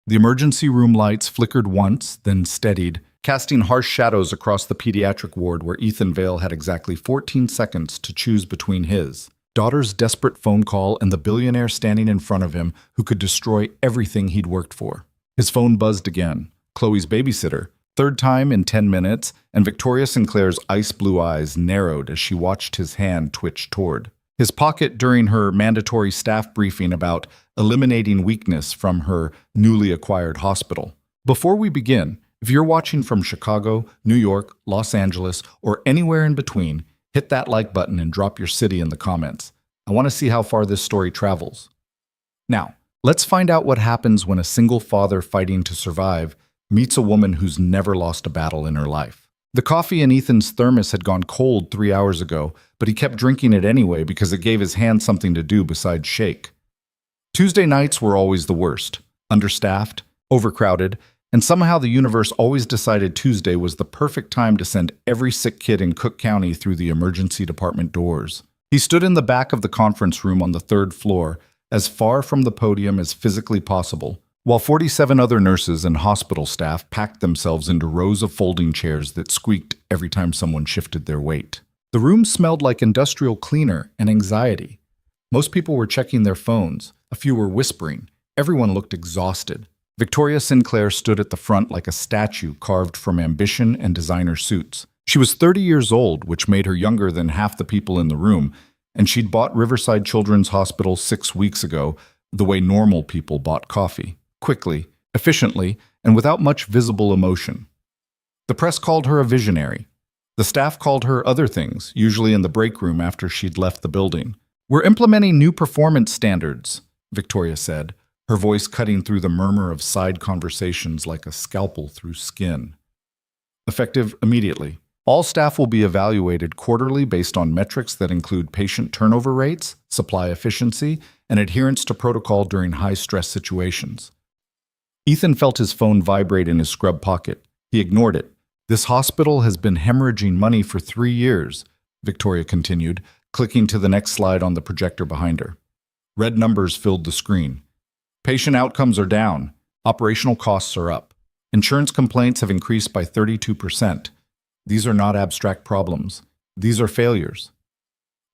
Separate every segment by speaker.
Speaker 1: The emergency room lights flickered once, then steadied, casting harsh shadows across the pediatric ward where Ethan Vale had exactly 14 seconds to choose between his daughter's desperate phone call and the billionaire standing in front of him who could destroy everything he'd worked for. His phone buzzed again. Chloe's babysitter. Third time in 10 minutes, and Victoria Sinclair's ice-blue eyes narrowed as she watched his hand twitch toward his pocket during her mandatory staff briefing about eliminating weakness from her newly acquired hospital. Before we begin, if you're watching from Chicago, New York, Los Angeles, or anywhere in between, hit that like button and drop your city in the comments. I want to see how far this story travels. Now, let's find out what happens when a single father fighting to survive meets a woman who's never lost a battle in her life. The coffee in Ethan's thermos had gone cold 3 hours ago, but he kept drinking it anyway because it gave his hand something to do besides shake. Tuesday nights were always the worst. Understaffed, overcrowded, and somehow the universe always decided Tuesday was the perfect time to send every sick kid in Cook County through the emergency department doors. He stood in the back of the conference room on the 3rd floor, as far from the podium as physically possible, while 47 other nurses and hospital staff packed themselves into rows of folding chairs that squeaked every time someone shifted their weight. The room smelled like industrial cleaner and anxiety. Most people were checking their phones. A few were whispering. Everyone looked exhausted. Victoria Sinclair stood at the front like a statue carved from ambition and designer suits. She was 30 years old, which made her younger than half the people in the room, and she'd bought Riverside Children's Hospital 6 weeks ago the way normal people bought coffee. Quickly, efficiently, and without much visible emotion. The press called her a visionary. The staff called her other things, usually in the break room after she'd left the building. "We're implementing new performance standards," Victoria said, her voice cutting through the murmur of side conversations like a scalpel through skin. Effective immediately. All staff will be evaluated quarterly based on metrics that include patient turnover rates, supply efficiency, and adherence to protocol during high-stress situations. Ethan felt his phone vibrate in his scrub pocket. He ignored it. "This hospital has been hemorrhaging money for 3 years," Victoria continued, clicking to the next slide on the projector behind her. Red numbers filled the screen. Patient outcomes are down. Operational costs are up. Insurance complaints have increased by 32%. These are not abstract problems. These are failures.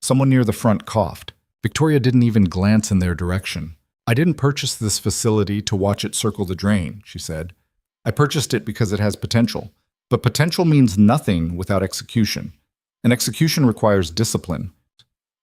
Speaker 1: Someone near the front coughed. Victoria didn't even glance in their direction. "I didn't purchase this facility to watch it circle the drain," she said. "I purchased it because it has potential. But potential means nothing without execution. And execution requires discipline."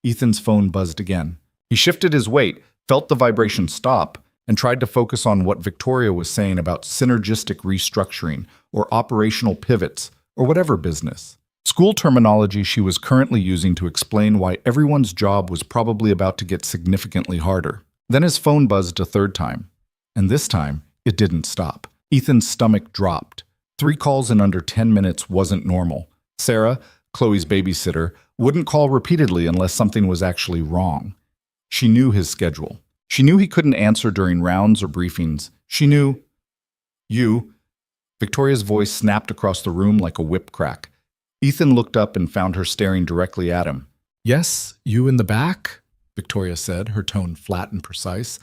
Speaker 1: Ethan's phone buzzed again. He shifted his weight, felt the vibration stop, and tried to focus on what Victoria was saying about synergistic restructuring or operational pivots or whatever business. School terminology she was currently using to explain why everyone's job was probably about to get significantly harder. Then his phone buzzed a 3rd time. And this time, it didn't stop. Ethan's stomach dropped. 3 calls in under 10 minutes wasn't normal. Sarah, Chloe's babysitter, wouldn't call repeatedly unless something was actually wrong. She knew his schedule. She knew he couldn't answer during rounds or briefings. She knew... "You..." Victoria's voice snapped across the room like a whip crack. Ethan looked up and found her staring directly at him. "Yes, you in the back?" Victoria said, her tone flat and precise.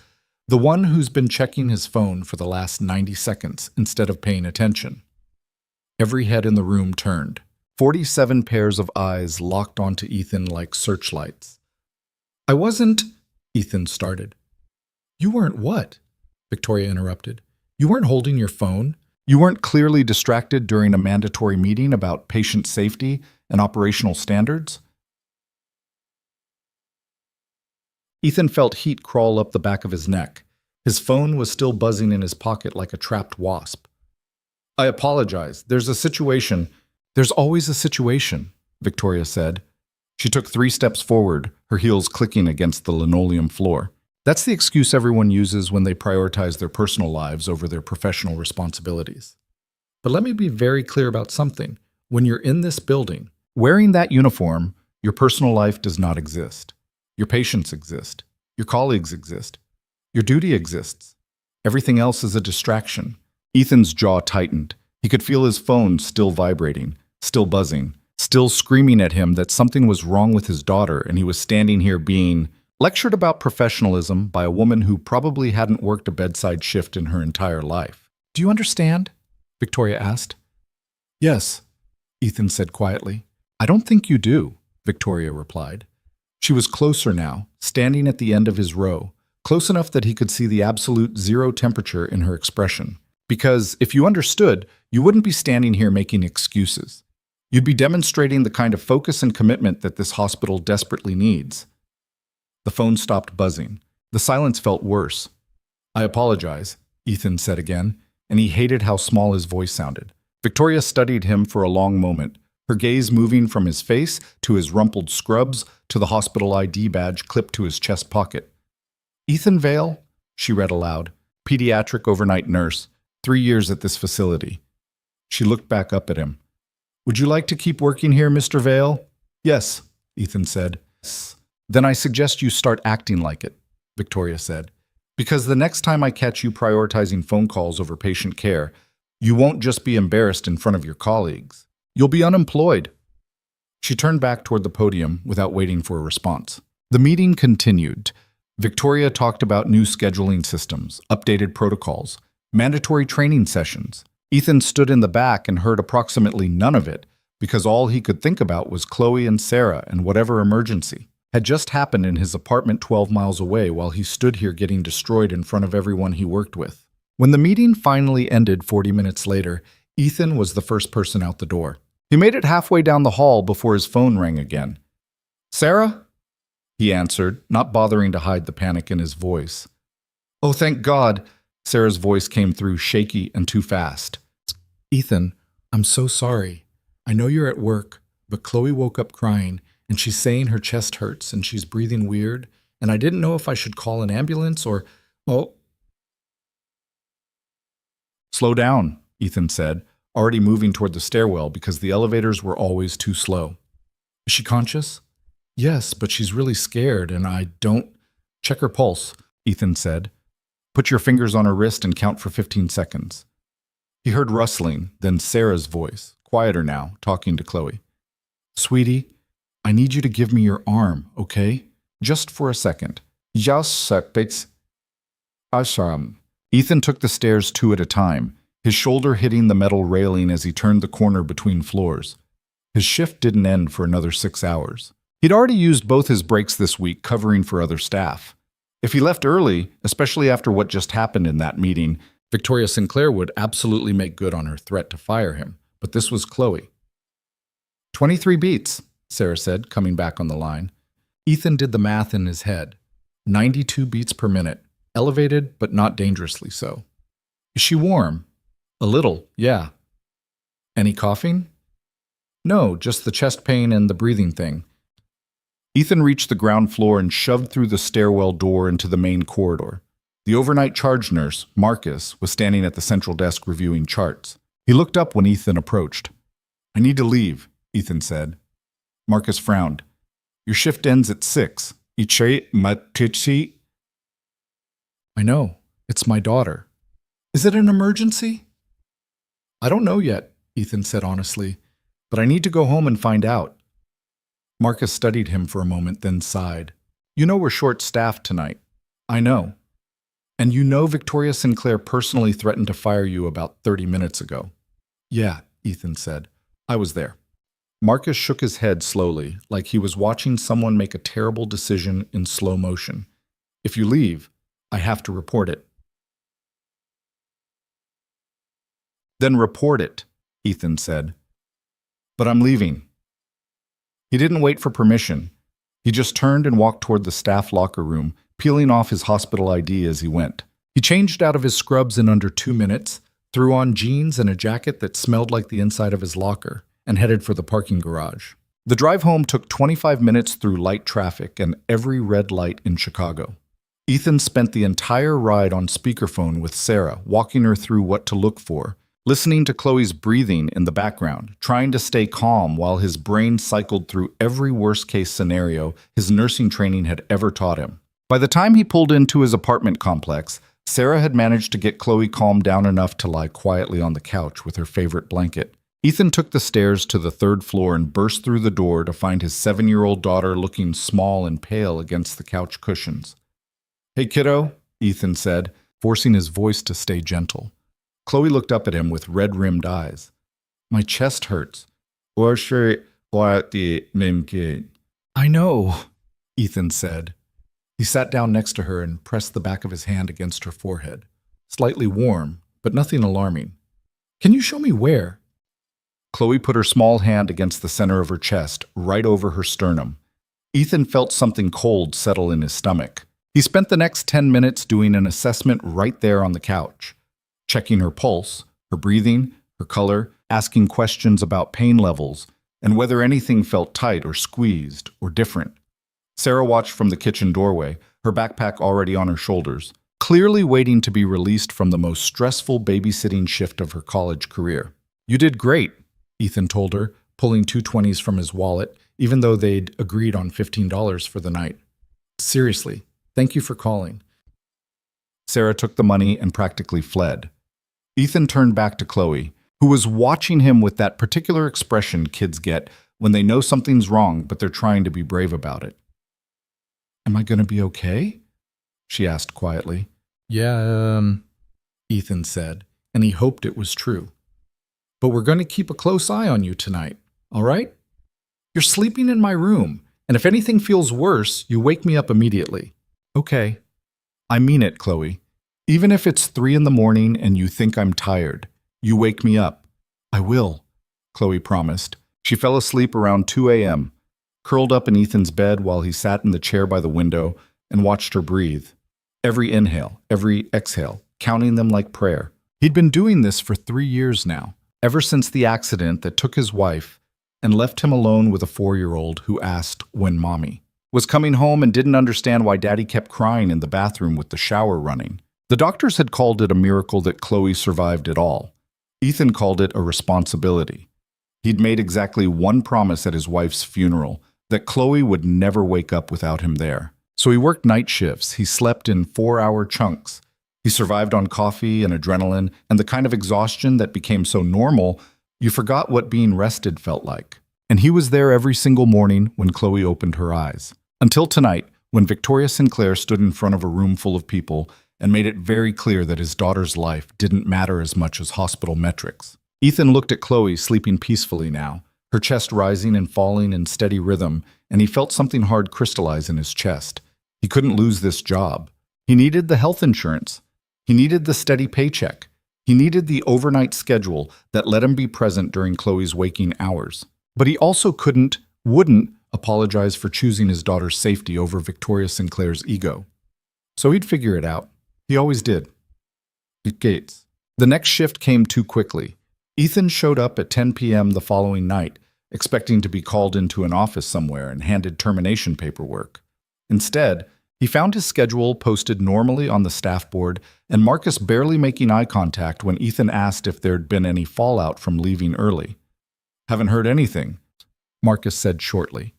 Speaker 1: "The one who's been checking his phone for the last 90 seconds instead of paying attention." Every head in the room turned. 47 pairs of eyes locked onto Ethan like searchlights. "I wasn't..." Ethan started. "You weren't what?" Victoria interrupted. "You weren't holding your phone? You weren't clearly distracted during a mandatory meeting about patient safety and operational standards?" Ethan felt heat crawl up the back of his neck. His phone was still buzzing in his pocket like a trapped wasp. "I apologize. There's a situation." "There's always a situation," Victoria said. She took 3 steps forward, her heels clicking against the linoleum floor. That's the excuse everyone uses when they prioritize their personal lives over their professional responsibilities. But let me be very clear about something. When you're in this building, wearing that uniform, your personal life does not exist. Your patients exist. Your colleagues exist. Your duty exists. Everything else is a distraction. Ethan's jaw tightened. He could feel his phone still vibrating, still buzzing, still screaming at him that something was wrong with his daughter and he was standing here being, lectured about professionalism by a woman who probably hadn't worked a bedside shift in her entire life. "Do you understand?" Victoria asked. "Yes," Ethan said quietly. "I don't think you do," Victoria replied. She was closer now, standing at the end of his row, close enough that he could see the absolute zero temperature in her expression. "Because if you understood, you wouldn't be standing here making excuses. You'd be demonstrating the kind of focus and commitment that this hospital desperately needs." The phone stopped buzzing. The silence felt worse. "I apologize," Ethan said again, and he hated how small his voice sounded. Victoria studied him for a long moment, her gaze moving from his face to his rumpled scrubs to the hospital ID badge clipped to his chest pocket. "Ethan Vale," she read aloud, "pediatric overnight nurse, 3 years at this facility." She looked back up at him. "Would you like to keep working here, Mr. Vale?" "Yes," Ethan said. "Yes." "Then I suggest you start acting like it," Victoria said. "Because the next time I catch you prioritizing phone calls over patient care, you won't just be embarrassed in front of your colleagues. You'll be unemployed." She turned back toward the podium without waiting for a response. The meeting continued. Victoria talked about new scheduling systems, updated protocols, mandatory training sessions. Ethan stood in the back and heard approximately none of it, because all he could think about was Chloe and Sarah and whatever emergency had just happened in his apartment 12 miles away while he stood here getting destroyed in front of everyone he worked with. When the meeting finally ended 40 minutes later, Ethan was the first person out the door. He made it halfway down the hall before his phone rang again. "Sarah?" he answered, not bothering to hide the panic in his voice. "Oh, thank God," Sarah's voice came through shaky and too fast. "Ethan, I'm so sorry. I know you're at work, but Chloe woke up crying, and she's saying her chest hurts and she's breathing weird, and I didn't know if I should call an ambulance or... Oh." "Slow down," Ethan said, already moving toward the stairwell because the elevators were always too slow. "Is she conscious?" "Yes, but she's really scared, and I don't..." "Check her pulse," Ethan said. "Put your fingers on her wrist and count for 15 seconds. He heard rustling, then Sarah's voice, quieter now, talking to Chloe. "Sweetie, I need you to give me your arm, okay? Just for a second." "Just seconds." "Ashram." Ethan took the stairs 2 at a time, his shoulder hitting the metal railing as he turned the corner between floors. His shift didn't end for another 6 hours. He'd already used both his breaks this week covering for other staff. If he left early, especially after what just happened in that meeting, Victoria Sinclair would absolutely make good on her threat to fire him, but this was Chloe. 23 beats, Sarah said, coming back on the line. Ethan did the math in his head. 92 beats per minute, elevated but not dangerously so. Is she warm? A little, yeah. Any coughing? No, just the chest pain and the breathing thing. Ethan reached the ground floor and shoved through the stairwell door into the main corridor. The overnight charge nurse, Marcus, was standing at the central desk reviewing charts. He looked up when Ethan approached. "I need to leave," Ethan said. Marcus frowned. "Your shift ends at 6. I know. It's my daughter. Is it an emergency?" "I don't know yet," Ethan said honestly, "but I need to go home and find out." Marcus studied him for a moment, then sighed. "You know we're short-staffed tonight." "I know. And you know Victoria Sinclair personally threatened to fire you about 30 minutes ago." "Yeah," Ethan said. "I was there." Marcus shook his head slowly, like he was watching someone make a terrible decision in slow motion. "If you leave, I have to report it." "Then report it," Ethan said. "But I'm leaving." He didn't wait for permission. He just turned and walked toward the staff locker room, peeling off his hospital ID as he went. He changed out of his scrubs in under 2 minutes, threw on jeans and a jacket that smelled like the inside of his locker, and headed for the parking garage. The drive home took 25 minutes through light traffic and every red light in Chicago. Ethan spent the entire ride on speakerphone with Sarah, walking her through what to look for, listening to Chloe's breathing in the background, trying to stay calm while his brain cycled through every worst-case scenario his nursing training had ever taught him. By the time he pulled into his apartment complex, Sarah had managed to get Chloe calmed down enough to lie quietly on the couch with her favorite blanket. Ethan took the stairs to the third floor and burst through the door to find his 7-year-old daughter looking small and pale against the couch cushions. "Hey, kiddo," Ethan said, forcing his voice to stay gentle. Chloe looked up at him with red-rimmed eyes. "My chest hurts." "I know," Ethan said. He sat down next to her and pressed the back of his hand against her forehead. Slightly warm, but nothing alarming. "Can you show me where?" Chloe put her small hand against the center of her chest, right over her sternum. Ethan felt something cold settle in his stomach. He spent the next 10 minutes doing an assessment right there on the couch, checking her pulse, her breathing, her color, asking questions about pain levels, and whether anything felt tight or squeezed or different. Sarah watched from the kitchen doorway, her backpack already on her shoulders, clearly waiting to be released from the most stressful babysitting shift of her college career. "You did great," Ethan told her, pulling 2 20s from his wallet, even though they'd agreed on $15 for the night. "Seriously, thank you for calling." Sarah took the money and practically fled. Ethan turned back to Chloe, who was watching him with that particular expression kids get when they know something's wrong but they're trying to be brave about it. "Am I going to be okay?" she asked quietly. "Yeah, Ethan said, and he hoped it was true. "But we're going to keep a close eye on you tonight, all right? You're sleeping in my room, and if anything feels worse, you wake me up immediately." "Okay." "I mean it, Chloe. Even if it's 3 in the morning and you think I'm tired, you wake me up." "I will," Chloe promised. She fell asleep around 2 a.m., curled up in Ethan's bed while he sat in the chair by the window and watched her breathe. Every inhale, every exhale, counting them like prayer. He'd been doing this for 3 years now, ever since the accident that took his wife and left him alone with a 4-year-old who asked when mommy was coming home and didn't understand why daddy kept crying in the bathroom with the shower running. The doctors had called it a miracle that Chloe survived it all. Ethan called it a responsibility. He'd made exactly one promise at his wife's funeral, that Chloe would never wake up without him there. So he worked night shifts, he slept in 4-hour chunks. He survived on coffee and adrenaline and the kind of exhaustion that became so normal, you forgot what being rested felt like. And he was there every single morning when Chloe opened her eyes. Until tonight, when Victoria Sinclair stood in front of a room full of people and made it very clear that his daughter's life didn't matter as much as hospital metrics. Ethan looked at Chloe sleeping peacefully now, her chest rising and falling in steady rhythm, and he felt something hard crystallize in his chest. He couldn't lose this job. He needed the health insurance. He needed the steady paycheck. He needed the overnight schedule that let him be present during Chloe's waking hours. But he also wouldn't apologize for choosing his daughter's safety over Victoria Sinclair's ego. So he'd figure it out. He always did. Gates. The next shift came too quickly. Ethan showed up at 10 p.m. the following night, expecting to be called into an office somewhere and handed termination paperwork. Instead, he found his schedule posted normally on the staff board and Marcus barely making eye contact when Ethan asked if there'd been any fallout from leaving early. "Haven't heard anything," Marcus said shortly.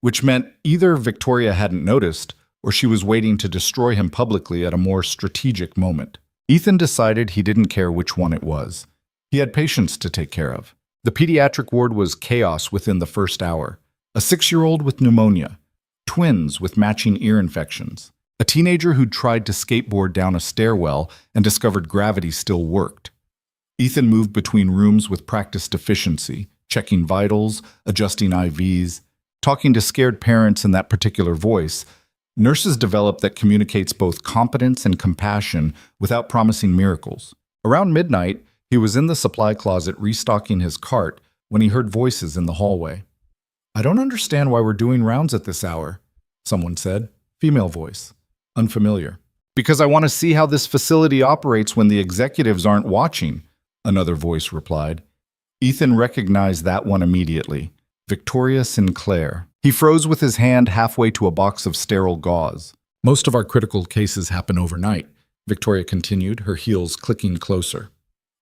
Speaker 1: Which meant either Victoria hadn't noticed or she was waiting to destroy him publicly at a more strategic moment. Ethan decided he didn't care which one it was. He had patients to take care of. The pediatric ward was chaos within the first hour. A 6-year-old with pneumonia, twins with matching ear infections, a teenager who'd tried to skateboard down a stairwell and discovered gravity still worked. Ethan moved between rooms with practiced efficiency, checking vitals, adjusting IVs, talking to scared parents in that particular voice. Nurses develop that communicates both competence and compassion without promising miracles. Around midnight, he was in the supply closet restocking his cart when he heard voices in the hallway. "I don't understand why we're doing rounds at this hour," someone said. Female voice. Unfamiliar. "Because I want to see how this facility operates when the executives aren't watching," another voice replied. Ethan recognized that one immediately. Victoria Sinclair. He froze with his hand halfway to a box of sterile gauze. "Most of our critical cases happen overnight," Victoria continued, her heels clicking closer.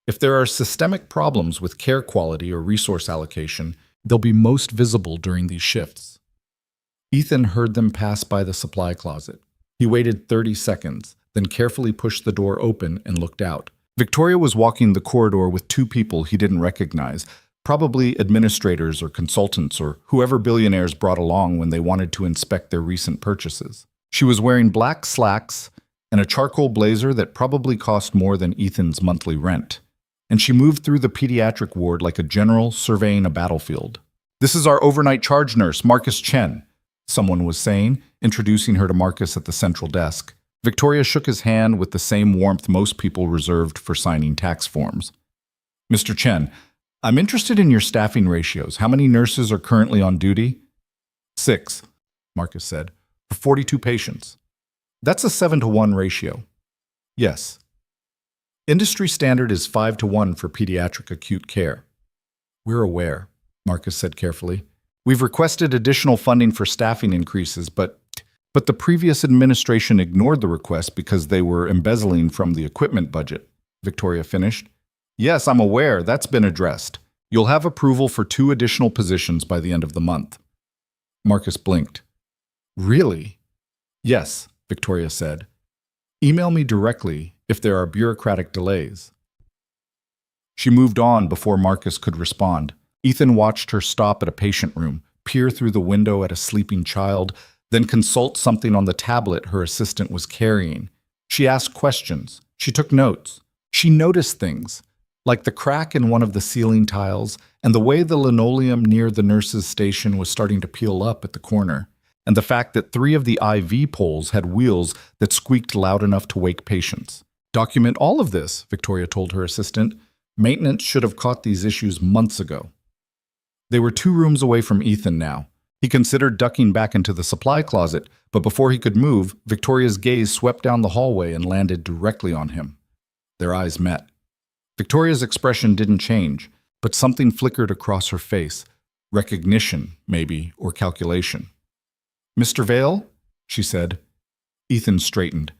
Speaker 1: "If there are systemic problems with care quality or resource allocation, they'll be most visible during these shifts." Ethan heard them pass by the supply closet. He waited 30 seconds, then carefully pushed the door open and looked out. Victoria was walking the corridor with 2 people he didn't recognize, Probably administrators or consultants or whoever billionaires brought along when they wanted to inspect their recent purchases. She was wearing black slacks and a charcoal blazer that probably cost more than Ethan's monthly rent. And she moved through the pediatric ward like a general surveying a battlefield. "This is our overnight charge nurse, Marcus Chen," someone was saying, introducing her to Marcus at the central desk. Victoria shook his hand with the same warmth most people reserved for signing tax forms. "Mr. Chen, I'm interested in your staffing ratios. How many nurses are currently on duty?" "6," Marcus said, "for 42 patients." "That's a 7-to-1 ratio." "Yes." "Industry standard is 5-to-1 for pediatric acute care." "We're aware," Marcus said carefully. "We've requested additional funding for staffing increases, but the previous administration ignored the request because they were embezzling from the equipment budget," Victoria finished. "Yes, I'm aware. That's been addressed. You'll have approval for 2 additional positions by the end of the month." Marcus blinked. "Really?" "Yes," Victoria said. "Email me directly if there are bureaucratic delays." She moved on before Marcus could respond. Ethan watched her stop at a patient room, peer through the window at a sleeping child, then consult something on the tablet her assistant was carrying. She asked questions. She took notes. She noticed things, like the crack in one of the ceiling tiles and the way the linoleum near the nurse's station was starting to peel up at the corner, and the fact that 3 of the IV poles had wheels that squeaked loud enough to wake patients. "Document all of this," Victoria told her assistant. "Maintenance should have caught these issues months ago." They were 2 rooms away from Ethan now. He considered ducking back into the supply closet, but before he could move, Victoria's gaze swept down the hallway and landed directly on him. Their eyes met. Victoria's expression didn't change, but something flickered across her face. Recognition, maybe, or calculation. "Mr. Vale?" she said. Ethan straightened.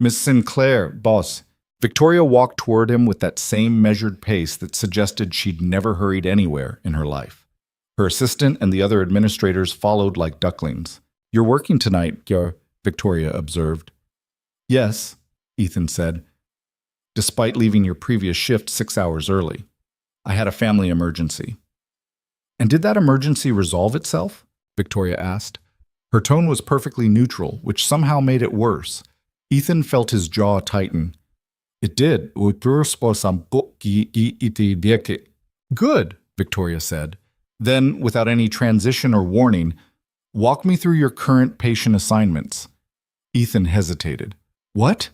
Speaker 1: "Miss Sinclair, boss." Victoria walked toward him with that same measured pace that suggested she'd never hurried anywhere in her life. Her assistant and the other administrators followed like ducklings. "You're working tonight, Victoria observed. "Yes," Ethan said, "despite leaving your previous shift 6 hours early. I had a family emergency." "And did that emergency resolve itself?" Victoria asked. Her tone was perfectly neutral, which somehow made it worse. Ethan felt his jaw tighten. "It did. Good," Victoria said. Then, without any transition or warning, "Walk me through your current patient assignments." Ethan hesitated. "What?"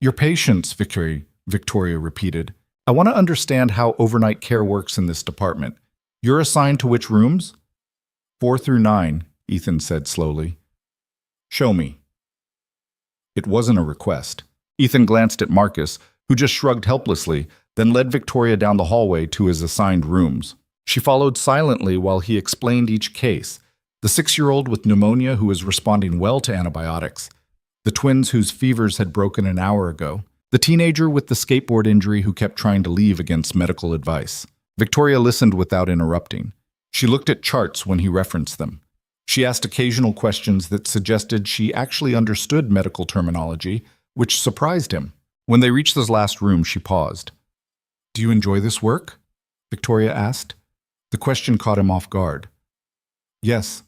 Speaker 1: "Your patients," Victoria repeated. "I want to understand how overnight care works in this department. You're assigned to which rooms?" 4 through 9, Ethan said slowly. "Show me." It wasn't a request. Ethan glanced at Marcus, who just shrugged helplessly, then led Victoria down the hallway to his assigned rooms. She followed silently while he explained each case. The 6-year-old with pneumonia who was responding well to antibiotics. The twins whose fevers had broken an hour ago. The teenager with the skateboard injury who kept trying to leave against medical advice. Victoria listened without interrupting. She looked at charts when he referenced them. She asked occasional questions that suggested she actually understood medical terminology, which surprised him. When they reached his last room, she paused. "Do you enjoy this work?" Victoria asked. The question caught him off guard. "Yes."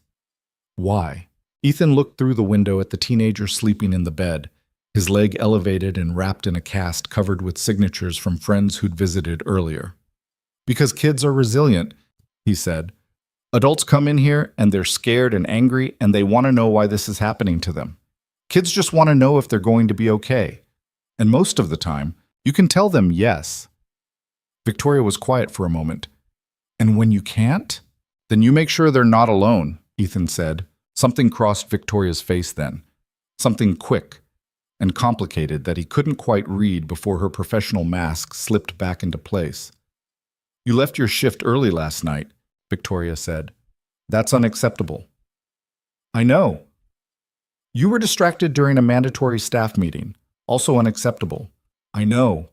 Speaker 1: "Why?" Ethan looked through the window at the teenager sleeping in the bed, his leg elevated and wrapped in a cast covered with signatures from friends who'd visited earlier. "Because kids are resilient," he said. "Adults come in here and they're scared and angry and they want to know why this is happening to them. Kids just want to know if they're going to be okay. And most of the time, you can tell them yes." Victoria was quiet for a moment. "And when you can't? Then you make sure they're not alone," Ethan said. Something crossed Victoria's face then. Something quick and complicated that he couldn't quite read before her professional mask slipped back into place. "You left your shift early last night," Victoria said. "That's unacceptable." "I know." "You were distracted during a mandatory staff meeting. Also unacceptable." "I know.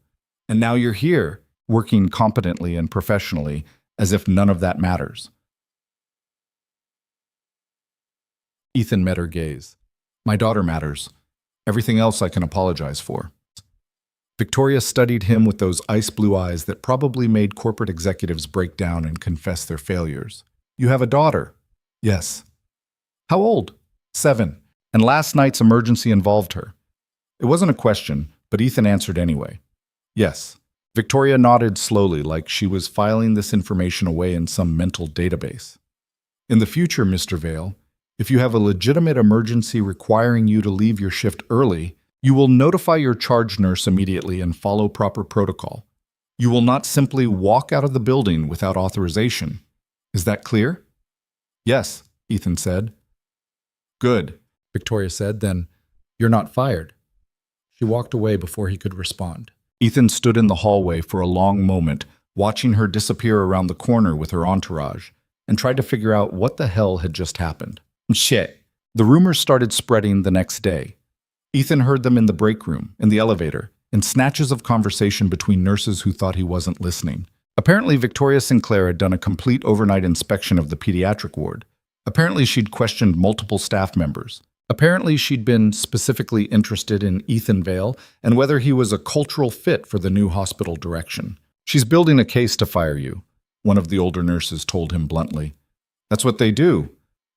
Speaker 1: And now you're here, working competently and professionally, as if none of that matters." Ethan met her gaze. "My daughter matters. Everything else I can apologize for." Victoria studied him with those ice blue eyes that probably made corporate executives break down and confess their failures. You have a daughter? Yes. How old? 7. And last night's emergency involved her. It wasn't a question, but Ethan answered anyway. Yes. Victoria nodded slowly, like she was filing this information away in some mental database. In the future, Mr. Vale, if you have a legitimate emergency requiring you to leave your shift early, you will notify your charge nurse immediately and follow proper protocol. You will not simply walk out of the building without authorization. Is that clear? Yes, Ethan said. Good, Victoria said. Then, you're not fired. She walked away before he could respond. Ethan stood in the hallway for a long moment, watching her disappear around the corner with her entourage, and tried to figure out what the hell had just happened. Shit. The rumors started spreading the next day. Ethan heard them in the break room, in the elevator, in snatches of conversation between nurses who thought he wasn't listening. Apparently, Victoria Sinclair had done a complete overnight inspection of the pediatric ward. Apparently, she'd questioned multiple staff members. Apparently, she'd been specifically interested in Ethan Vale and whether he was a cultural fit for the new hospital direction. She's building a case to fire you, one of the older nurses told him bluntly. That's what they do.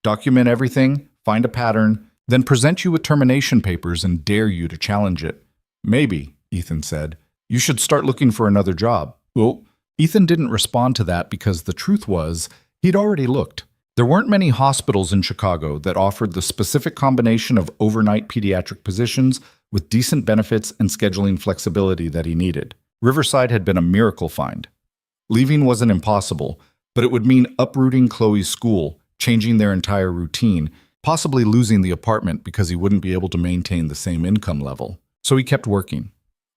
Speaker 1: Document everything, find a pattern, then present you with termination papers and dare you to challenge it. Maybe, Ethan said. You should start looking for another job. Well, Ethan didn't respond to that because the truth was, he'd already looked. There weren't many hospitals in Chicago that offered the specific combination of overnight pediatric positions with decent benefits and scheduling flexibility that he needed. Riverside had been a miracle find. Leaving wasn't impossible, but it would mean uprooting Chloe's school, changing their entire routine, possibly losing the apartment because he wouldn't be able to maintain the same income level. So he kept working.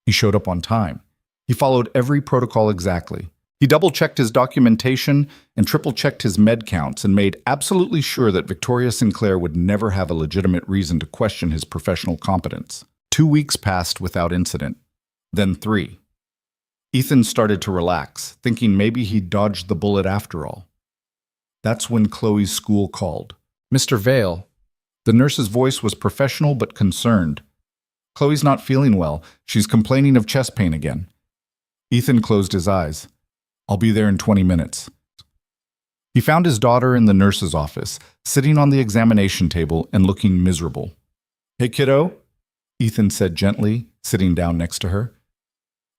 Speaker 1: He showed up on time. He followed every protocol exactly. He double-checked his documentation and triple-checked his med counts and made absolutely sure that Victoria Sinclair would never have a legitimate reason to question his professional competence. 2 weeks passed without incident. Then 3. Ethan started to relax, thinking maybe he'd dodged the bullet after all. That's when Chloe's school called. Mr. Vale. The nurse's voice was professional but concerned. Chloe's not feeling well. She's complaining of chest pain again. Ethan closed his eyes. I'll be there in 20 minutes. He found his daughter in the nurse's office, sitting on the examination table and looking miserable. Hey, kiddo, Ethan said gently, sitting down next to her.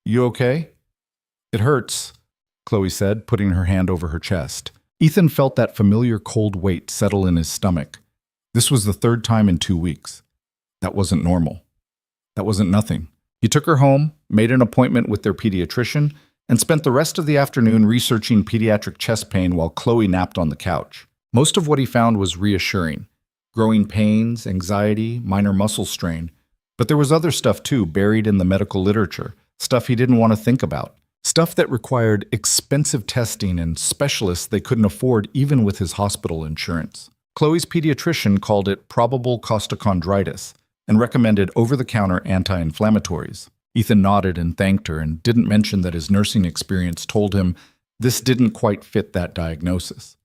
Speaker 1: You okay? It hurts, Chloe said, putting her hand over her chest. Ethan felt that familiar cold weight settle in his stomach. This was the 3rd time in 2 weeks. That wasn't normal. That wasn't nothing. He took her home, made an appointment with their pediatrician, and spent the rest of the afternoon researching pediatric chest pain while Chloe napped on the couch. Most of what he found was reassuring. Growing pains, anxiety, minor muscle strain. But there was other stuff too, buried in the medical literature. Stuff he didn't want to think about. Stuff that required expensive testing and specialists they couldn't afford even with his hospital insurance. Chloe's pediatrician called it probable costochondritis and recommended over-the-counter anti-inflammatories. Ethan nodded and thanked her and didn't mention that his nursing experience told him this didn't quite fit that diagnosis.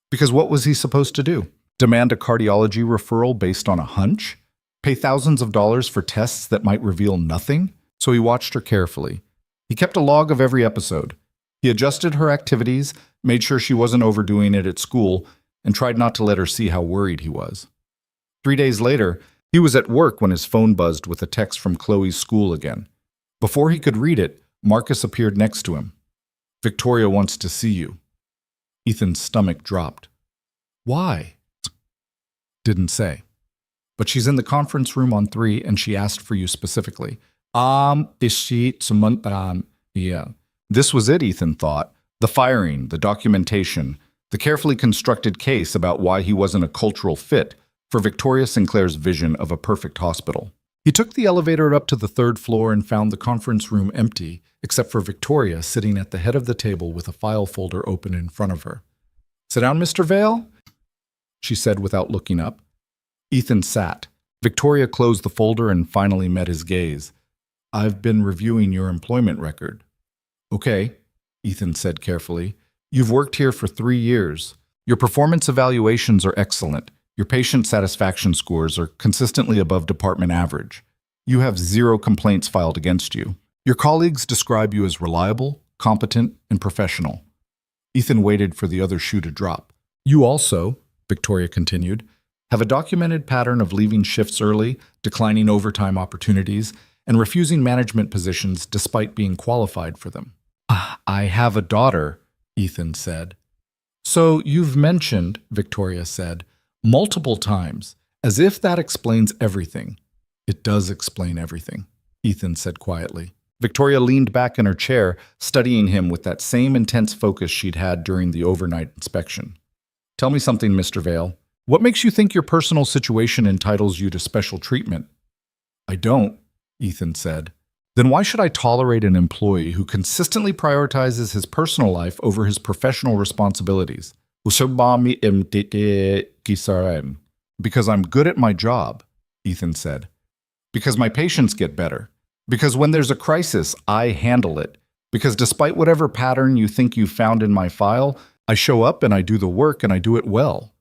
Speaker 1: Because what was he supposed to do? Demand a cardiology referral based on a hunch? Pay thousands of dollars for tests that might reveal nothing? So he watched her carefully. He kept a log of every episode. He adjusted her activities, made sure she wasn't overdoing it at school, and tried not to let her see how worried he was. 3 days later, he was at work when his phone buzzed with a text from Chloe's school again. Before he could read it, Marcus appeared next to him. Victoria wants to see you. Ethan's stomach dropped. Why? Didn't say. But she's in the conference room on 3 and she asked for you specifically. Yeah. This was it, Ethan thought. The firing, the documentation, the carefully constructed case about why he wasn't a cultural fit for Victoria Sinclair's vision of a perfect hospital. He took the elevator up to the 3rd floor and found the conference room empty, except for Victoria sitting at the head of the table with a file folder open in front of her. Sit down, Mr. Vale, she said without looking up. Ethan sat. Victoria closed the folder and finally met his gaze. I've been reviewing your employment record. Okay, Ethan said carefully. You've worked here for 3 years. Your performance evaluations are excellent. Your patient satisfaction scores are consistently above department average. You have 0 complaints filed against you. Your colleagues describe you as reliable, competent, and professional. Ethan waited for the other shoe to drop. You also, Victoria continued, have a documented pattern of leaving shifts early, declining overtime opportunities, and refusing management positions despite being qualified for them. I have a daughter, Ethan said. So you've mentioned, Victoria said, multiple times, as if that explains everything. It does explain everything, Ethan said quietly. Victoria leaned back in her chair, studying him with that same intense focus she'd had during the overnight inspection. Tell me something, Mr. Vale. What makes you think your personal situation entitles you to special treatment? I don't, Ethan said. Then why should I tolerate an employee who consistently prioritizes his personal life over his professional responsibilities? Because I'm good at my job, Ethan said. Because my patients get better. Because when there's a crisis, I handle it. Because despite whatever pattern you think you found in my file, I show up and I do the work and I do it well.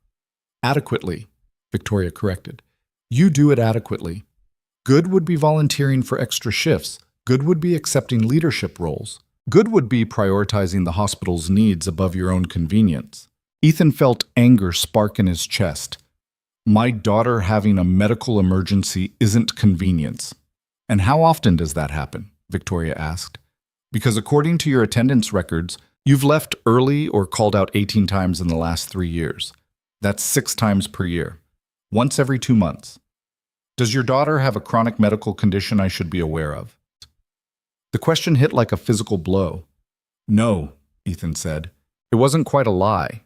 Speaker 1: Adequately, Victoria corrected. You do it adequately. Good would be volunteering for extra shifts. Good would be accepting leadership roles. Good would be prioritizing the hospital's needs above your own convenience. Ethan felt anger spark in his chest. My daughter having a medical emergency isn't convenience. And how often does that happen? Victoria asked. Because according to your attendance records, you've left early or called out 18 times in the last 3 years. That's 6 times per year. Once every 2 months. Does your daughter have a chronic medical condition I should be aware of? The question hit like a physical blow. No, Ethan said. It wasn't quite a lie.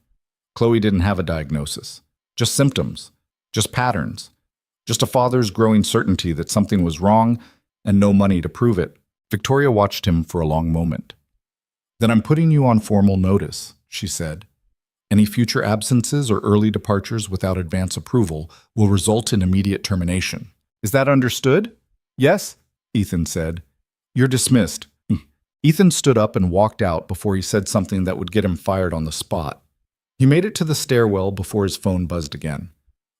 Speaker 1: Chloe didn't have a diagnosis. Just symptoms. Just patterns. Just a father's growing certainty that something was wrong and no money to prove it. Victoria watched him for a long moment. Then I'm putting you on formal notice, she said. Any future absences or early departures without advance approval will result in immediate termination. Is that understood? Yes, Ethan said. You're dismissed. Ethan stood up and walked out before he said something that would get him fired on the spot. He made it to the stairwell before his phone buzzed again.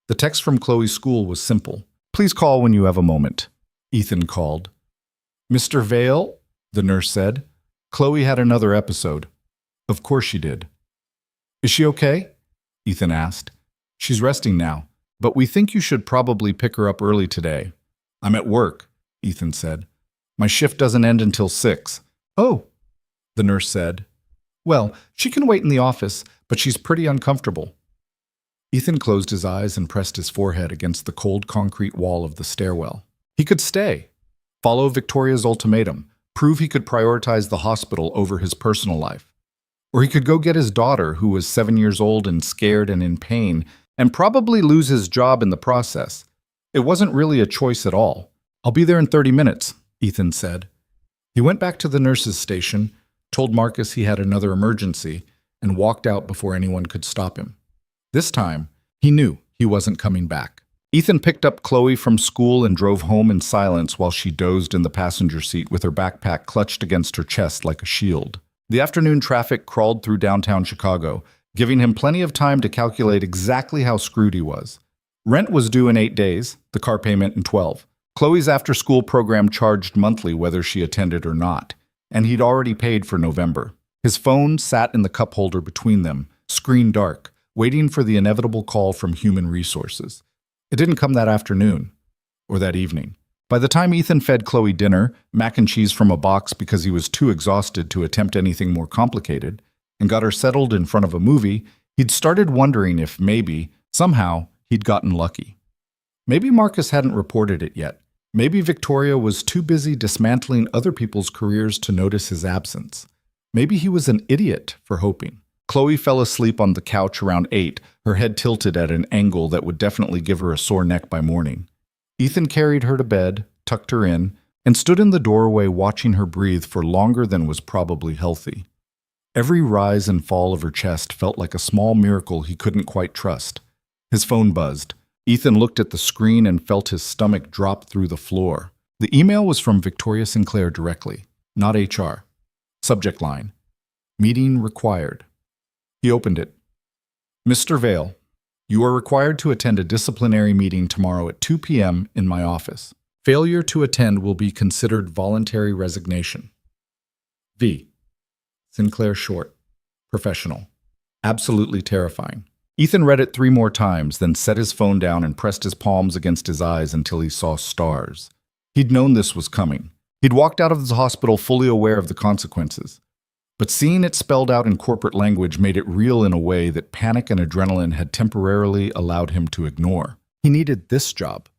Speaker 1: The text from Chloe's school was simple. Please call when you have a moment, Ethan called. Mr. Vale, the nurse said. Chloe had another episode. Of course she did. Is she okay? Ethan asked. She's resting now, but we think you should probably pick her up early today. I'm at work, Ethan said. My shift doesn't end until 6. Oh, the nurse said. Well, she can wait in the office, but she's pretty uncomfortable. Ethan closed his eyes and pressed his forehead against the cold concrete wall of the stairwell. He could stay, follow Victoria's ultimatum, prove he could prioritize the hospital over his personal life. Or he could go get his daughter, who was 7 years old and scared and in pain, and probably lose his job in the process. It wasn't really a choice at all. I'll be there in 30 minutes, Ethan said. He went back to the nurse's station, told Marcus he had another emergency, and walked out before anyone could stop him. This time, he knew he wasn't coming back. Ethan picked up Chloe from school and drove home in silence while she dozed in the passenger seat with her backpack clutched against her chest like a shield. The afternoon traffic crawled through downtown Chicago, giving him plenty of time to calculate exactly how screwed he was. Rent was due in 8 days, the car payment in 12. Chloe's after-school program charged monthly whether she attended or not, and he'd already paid for November. His phone sat in the cup holder between them, screen dark, waiting for the inevitable call from human resources. It didn't come that afternoon, or that evening. By the time Ethan fed Chloe dinner, mac and cheese from a box because he was too exhausted to attempt anything more complicated, and got her settled in front of a movie, he'd started wondering if maybe, somehow, he'd gotten lucky. Maybe Marcus hadn't reported it yet. Maybe Victoria was too busy dismantling other people's careers to notice his absence. Maybe he was an idiot for hoping. Chloe fell asleep on the couch around 8, her head tilted at an angle that would definitely give her a sore neck by morning. Ethan carried her to bed, tucked her in, and stood in the doorway watching her breathe for longer than was probably healthy. Every rise and fall of her chest felt like a small miracle he couldn't quite trust. His phone buzzed. Ethan looked at the screen and felt his stomach drop through the floor. The email was from Victoria Sinclair directly, not HR. Subject line: Meeting required. He opened it. Mr. Vale, you are required to attend a disciplinary meeting tomorrow at 2 p.m. in my office. Failure to attend will be considered voluntary resignation. V. Sinclair Short. Professional. Absolutely terrifying. Ethan read it 3 more times, then set his phone down and pressed his palms against his eyes until he saw stars. He'd known this was coming. He'd walked out of the hospital fully aware of the consequences. But seeing it spelled out in corporate language made it real in a way that panic and adrenaline had temporarily allowed him to ignore. He needed this job.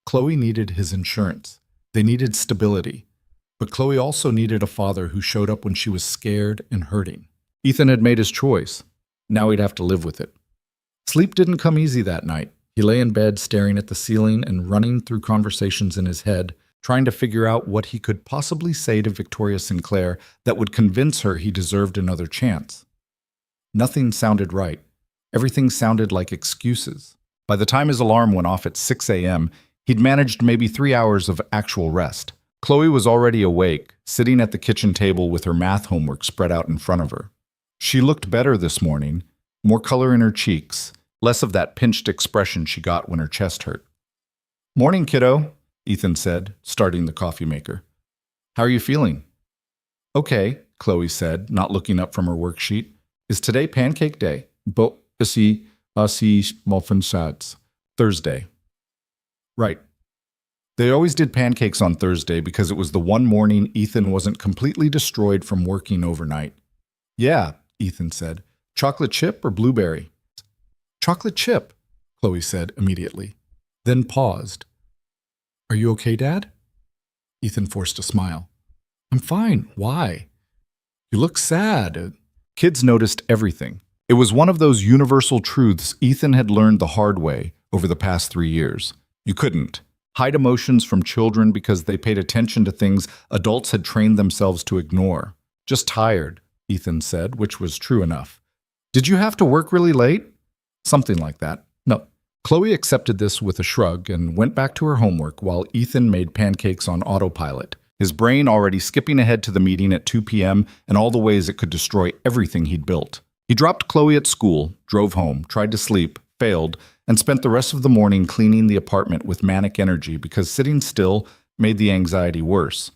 Speaker 1: Chloe needed his insurance. They needed stability. But Chloe also needed a father who showed up when she was scared and hurting. Ethan had made his choice. Now he'd have to live with it. Sleep didn't come easy that night. He lay in bed staring at the ceiling and running through conversations in his head, trying to figure out what he could possibly say to Victoria Sinclair that would convince her he deserved another chance. Nothing sounded right. Everything sounded like excuses. By the time his alarm went off at 6 a.m., he'd managed maybe 3 hours of actual rest. Chloe was already awake, sitting at the kitchen table with her math homework spread out in front of her. She looked better this morning, more color in her cheeks, less of that pinched expression she got when her chest hurt. "Morning, kiddo," Ethan said, starting the coffee maker. "How are you feeling?" "Okay," Chloe said, not looking up from her worksheet. "Is today pancake day?" "Bo si muffin sats. Thursday." "Right. They always did pancakes on Thursday because it was the one morning Ethan wasn't completely destroyed from working overnight." "Yeah," Ethan said. "Chocolate chip or blueberry?" "Chocolate chip," Chloe said immediately, then paused. "Are you okay, Dad?" Ethan forced a smile. "I'm fine. Why?" "You look sad." Kids noticed everything. It was one of those universal truths Ethan had learned the hard way over the past 3 years. You couldn't hide emotions from children because they paid attention to things adults had trained themselves to ignore. "Just tired," Ethan said, which was true enough. "Did you have to work really late?" "Something like that." "No." Chloe accepted this with a shrug and went back to her homework while Ethan made pancakes on autopilot, his brain already skipping ahead to the meeting at 2 p.m. and all the ways it could destroy everything he'd built. He dropped Chloe at school, drove home, tried to sleep, failed, and spent the rest of the morning cleaning the apartment with manic energy because sitting still made the anxiety worse.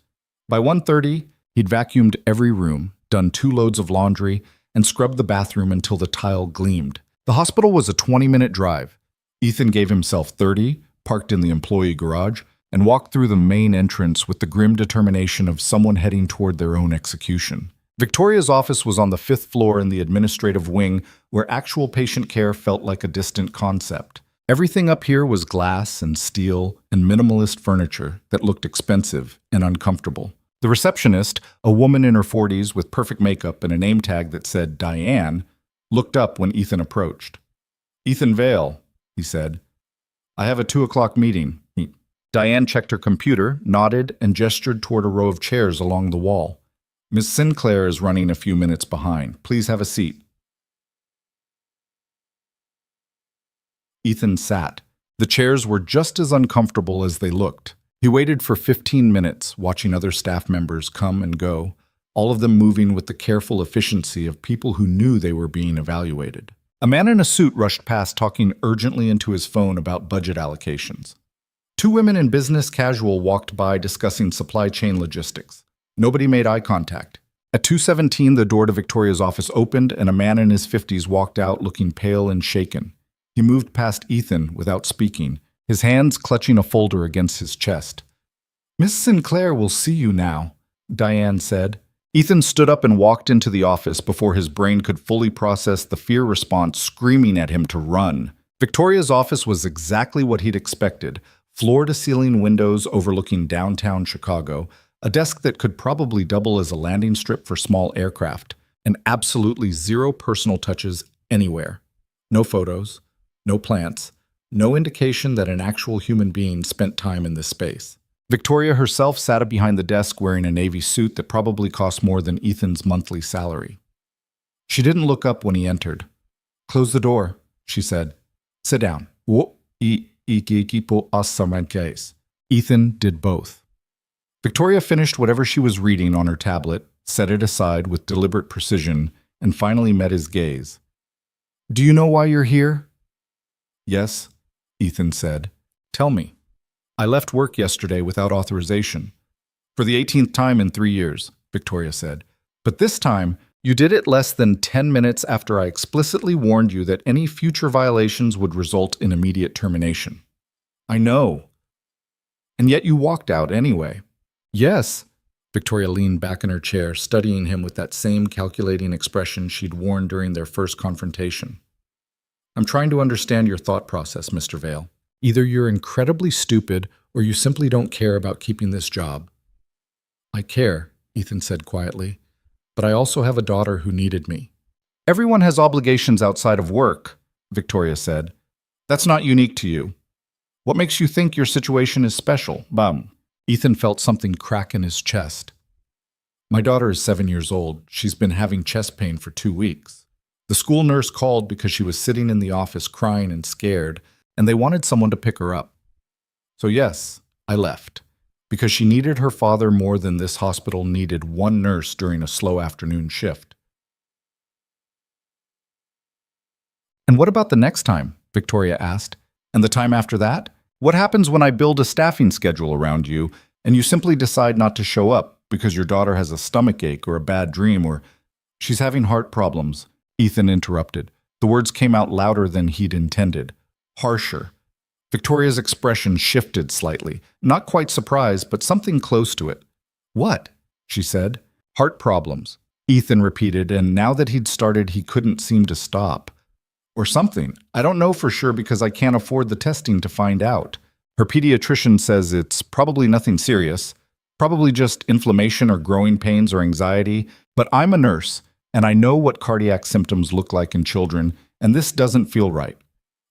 Speaker 1: By 1:30, he'd vacuumed every room, done 2 loads of laundry, and scrubbed the bathroom until the tile gleamed. The hospital was a 20-minute drive. Ethan gave himself 30, parked in the employee garage, and walked through the main entrance with the grim determination of someone heading toward their own execution. Victoria's office was on the 5th floor in the administrative wing, where actual patient care felt like a distant concept. Everything up here was glass and steel and minimalist furniture that looked expensive and uncomfortable. The receptionist, a woman in her 40s with perfect makeup and a name tag that said Diane, looked up when Ethan approached. "Ethan Vale," he said. "I have a 2 o'clock meeting." Diane checked her computer, nodded, and gestured toward a row of chairs along the wall. "Miss Sinclair is running a few minutes behind. Please have a seat." Ethan sat. The chairs were just as uncomfortable as they looked. He waited for 15 minutes, watching other staff members come and go, all of them moving with the careful efficiency of people who knew they were being evaluated. A man in a suit rushed past talking urgently into his phone about budget allocations. 2 women in business casual walked by discussing supply chain logistics. Nobody made eye contact. At 2:17, the door to Victoria's office opened and a man in his 50s walked out looking pale and shaken. He moved past Ethan without speaking, his hands clutching a folder against his chest. "Miss Sinclair will see you now," Diane said. Ethan stood up and walked into the office before his brain could fully process the fear response screaming at him to run. Victoria's office was exactly what he'd expected, floor-to-ceiling windows overlooking downtown Chicago, a desk that could probably double as a landing strip for small aircraft, and absolutely 0 personal touches anywhere. No photos, no plants, no indication that an actual human being spent time in this space. Victoria herself sat behind the desk wearing a navy suit that probably cost more than Ethan's monthly salary. She didn't look up when he entered. "Close the door," she said. "Sit down." Ethan did both. Victoria finished whatever she was reading on her tablet, set it aside with deliberate precision, and finally met his gaze. "Do you know why you're here?" "Yes," Ethan said. "Tell me." I left work yesterday without authorization. For the 18th time in 3 years, Victoria said. But this time, you did it less than 10 minutes after I explicitly warned you that any future violations would result in immediate termination. I know. And yet you walked out anyway. Yes. Victoria leaned back in her chair, studying him with that same calculating expression she'd worn during their first confrontation. I'm trying to understand your thought process, Mr. Vale. Either you're incredibly stupid or you simply don't care about keeping this job. I care, Ethan said quietly, but I also have a daughter who needed me. Everyone has obligations outside of work, Victoria said. That's not unique to you. What makes you think your situation is special, Bum? Ethan felt something crack in his chest. My daughter is 7 years old. She's been having chest pain for 2 weeks. The school nurse called because she was sitting in the office crying and scared, and they wanted someone to pick her up. So yes, I left, because she needed her father more than this hospital needed one nurse during a slow afternoon shift. And what about the next time? Victoria asked. And the time after that? What happens when I build a staffing schedule around you and you simply decide not to show up because your daughter has a stomach ache or a bad dream or she's having heart problems? Ethan interrupted. The words came out louder than he'd intended, harsher. Victoria's expression shifted slightly, not quite surprised, but something close to it. What? She said. Heart problems, Ethan repeated, and now that he'd started, he couldn't seem to stop. Or something. I don't know for sure because I can't afford the testing to find out. Her pediatrician says it's probably nothing serious, probably just inflammation or growing pains or anxiety, but I'm a nurse, and I know what cardiac symptoms look like in children, and this doesn't feel right.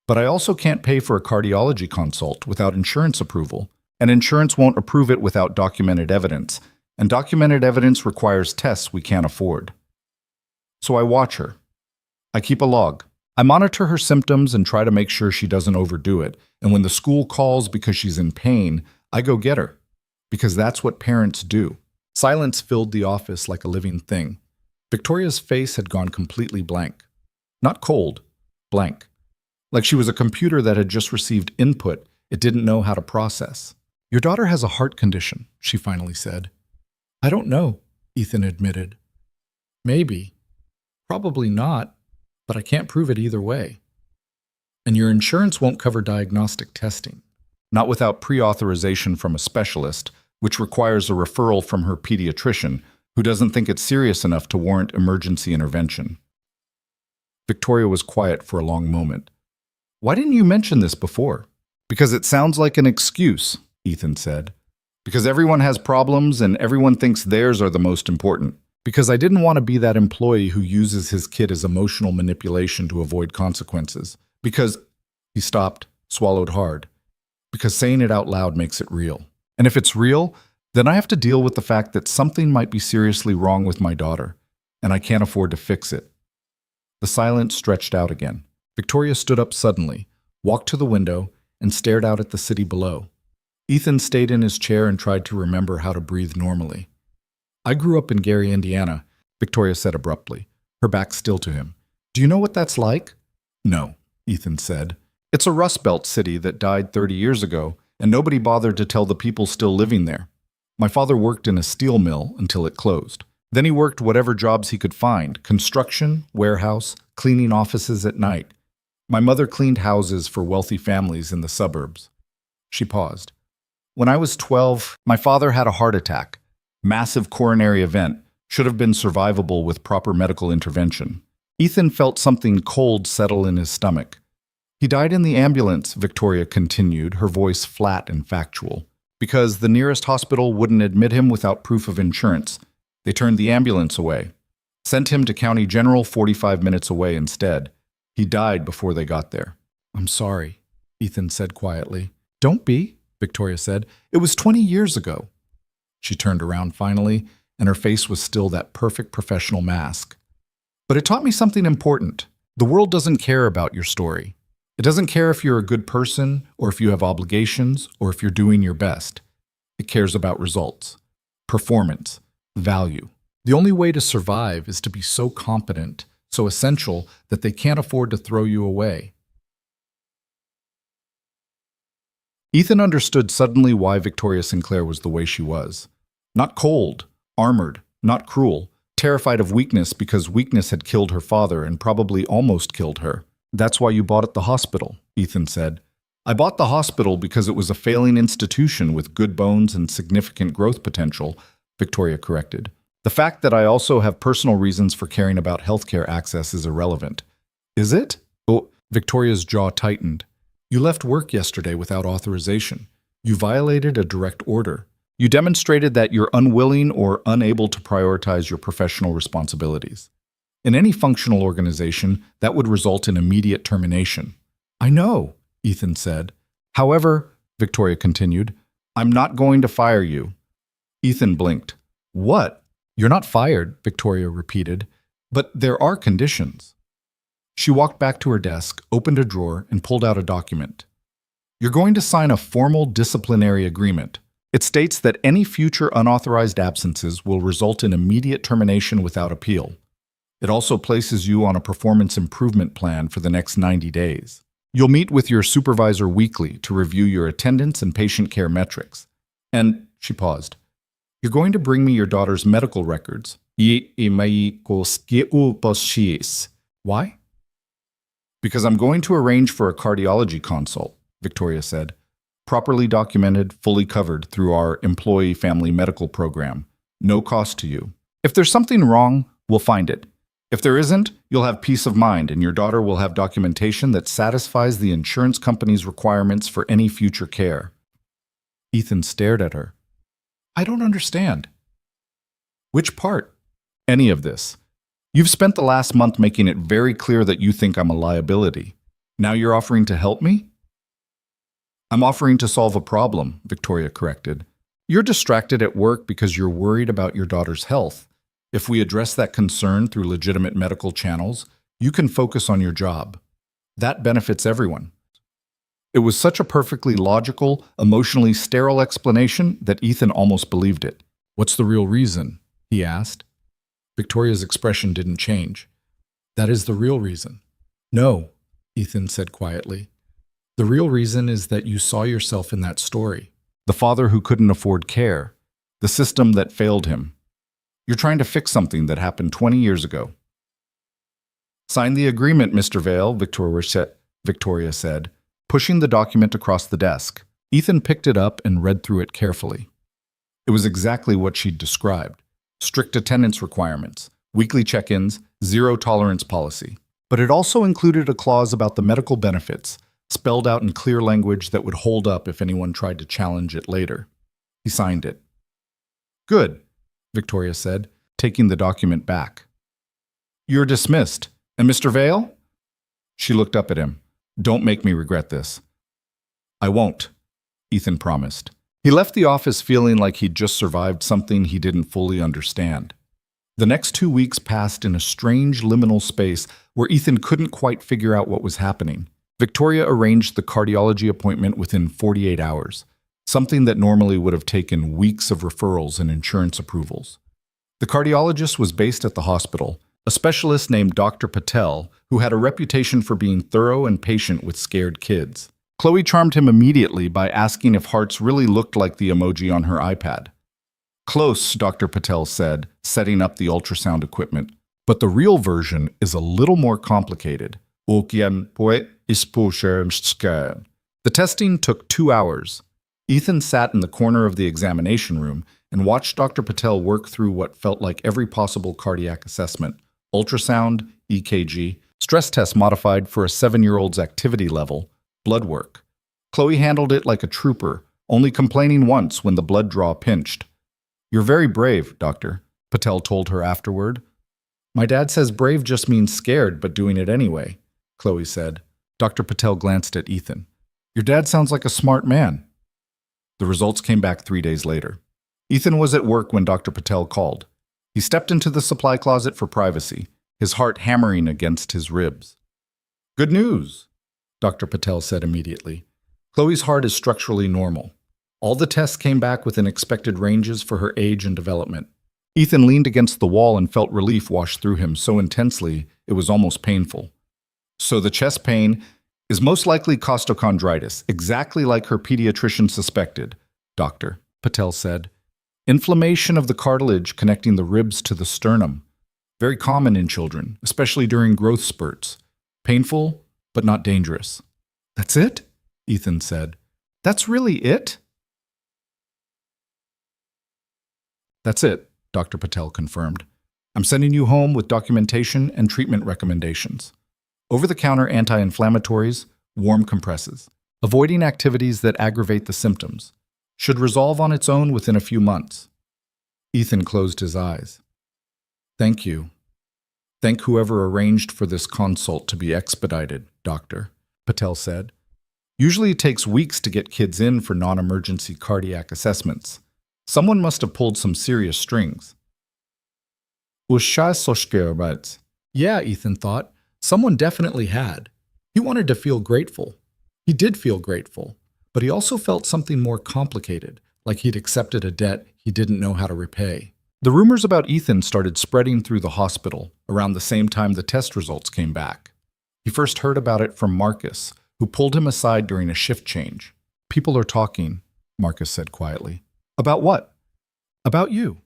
Speaker 1: But I also can't pay for a cardiology consult without insurance approval, and insurance won't approve it without documented evidence, and documented evidence requires tests we can't afford. So I watch her. I keep a log. I monitor her symptoms and try to make sure she doesn't overdo it, and when the school calls because she's in pain, I go get her, because that's what parents do. Silence filled the office like a living thing. Victoria's face had gone completely blank. Not cold, blank. Like she was a computer that had just received input it didn't know how to process. Your daughter has a heart condition, she finally said. I don't know, Ethan admitted. Maybe. Probably not, but I can't prove it either way. And your insurance won't cover diagnostic testing. Not without pre-authorization from a specialist, which requires a referral from her pediatrician, who doesn't think it's serious enough to warrant emergency intervention. Victoria was quiet for a long moment. Why didn't you mention this before? Because it sounds like an excuse, Ethan said. Because everyone has problems and everyone thinks theirs are the most important. Because I didn't want to be that employee who uses his kid as emotional manipulation to avoid consequences. Because, he stopped, swallowed hard. Because saying it out loud makes it real. And if it's real, then I have to deal with the fact that something might be seriously wrong with my daughter, and I can't afford to fix it. The silence stretched out again. Victoria stood up suddenly, walked to the window, and stared out at the city below. Ethan stayed in his chair and tried to remember how to breathe normally. I grew up in Gary, Indiana, Victoria said abruptly, her back still to him. Do you know what that's like? No, Ethan said. It's a Rust Belt city that died 30 years ago, and nobody bothered to tell the people still living there. My father worked in a steel mill until it closed. Then he worked whatever jobs he could find, construction, warehouse, cleaning offices at night. My mother cleaned houses for wealthy families in the suburbs. She paused. When I was 12, my father had a heart attack. Massive coronary event, should have been survivable with proper medical intervention. Ethan felt something cold settle in his stomach. He died in the ambulance, Victoria continued, her voice flat and factual, because the nearest hospital wouldn't admit him without proof of insurance. They turned the ambulance away, sent him to County General 45 minutes away instead. He died before they got there. I'm sorry, Ethan said quietly. Don't be, Victoria said. It was 20 years ago. She turned around finally, and her face was still that perfect professional mask. But it taught me something important. The world doesn't care about your story. It doesn't care if you're a good person, or if you have obligations, or if you're doing your best. It cares about results, performance, value. The only way to survive is to be so competent, so essential, that they can't afford to throw you away. Ethan understood suddenly why Victoria Sinclair was the way she was. Not cold, armored, not cruel, terrified of weakness because weakness had killed her father and probably almost killed her. That's why you bought at the hospital, Ethan said. I bought the hospital because it was a failing institution with good bones and significant growth potential, Victoria corrected. The fact that I also have personal reasons for caring about healthcare access is irrelevant. Is it? Oh, Victoria's jaw tightened. You left work yesterday without authorization. You violated a direct order. You demonstrated that you're unwilling or unable to prioritize your professional responsibilities. In any functional organization, that would result in immediate termination. I know, Ethan said. However, Victoria continued, I'm not going to fire you. Ethan blinked. What? You're not fired, Victoria repeated. But there are conditions. She walked back to her desk, opened a drawer, and pulled out a document. You're going to sign a formal disciplinary agreement. It states that any future unauthorized absences will result in immediate termination without appeal. It also places you on a performance improvement plan for the next 90 days. You'll meet with your supervisor weekly to review your attendance and patient care metrics. And, she paused, you're going to bring me your daughter's medical records. Why? Because I'm going to arrange for a cardiology consult, Victoria said. Properly documented, fully covered through our employee family medical program. No cost to you. If there's something wrong, we'll find it. If there isn't, you'll have peace of mind and your daughter will have documentation that satisfies the insurance company's requirements for any future care. Ethan stared at her. I don't understand. Which part? Any of this. You've spent the last month making it very clear that you think I'm a liability. Now you're offering to help me? I'm offering to solve a problem, Victoria corrected. You're distracted at work because you're worried about your daughter's health. If we address that concern through legitimate medical channels, you can focus on your job. That benefits everyone. It was such a perfectly logical, emotionally sterile explanation that Ethan almost believed it. What's the real reason? He asked. Victoria's expression didn't change. That is the real reason. No, Ethan said quietly. The real reason is that you saw yourself in that story. The father who couldn't afford care. The system that failed him. You're trying to fix something that happened 20 years ago. Sign the agreement, Mr. Vale, Victoria said, pushing the document across the desk. Ethan picked it up and read through it carefully. It was exactly what she'd described. Strict attendance requirements, weekly check-ins, zero-tolerance policy. But it also included a clause about the medical benefits, spelled out in clear language that would hold up if anyone tried to challenge it later. He signed it. Good, Victoria said, taking the document back. You're dismissed. And Mr. Vale? She looked up at him. Don't make me regret this. I won't, Ethan promised. He left the office feeling like he'd just survived something he didn't fully understand. The next 2 weeks passed in a strange liminal space where Ethan couldn't quite figure out what was happening. Victoria arranged the cardiology appointment within 48 hours, something that normally would have taken weeks of referrals and insurance approvals. The cardiologist was based at the hospital, a specialist named Dr. Patel, who had a reputation for being thorough and patient with scared kids. Chloe charmed him immediately by asking if hearts really looked like the emoji on her iPad. Close, Dr. Patel said, setting up the ultrasound equipment. But the real version is a little more complicated. The testing took 2 hours. Ethan sat in the corner of the examination room and watched Dr. Patel work through what felt like every possible cardiac assessment. Ultrasound, EKG, stress test modified for a 7-year-old's activity level, blood work. Chloe handled it like a trooper, only complaining once when the blood draw pinched. You're very brave, Doctor, Patel told her afterward. My dad says brave just means scared, but doing it anyway, Chloe said. Dr. Patel glanced at Ethan. Your dad sounds like a smart man. The results came back 3 days later. Ethan was at work when Dr. Patel called. He stepped into the supply closet for privacy, his heart hammering against his ribs. Good news, Dr. Patel said immediately. Chloe's heart is structurally normal. All the tests came back within expected ranges for her age and development. Ethan leaned against the wall and felt relief wash through him so intensely it was almost painful. So the chest pain, Is most likely costochondritis, exactly like her pediatrician suspected, Dr. Patel said. Inflammation of the cartilage connecting the ribs to the sternum. Very common in children, especially during growth spurts. Painful, but not dangerous. That's it? Ethan said. That's really it? That's it, Dr. Patel confirmed. I'm sending you home with documentation and treatment recommendations. Over-the-counter anti-inflammatories, warm compresses. Avoiding activities that aggravate the symptoms. Should resolve on its own within a few months. Ethan closed his eyes. Thank you. Thank whoever arranged for this consult to be expedited, Doctor, Patel said. Usually it takes weeks to get kids in for non-emergency cardiac assessments. Someone must have pulled some serious strings. Yeah, Ethan thought. Someone definitely had. He wanted to feel grateful. He did feel grateful, but he also felt something more complicated, like he'd accepted a debt he didn't know how to repay. The rumors about Ethan started spreading through the hospital around the same time the test results came back. He first heard about it from Marcus, who pulled him aside during a shift change. People are talking, Marcus said quietly. About what? About you.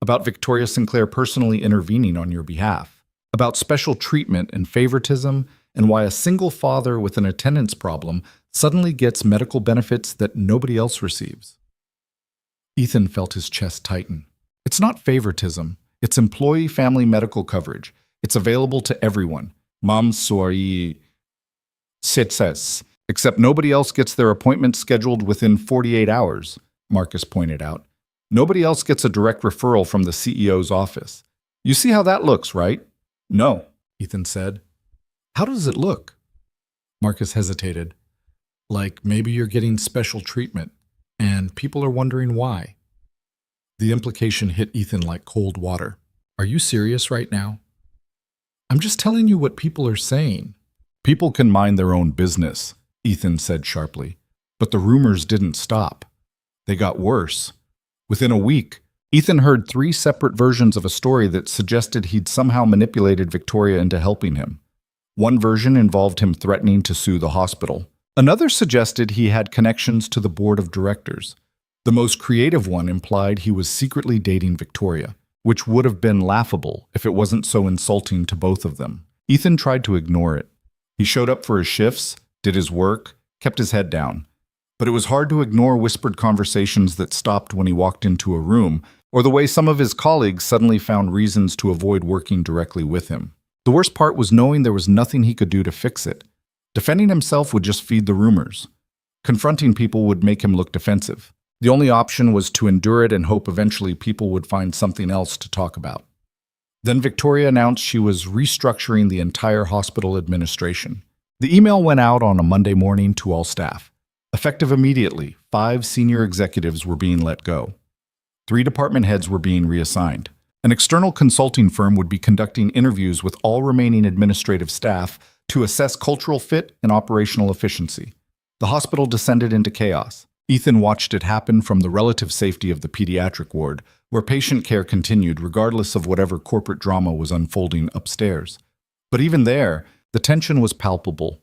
Speaker 1: About Victoria Sinclair personally intervening on your behalf. About special treatment and favoritism, and why a single father with an attendance problem suddenly gets medical benefits that nobody else receives. Ethan felt his chest tighten. It's not favoritism. It's employee family medical coverage. It's available to everyone. Mam soy says. Except nobody else gets their appointment scheduled within 48 hours, Marcus pointed out. Nobody else gets a direct referral from the CEO's office. You see how that looks, right? No, Ethan said. How does it look? Marcus hesitated. Like maybe you're getting special treatment, and people are wondering why. The implication hit Ethan like cold water. Are you serious right now? I'm just telling you what people are saying. People can mind their own business, Ethan said sharply. But the rumors didn't stop. They got worse. Within a week, Ethan heard 3 separate versions of a story that suggested he'd somehow manipulated Victoria into helping him. One version involved him threatening to sue the hospital. Another suggested he had connections to the board of directors. The most creative one implied he was secretly dating Victoria, which would have been laughable if it wasn't so insulting to both of them. Ethan tried to ignore it. He showed up for his shifts, did his work, kept his head down. But it was hard to ignore whispered conversations that stopped when he walked into a room, or the way some of his colleagues suddenly found reasons to avoid working directly with him. The worst part was knowing there was nothing he could do to fix it. Defending himself would just feed the rumors. Confronting people would make him look defensive. The only option was to endure it and hope eventually people would find something else to talk about. Then Victoria announced she was restructuring the entire hospital administration. The email went out on a Monday morning to all staff. Effective immediately, 5 senior executives were being let go. 3 department heads were being reassigned. An external consulting firm would be conducting interviews with all remaining administrative staff to assess cultural fit and operational efficiency. The hospital descended into chaos. Ethan watched it happen from the relative safety of the pediatric ward, where patient care continued regardless of whatever corporate drama was unfolding upstairs. But even there, the tension was palpable.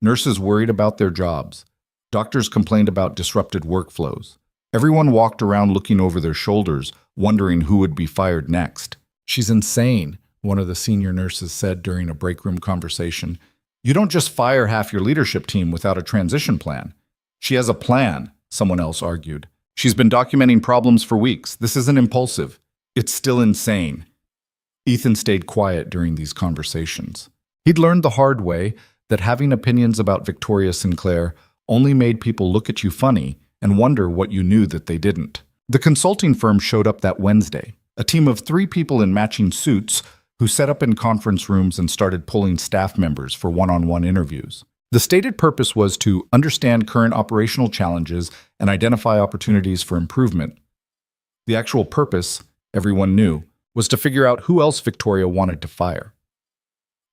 Speaker 1: Nurses worried about their jobs. Doctors complained about disrupted workflows. Everyone walked around looking over their shoulders, wondering who would be fired next. She's insane, one of the senior nurses said during a break room conversation. You don't just fire half your leadership team without a transition plan. She has a plan, someone else argued. She's been documenting problems for weeks. This isn't impulsive. It's still insane. Ethan stayed quiet during these conversations. He'd learned the hard way that having opinions about Victoria Sinclair only made people look at you funny and wonder what you knew that they didn't. The consulting firm showed up that Wednesday, a team of 3 people in matching suits who set up in conference rooms and started pulling staff members for one-on-one interviews. The stated purpose was to understand current operational challenges and identify opportunities for improvement. The actual purpose, everyone knew, was to figure out who else Victoria wanted to fire.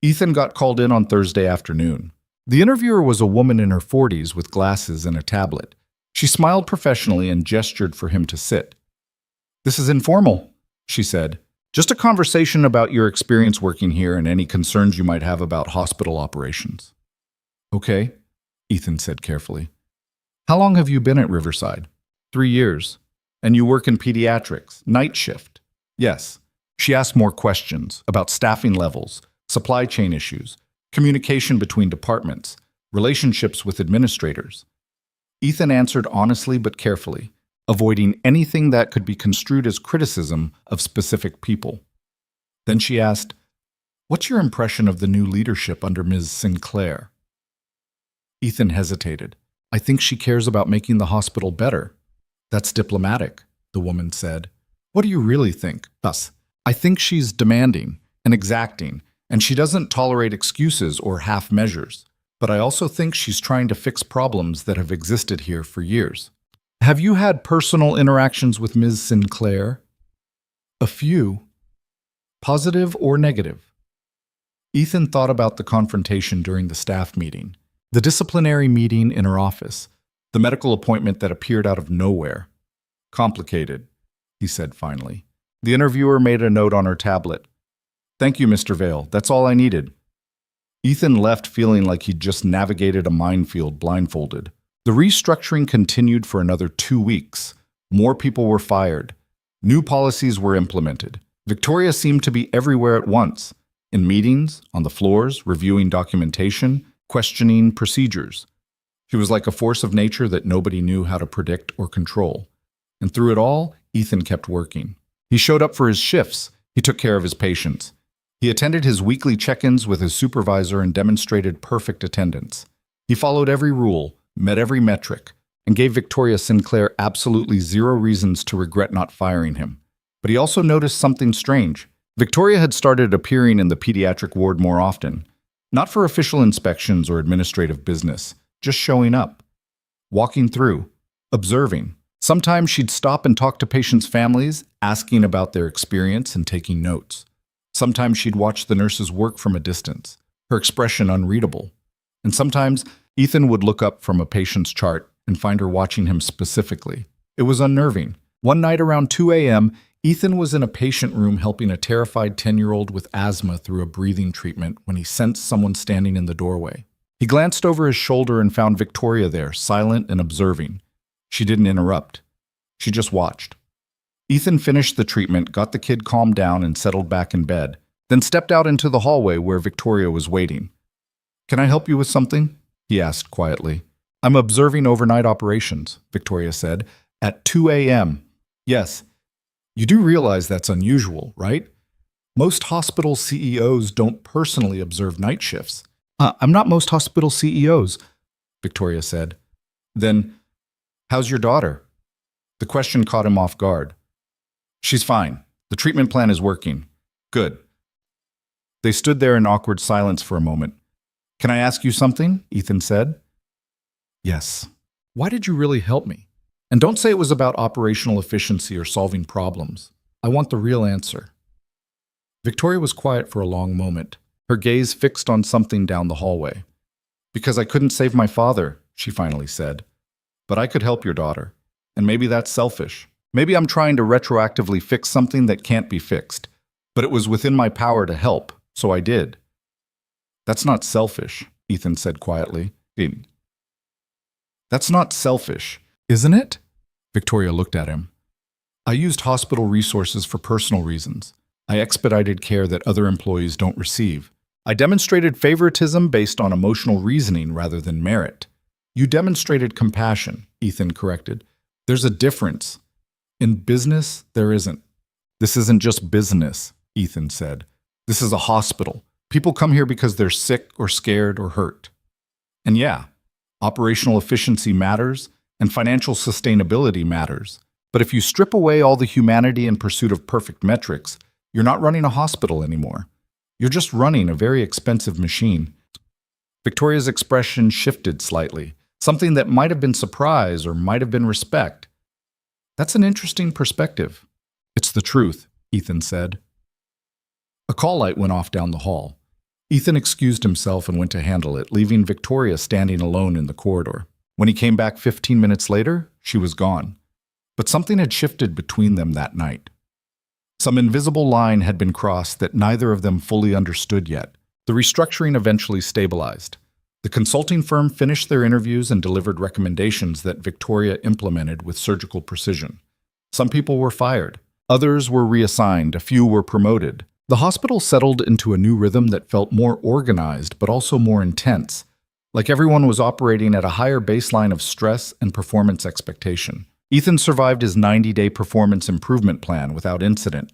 Speaker 1: Ethan got called in on Thursday afternoon. The interviewer was a woman in her 40s with glasses and a tablet. She smiled professionally and gestured for him to sit. "This is informal," she said. "Just a conversation about your experience working here and any concerns you might have about hospital operations." Okay, Ethan said carefully. How long have you been at Riverside? 3 years. And you work in pediatrics, night shift? Yes. She asked more questions about staffing levels, supply chain issues, communication between departments, relationships with administrators. Ethan answered honestly but carefully, avoiding anything that could be construed as criticism of specific people. Then she asked, "What's your impression of the new leadership under Ms. Sinclair?" Ethan hesitated. "I think she cares about making the hospital better." "That's diplomatic," the woman said. "What do you really think?" "Thus, I think she's demanding and exacting, and she doesn't tolerate excuses or half measures. But I also think she's trying to fix problems that have existed here for years." "Have you had personal interactions with Ms. Sinclair?" "A few." "Positive or negative?" Ethan thought about the confrontation during the staff meeting, the disciplinary meeting in her office, the medical appointment that appeared out of nowhere. "Complicated," he said finally. The interviewer made a note on her tablet. "Thank you, Mr. Vale. That's all I needed." Ethan left feeling like he'd just navigated a minefield blindfolded. The restructuring continued for another 2 weeks. More people were fired. New policies were implemented. Victoria seemed to be everywhere at once, in meetings, on the floors, reviewing documentation, questioning procedures. She was like a force of nature that nobody knew how to predict or control. And through it all, Ethan kept working. He showed up for his shifts. He took care of his patients. He attended his weekly check-ins with his supervisor and demonstrated perfect attendance. He followed every rule, met every metric, and gave Victoria Sinclair absolutely zero reasons to regret not firing him. But he also noticed something strange. Victoria had started appearing in the pediatric ward more often, not for official inspections or administrative business, just showing up, walking through, observing. Sometimes she'd stop and talk to patients' families, asking about their experience and taking notes. Sometimes she'd watch the nurses work from a distance, her expression unreadable. And sometimes Ethan would look up from a patient's chart and find her watching him specifically. It was unnerving. One night around 2 a.m., Ethan was in a patient room helping a terrified 10-year-old with asthma through a breathing treatment when he sensed someone standing in the doorway. He glanced over his shoulder and found Victoria there, silent and observing. She didn't interrupt. She just watched. Ethan finished the treatment, got the kid calmed down and settled back in bed, then stepped out into the hallway where Victoria was waiting. "Can I help you with something?" he asked quietly. "I'm observing overnight operations," Victoria said, "at 2 a.m. "Yes. You do realize that's unusual, right? Most hospital CEOs don't personally observe night shifts." I'm not most hospital CEOs," Victoria said. "Then, how's your daughter?" The question caught him off guard. "She's fine. The treatment plan is working." "Good." They stood there in awkward silence for a moment. "Can I ask you something?" Ethan said. "Yes." "Why did you really help me? And don't say it was about operational efficiency or solving problems. I want the real answer." Victoria was quiet for a long moment, her gaze fixed on something down the hallway. "Because I couldn't save my father," she finally said. "But I could help your daughter. And maybe that's selfish. Maybe I'm trying to retroactively fix something that can't be fixed. But it was within my power to help, so I did." "That's not selfish," Ethan said quietly. "That's not selfish, isn't it?" Victoria looked at him. "I used hospital resources for personal reasons. I expedited care that other employees don't receive. I demonstrated favoritism based on emotional reasoning rather than merit." "You demonstrated compassion," Ethan corrected. "There's a difference. In business, there isn't." "This isn't just business," Ethan said. "This is a hospital. People come here because they're sick or scared or hurt. And yeah, operational efficiency matters and financial sustainability matters. But if you strip away all the humanity in pursuit of perfect metrics, you're not running a hospital anymore. You're just running a very expensive machine." Victoria's expression shifted slightly, something that might have been surprise or might have been respect. "That's an interesting perspective." "It's the truth," Ethan said. A call light went off down the hall. Ethan excused himself and went to handle it, leaving Victoria standing alone in the corridor. When he came back 15 minutes later, she was gone. But something had shifted between them that night. Some invisible line had been crossed that neither of them fully understood yet. The restructuring eventually stabilized. The consulting firm finished their interviews and delivered recommendations that Victoria implemented with surgical precision. Some people were fired. Others were reassigned. A few were promoted. The hospital settled into a new rhythm that felt more organized but also more intense, like everyone was operating at a higher baseline of stress and performance expectation. Ethan survived his 90-day performance improvement plan without incident.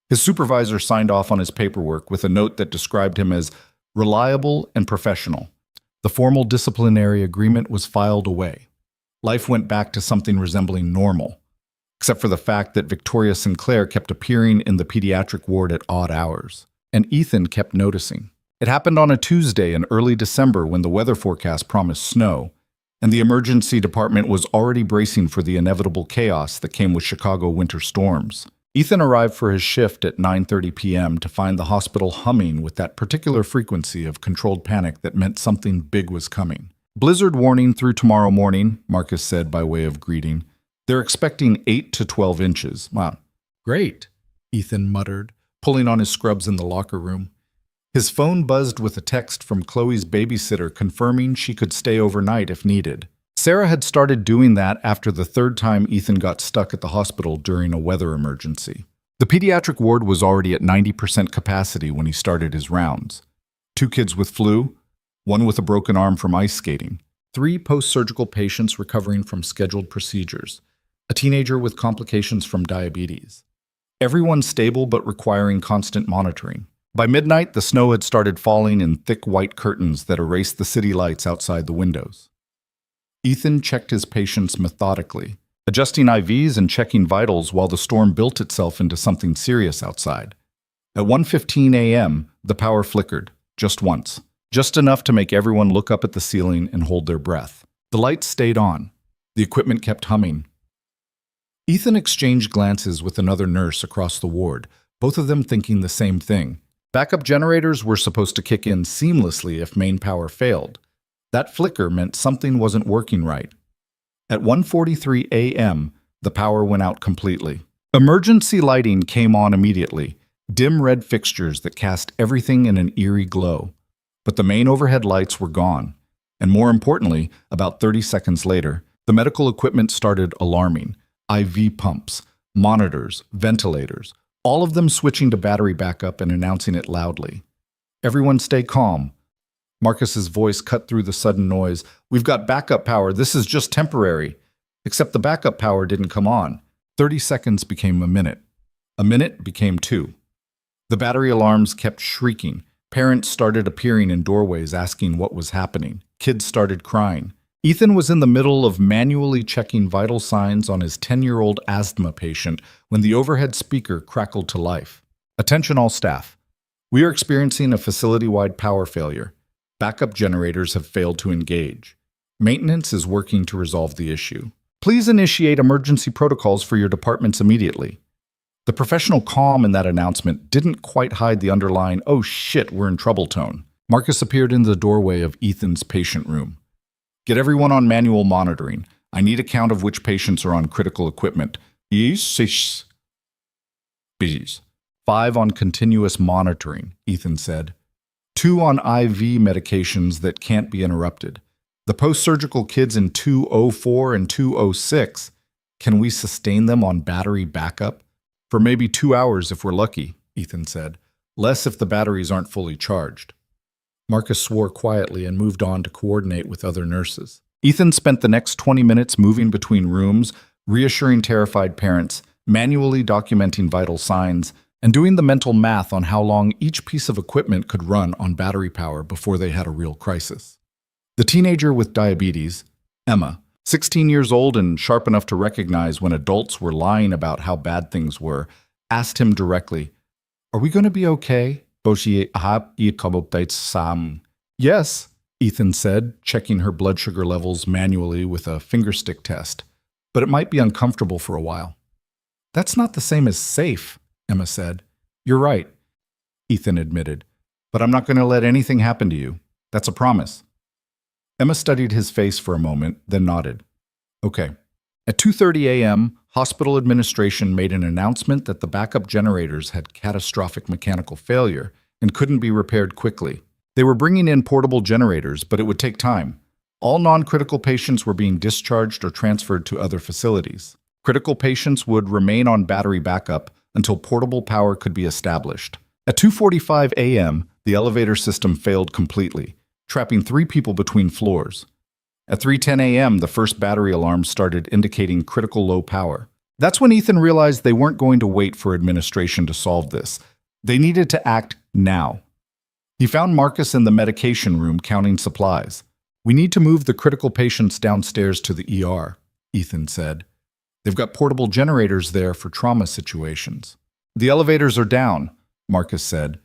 Speaker 1: His supervisor signed off on his paperwork with a note that described him as reliable and professional. The formal disciplinary agreement was filed away. Life went back to something resembling normal, except for the fact that Victoria Sinclair kept appearing in the pediatric ward at odd hours, and Ethan kept noticing. It happened on a Tuesday in early December when the weather forecast promised snow, and the emergency department was already bracing for the inevitable chaos that came with Chicago winter storms. Ethan arrived for his shift at 9:30 p.m. to find the hospital humming with that particular frequency of controlled panic that meant something big was coming. "Blizzard warning through tomorrow morning," Marcus said by way of greeting. "They're expecting 8 to 12 inches. Wow. Great," Ethan muttered, pulling on his scrubs in the locker room. His phone buzzed with a text from Chloe's babysitter confirming she could stay overnight if needed. Sarah had started doing that after the third time Ethan got stuck at the hospital during a weather emergency. The pediatric ward was already at 90% capacity when he started his rounds. 2 kids with flu, 1 with a broken arm from ice skating, 3 post-surgical patients recovering from scheduled procedures, a teenager with complications from diabetes. Everyone stable but requiring constant monitoring. By midnight, the snow had started falling in thick white curtains that erased the city lights outside the windows. Ethan checked his patients methodically, adjusting IVs and checking vitals while the storm built itself into something serious outside. At 1:15 a.m., the power flickered, just once, just enough to make everyone look up at the ceiling and hold their breath. The lights stayed on. The equipment kept humming. Ethan exchanged glances with another nurse across the ward, both of them thinking the same thing. Backup generators were supposed to kick in seamlessly if main power failed. That flicker meant something wasn't working right. At 1:43 a.m., the power went out completely. Emergency lighting came on immediately, dim red fixtures that cast everything in an eerie glow. But the main overhead lights were gone. And more importantly, about 30 seconds later, the medical equipment started alarming. IV pumps, monitors, ventilators, all of them switching to battery backup and announcing it loudly. "Everyone stay calm." Marcus's voice cut through the sudden noise. "We've got backup power. This is just temporary." Except the backup power didn't come on. 30 seconds became a minute. A minute became 2. The battery alarms kept shrieking. Parents started appearing in doorways asking what was happening. Kids started crying. Ethan was in the middle of manually checking vital signs on his 10-year-old asthma patient when the overhead speaker crackled to life. "Attention all staff. We are experiencing a facility-wide power failure. Backup generators have failed to engage. Maintenance is working to resolve the issue. Please initiate emergency protocols for your departments immediately." The professional calm in that announcement didn't quite hide the underlying "oh shit, we're in trouble" tone. Marcus appeared in the doorway of Ethan's patient room. "Get everyone on manual monitoring. I need a count of which patients are on critical equipment. Yes, 5 on continuous monitoring," Ethan said. 2 on IV medications that can't be interrupted. The post-surgical kids in 204 and 206, can we sustain them on battery backup? "For maybe 2 hours if we're lucky," Ethan said. "Less if the batteries aren't fully charged." Marcus swore quietly and moved on to coordinate with other nurses. Ethan spent the next 20 minutes moving between rooms, reassuring terrified parents, manually documenting vital signs, and doing the mental math on how long each piece of equipment could run on battery power before they had a real crisis. The teenager with diabetes, Emma, 16 years old and sharp enough to recognize when adults were lying about how bad things were, asked him directly, "Are we going to be okay?" "Yes," Ethan said, checking her blood sugar levels manually with a fingerstick test. "But it might be uncomfortable for a while." "That's not the same as safe," Emma said. "You're right," Ethan admitted. "But I'm not going to let anything happen to you. That's a promise." Emma studied his face for a moment, then nodded. "Okay." At 2:30 a.m., hospital administration made an announcement that the backup generators had catastrophic mechanical failure and couldn't be repaired quickly. They were bringing in portable generators, but it would take time. All non-critical patients were being discharged or transferred to other facilities. Critical patients would remain on battery backup until portable power could be established. At 2:45 a.m., the elevator system failed completely, trapping 3 people between floors. At 3:10 a.m., the first battery alarm started indicating critical low power. That's when Ethan realized they weren't going to wait for administration to solve this. They needed to act now. He found Marcus in the medication room counting supplies. "We need to move the critical patients downstairs to the ER," Ethan said. "They've got portable generators there for trauma situations." "The elevators are down," Marcus said.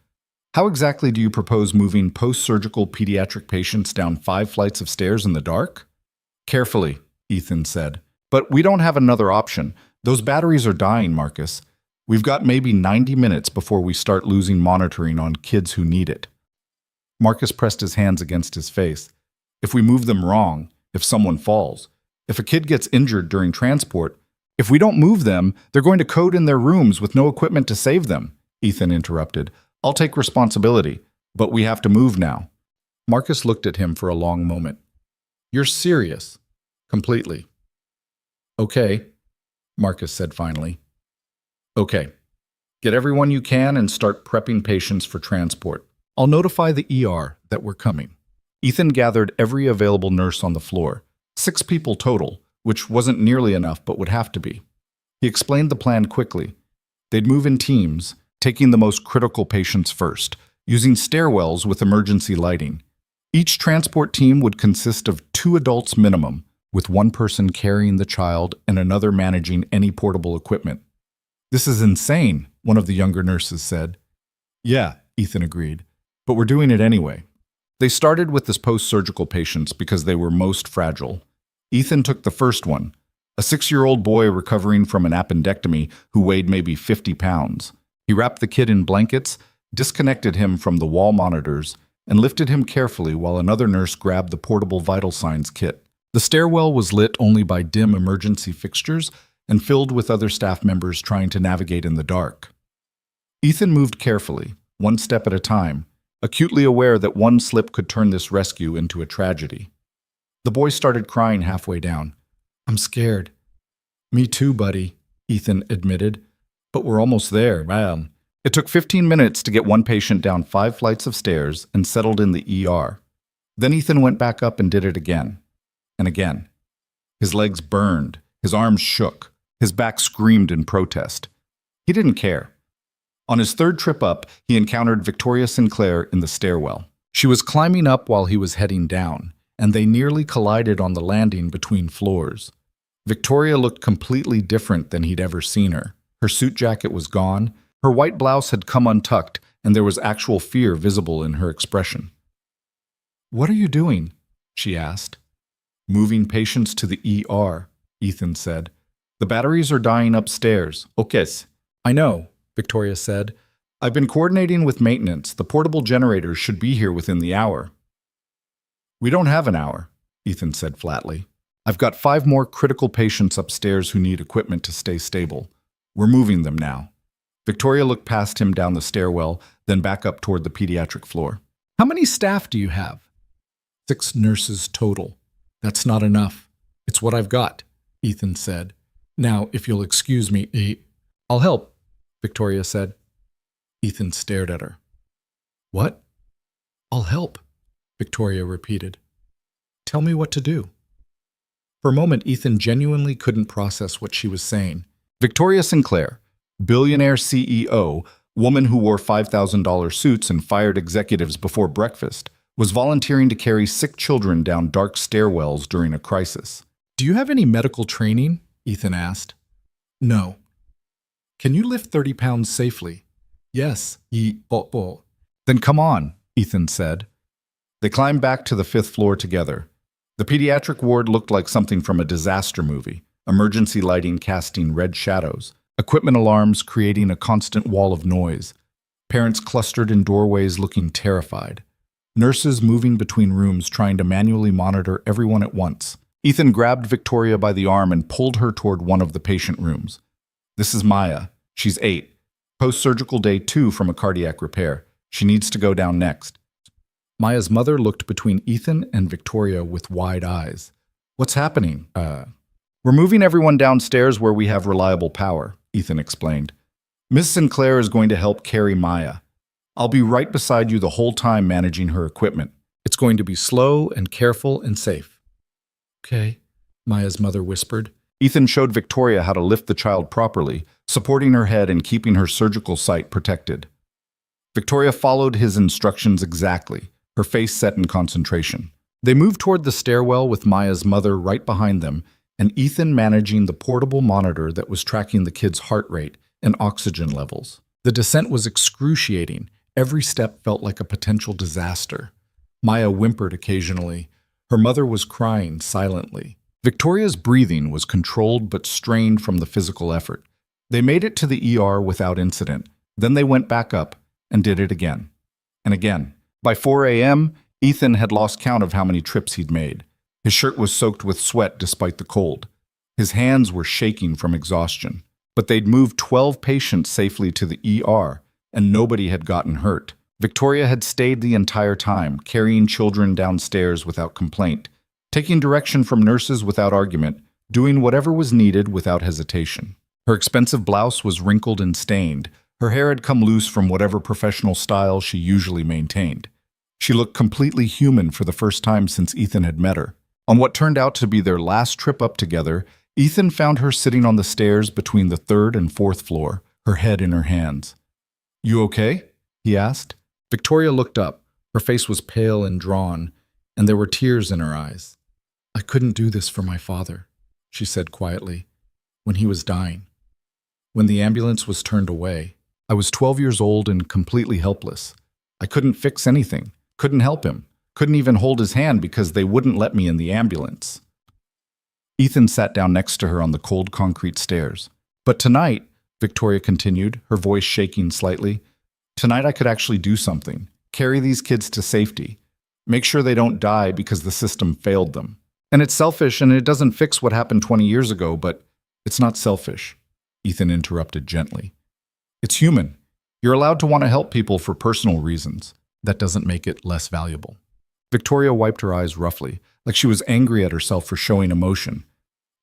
Speaker 1: "How exactly do you propose moving post-surgical pediatric patients down 5 flights of stairs in the dark?" "Carefully," Ethan said. "But we don't have another option. Those batteries are dying, Marcus. We've got maybe 90 minutes before we start losing monitoring on kids who need it." Marcus pressed his hands against his face. "If we move them wrong, if someone falls, if a kid gets injured during transport, if we don't move them, they're going to code in their rooms with no equipment to save them," Ethan interrupted. "I'll take responsibility, but we have to move now." Marcus looked at him for a long moment. "You're serious?" "Completely." "Okay," Marcus said finally. "Okay. Get everyone you can and start prepping patients for transport. I'll notify the ER that we're coming." Ethan gathered every available nurse on the floor, 6 people total, which wasn't nearly enough but would have to be. He explained the plan quickly. They'd move in teams, taking the most critical patients first, using stairwells with emergency lighting. Each transport team would consist of 2 adults minimum, with 1 person carrying the child and another managing any portable equipment. "This is insane," one of the younger nurses said. "Yeah," Ethan agreed, "but we're doing it anyway." They started with the post-surgical patients because they were most fragile. Ethan took the first one, a 6-year-old boy recovering from an appendectomy who weighed maybe 50 pounds. He wrapped the kid in blankets, disconnected him from the wall monitors, and lifted him carefully while another nurse grabbed the portable vital signs kit. The stairwell was lit only by dim emergency fixtures and filled with other staff members trying to navigate in the dark. Ethan moved carefully, 1 step at a time, acutely aware that one slip could turn this rescue into a tragedy. The boy started crying halfway down. "I'm scared." "Me too, buddy," Ethan admitted. "But we're almost there, man." It took 15 minutes to get one patient down 5 flights of stairs and settled in the ER. Then Ethan went back up and did it again. And again. His legs burned, his arms shook, his back screamed in protest. He didn't care. On his 3rd trip up, he encountered Victoria Sinclair in the stairwell. She was climbing up while he was heading down, and they nearly collided on the landing between floors. Victoria looked completely different than he'd ever seen her. Her suit jacket was gone, her white blouse had come untucked, and there was actual fear visible in her expression. "What are you doing?" she asked. "Moving patients to the ER," Ethan said. "The batteries are dying upstairs." "Okay." "I know," Victoria said. "I've been coordinating with maintenance. The portable generators should be here within the hour." "We don't have an hour," Ethan said flatly. "I've got 5 more critical patients upstairs who need equipment to stay stable. We're moving them now." Victoria looked past him down the stairwell, then back up toward the pediatric floor. "How many staff do you have?" 6 nurses total. "That's not enough. It's what I've got," Ethan said. "Now, if you'll excuse me, I'll help," Victoria said. Ethan stared at her. "What?" "I'll help," Victoria repeated. "Tell me what to do." For a moment, Ethan genuinely couldn't process what she was saying. Victoria Sinclair, billionaire CEO, woman who wore $5,000 suits and fired executives before breakfast, was volunteering to carry sick children down dark stairwells during a crisis. "Do you have any medical training?" Ethan asked. "No." "Can you lift 30 pounds safely?" "Yes." "Then come on," Ethan said. They climbed back to the 5th floor together. The pediatric ward looked like something from a disaster movie, emergency lighting casting red shadows, equipment alarms creating a constant wall of noise, parents clustered in doorways looking terrified, nurses moving between rooms trying to manually monitor everyone at once. Ethan grabbed Victoria by the arm and pulled her toward one of the patient rooms. "This is Maya. She's 8. Post-surgical day 2 from a cardiac repair. She needs to go down next." Maya's mother looked between Ethan and Victoria with wide eyes. What's happening? We're moving everyone downstairs where we have reliable power, Ethan explained. Miss Sinclair is going to help carry Maya. I'll be right beside you the whole time managing her equipment. It's going to be slow and careful and safe. Okay, Maya's mother whispered. Ethan showed Victoria how to lift the child properly, supporting her head and keeping her surgical site protected. Victoria followed his instructions exactly, her face set in concentration. They moved toward the stairwell with Maya's mother right behind them, and Ethan managing the portable monitor that was tracking the kid's heart rate and oxygen levels. The descent was excruciating. Every step felt like a potential disaster. Maya whimpered occasionally. Her mother was crying silently. Victoria's breathing was controlled but strained from the physical effort. They made it to the ER without incident. Then they went back up and did it again and again. By 4 a.m., Ethan had lost count of how many trips he'd made. His shirt was soaked with sweat despite the cold. His hands were shaking from exhaustion. But they'd moved 12 patients safely to the ER, and nobody had gotten hurt. Victoria had stayed the entire time, carrying children downstairs without complaint, taking direction from nurses without argument, doing whatever was needed without hesitation. Her expensive blouse was wrinkled and stained. Her hair had come loose from whatever professional style she usually maintained. She looked completely human for the first time since Ethan had met her. On what turned out to be their last trip up together, Ethan found her sitting on the stairs between the 3rd and 4th floor, her head in her hands. "You okay?" he asked. Victoria looked up. Her face was pale and drawn, and there were tears in her eyes. "I couldn't do this for my father," she said quietly, "when he was dying. When the ambulance was turned away, I was 12 years old and completely helpless. I couldn't fix anything, couldn't help him, couldn't even hold his hand because they wouldn't let me in the ambulance." Ethan sat down next to her on the cold concrete stairs. "But tonight," Victoria continued, her voice shaking slightly, "tonight I could actually do something. Carry these kids to safety. Make sure they don't die because the system failed them. And it's selfish and it doesn't fix what happened 20 years ago, but it's not selfish," Ethan interrupted gently. "It's human. You're allowed to want to help people for personal reasons. That doesn't make it less valuable." Victoria wiped her eyes roughly, like she was angry at herself for showing emotion.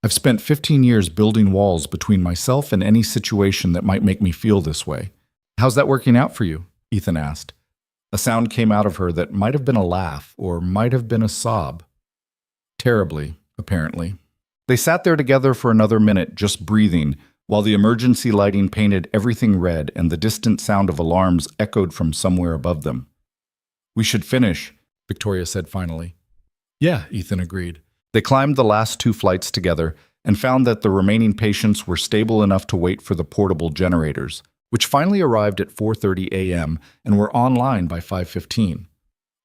Speaker 1: "I've spent 15 years building walls between myself and any situation that might make me feel this way. How's that working out for you?" Ethan asked. A sound came out of her that might have been a laugh or might have been a sob. Terribly, apparently. They sat there together for another minute, just breathing, while the emergency lighting painted everything red and the distant sound of alarms echoed from somewhere above them. "We should finish," Victoria said finally. "Yeah," Ethan agreed. They climbed the last 2 flights together and found that the remaining patients were stable enough to wait for the portable generators, which finally arrived at 4:30 a.m. and were online by 5:15.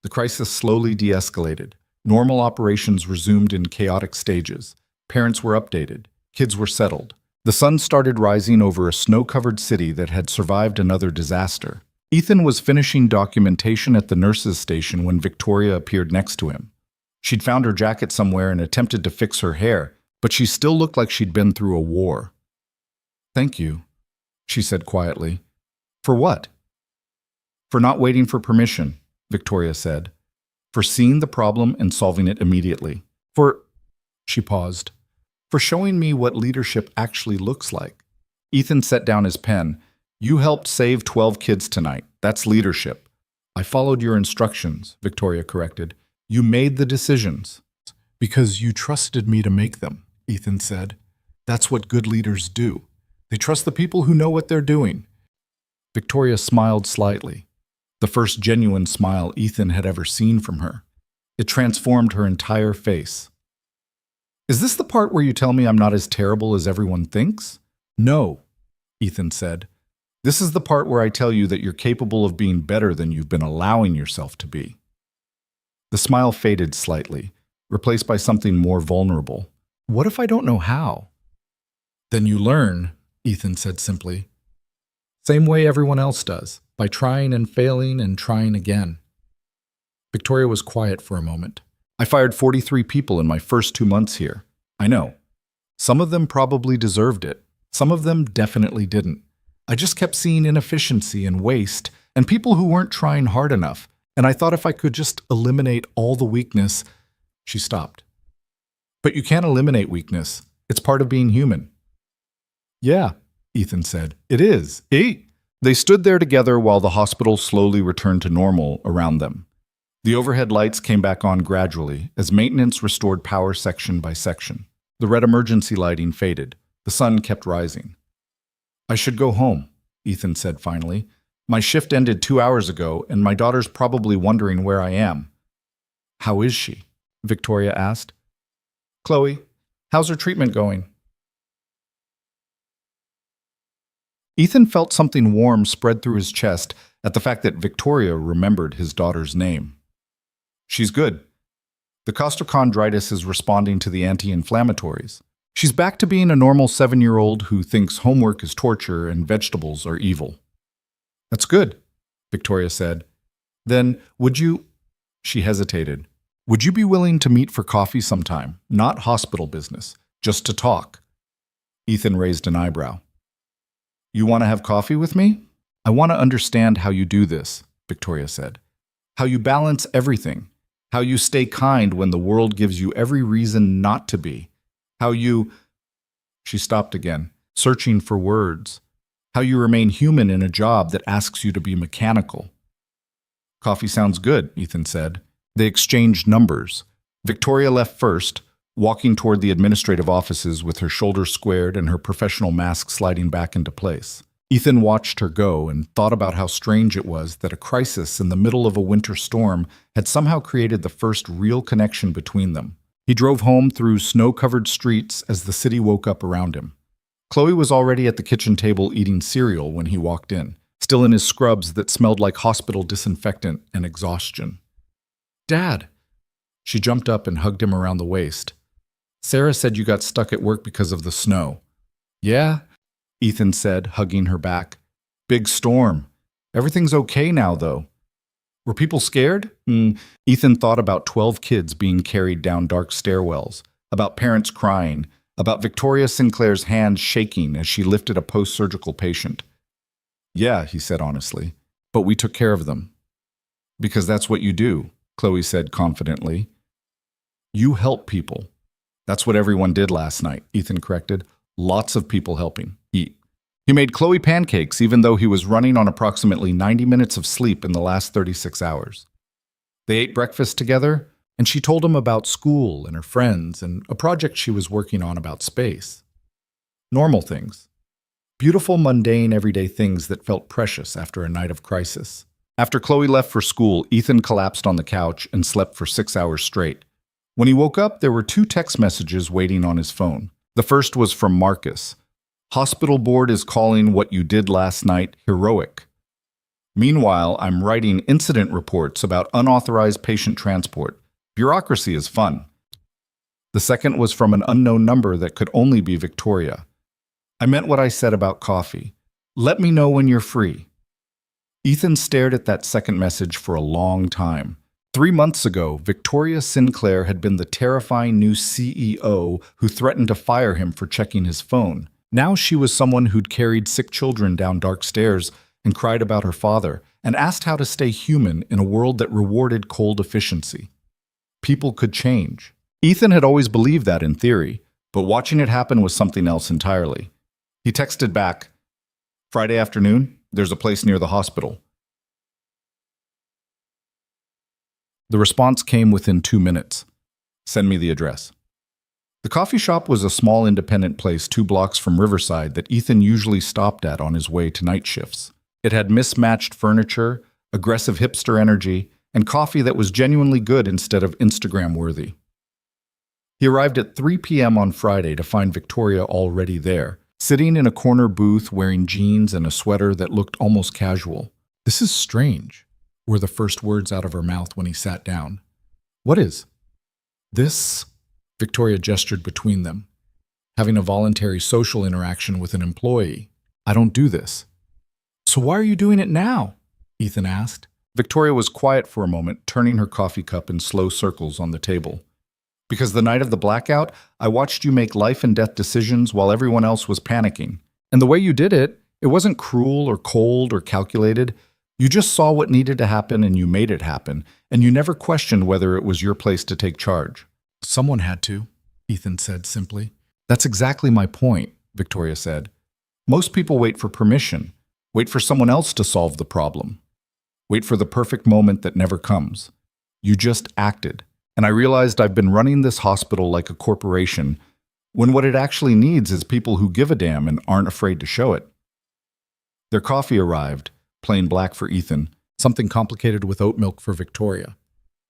Speaker 1: The crisis slowly de-escalated. Normal operations resumed in chaotic stages. Parents were updated. Kids were settled. The sun started rising over a snow-covered city that had survived another disaster. Ethan was finishing documentation at the nurse's station when Victoria appeared next to him. She'd found her jacket somewhere and attempted to fix her hair, but she still looked like she'd been through a war. "Thank you," she said quietly. "For what?" "For not waiting for permission," Victoria said. "For seeing the problem and solving it immediately. She paused. "For showing me what leadership actually looks like." Ethan set down his pen. "You helped save 12 kids tonight. That's leadership." "I followed your instructions," Victoria corrected. "You made the decisions." "Because you trusted me to make them," Ethan said. "That's what good leaders do. They trust the people who know what they're doing." Victoria smiled slightly, the first genuine smile Ethan had ever seen from her. It transformed her entire face. "Is this the part where you tell me I'm not as terrible as everyone thinks?" "No," Ethan said. "This is the part where I tell you that you're capable of being better than you've been allowing yourself to be." The smile faded slightly, replaced by something more vulnerable. "What if I don't know how?" "Then you learn," Ethan said simply. "Same way everyone else does, by trying and failing and trying again." Victoria was quiet for a moment. "I fired 43 people in my first 2 months here. I know. Some of them probably deserved it. Some of them definitely didn't. I just kept seeing inefficiency and waste, and people who weren't trying hard enough. And I thought if I could just eliminate all the weakness. She stopped. But you can't eliminate weakness. It's part of being human. Yeah, Ethan said. It is. They stood there together while the hospital slowly returned to normal around them. The overhead lights came back on gradually as maintenance restored power section by section. The red emergency lighting faded. The sun kept rising. I should go home, Ethan said finally. My shift ended 2 hours ago, and my daughter's probably wondering where I am. How is she? Victoria asked. Chloe, how's her treatment going? Ethan felt something warm spread through his chest at the fact that Victoria remembered his daughter's name. She's good. The costochondritis is responding to the anti-inflammatories. She's back to being a normal 7-year-old who thinks homework is torture and vegetables are evil. That's good, Victoria said. Then, would you... She hesitated. Would you be willing to meet for coffee sometime? Not hospital business, just to talk. Ethan raised an eyebrow. You want to have coffee with me? I want to understand how you do this, Victoria said. How you balance everything. How you stay kind when the world gives you every reason not to be. How you... She stopped again, searching for words. How you remain human in a job that asks you to be mechanical. Coffee sounds good, Ethan said. They exchanged numbers. Victoria left first, walking toward the administrative offices with her shoulders squared and her professional mask sliding back into place. Ethan watched her go and thought about how strange it was that a crisis in the middle of a winter storm had somehow created the first real connection between them. He drove home through snow-covered streets as the city woke up around him. Chloe was already at the kitchen table eating cereal when he walked in, still in his scrubs that smelled like hospital disinfectant and exhaustion. Dad! She jumped up and hugged him around the waist. Sarah said you got stuck at work because of the snow. Yeah? Ethan said, hugging her back. Big storm. Everything's okay now, though. Were people scared? Ethan thought about 12 kids being carried down dark stairwells, about parents crying, about Victoria Sinclair's hands shaking as she lifted a post-surgical patient. Yeah, he said honestly, but we took care of them. Because that's what you do, Chloe said confidently. You help people. That's what everyone did last night, Ethan corrected. Lots of people helping. He made Chloe pancakes even though he was running on approximately 90 minutes of sleep in the last 36 hours. They ate breakfast together, and she told him about school and her friends and a project she was working on about space. Normal things. Beautiful, mundane, everyday things that felt precious after a night of crisis. After Chloe left for school, Ethan collapsed on the couch and slept for 6 hours straight. When he woke up, there were 2 text messages waiting on his phone. The first was from Marcus. Hospital board is calling what you did last night heroic. Meanwhile, I'm writing incident reports about unauthorized patient transport. Bureaucracy is fun. The second was from an unknown number that could only be Victoria. I meant what I said about coffee. Let me know when you're free. Ethan stared at that second message for a long time. 3 months ago, Victoria Sinclair had been the terrifying new CEO who threatened to fire him for checking his phone. Now she was someone who'd carried sick children down dark stairs and cried about her father and asked how to stay human in a world that rewarded cold efficiency. People could change. Ethan had always believed that in theory, but watching it happen was something else entirely. He texted back, Friday afternoon, there's a place near the hospital. The response came within 2 minutes. Send me the address. The coffee shop was a small independent place 2 blocks from Riverside that Ethan usually stopped at on his way to night shifts. It had mismatched furniture, aggressive hipster energy, and coffee that was genuinely good instead of Instagram-worthy. He arrived at 3 p.m. on Friday to find Victoria already there, sitting in a corner booth wearing jeans and a sweater that looked almost casual. This is strange, were the first words out of her mouth when he sat down. What is? This? Victoria gestured between them. Having a voluntary social interaction with an employee. I don't do this. So why are you doing it now? Ethan asked. Victoria was quiet for a moment, turning her coffee cup in slow circles on the table. Because the night of the blackout, I watched you make life and death decisions while everyone else was panicking. And the way you did it, it wasn't cruel or cold or calculated. You just saw what needed to happen and you made it happen, and you never questioned whether it was your place to take charge. Someone had to, Ethan said simply. That's exactly my point, Victoria said. Most people wait for permission, wait for someone else to solve the problem, wait for the perfect moment that never comes. You just acted. And I realized I've been running this hospital like a corporation, when what it actually needs is people who give a damn and aren't afraid to show it. Their coffee arrived, plain black for Ethan, something complicated with oat milk for Victoria.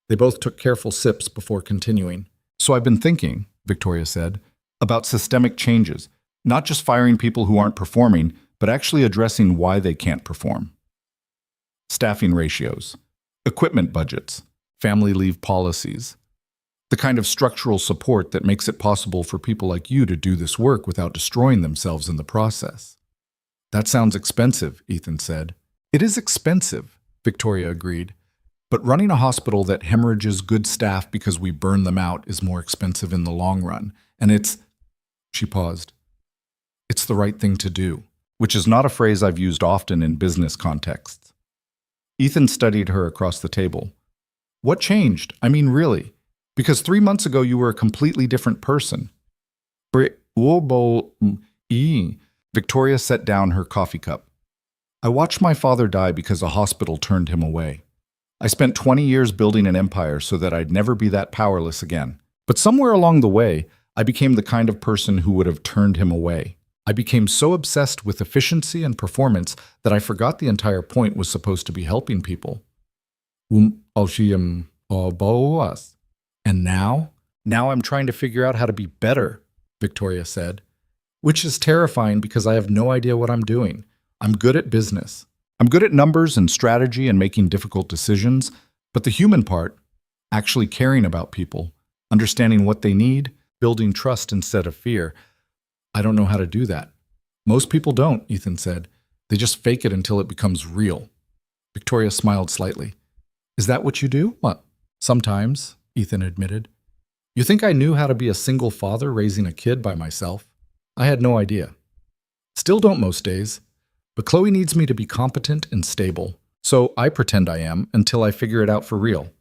Speaker 1: They both took careful sips before continuing. So I've been thinking, Victoria said, about systemic changes, not just firing people who aren't performing, but actually addressing why they can't perform. Staffing ratios, equipment budgets, family leave policies, the kind of structural support that makes it possible for people like you to do this work without destroying themselves in the process. That sounds expensive, Ethan said. It is expensive, Victoria agreed. But running a hospital that hemorrhages good staff because we burn them out is more expensive in the long run. And she paused. It's the right thing to do, which is not a phrase I've used often in business contexts. Ethan studied her across the table. What changed? I mean, really? Because 3 months ago you were a completely different person. Victoria set down her coffee cup. I watched my father die because a hospital turned him away. I spent 20 years building an empire so that I'd never be that powerless again. But somewhere along the way, I became the kind of person who would have turned him away. I became so obsessed with efficiency and performance that I forgot the entire point was supposed to be helping people. And now I'm trying to figure out how to be better, Victoria said. Which is terrifying because I have no idea what I'm doing. I'm good at business. I'm good at numbers and strategy and making difficult decisions, but the human part, actually caring about people, understanding what they need, building trust instead of fear, I don't know how to do that. Most people don't, Ethan said. They just fake it until it becomes real. Victoria smiled slightly. Is that what you do? What? Sometimes, Ethan admitted. You think I knew how to be a single father raising a kid by myself? I had no idea. Still don't most days. But Chloe needs me to be competent and stable. So I pretend I am until I figure it out for real.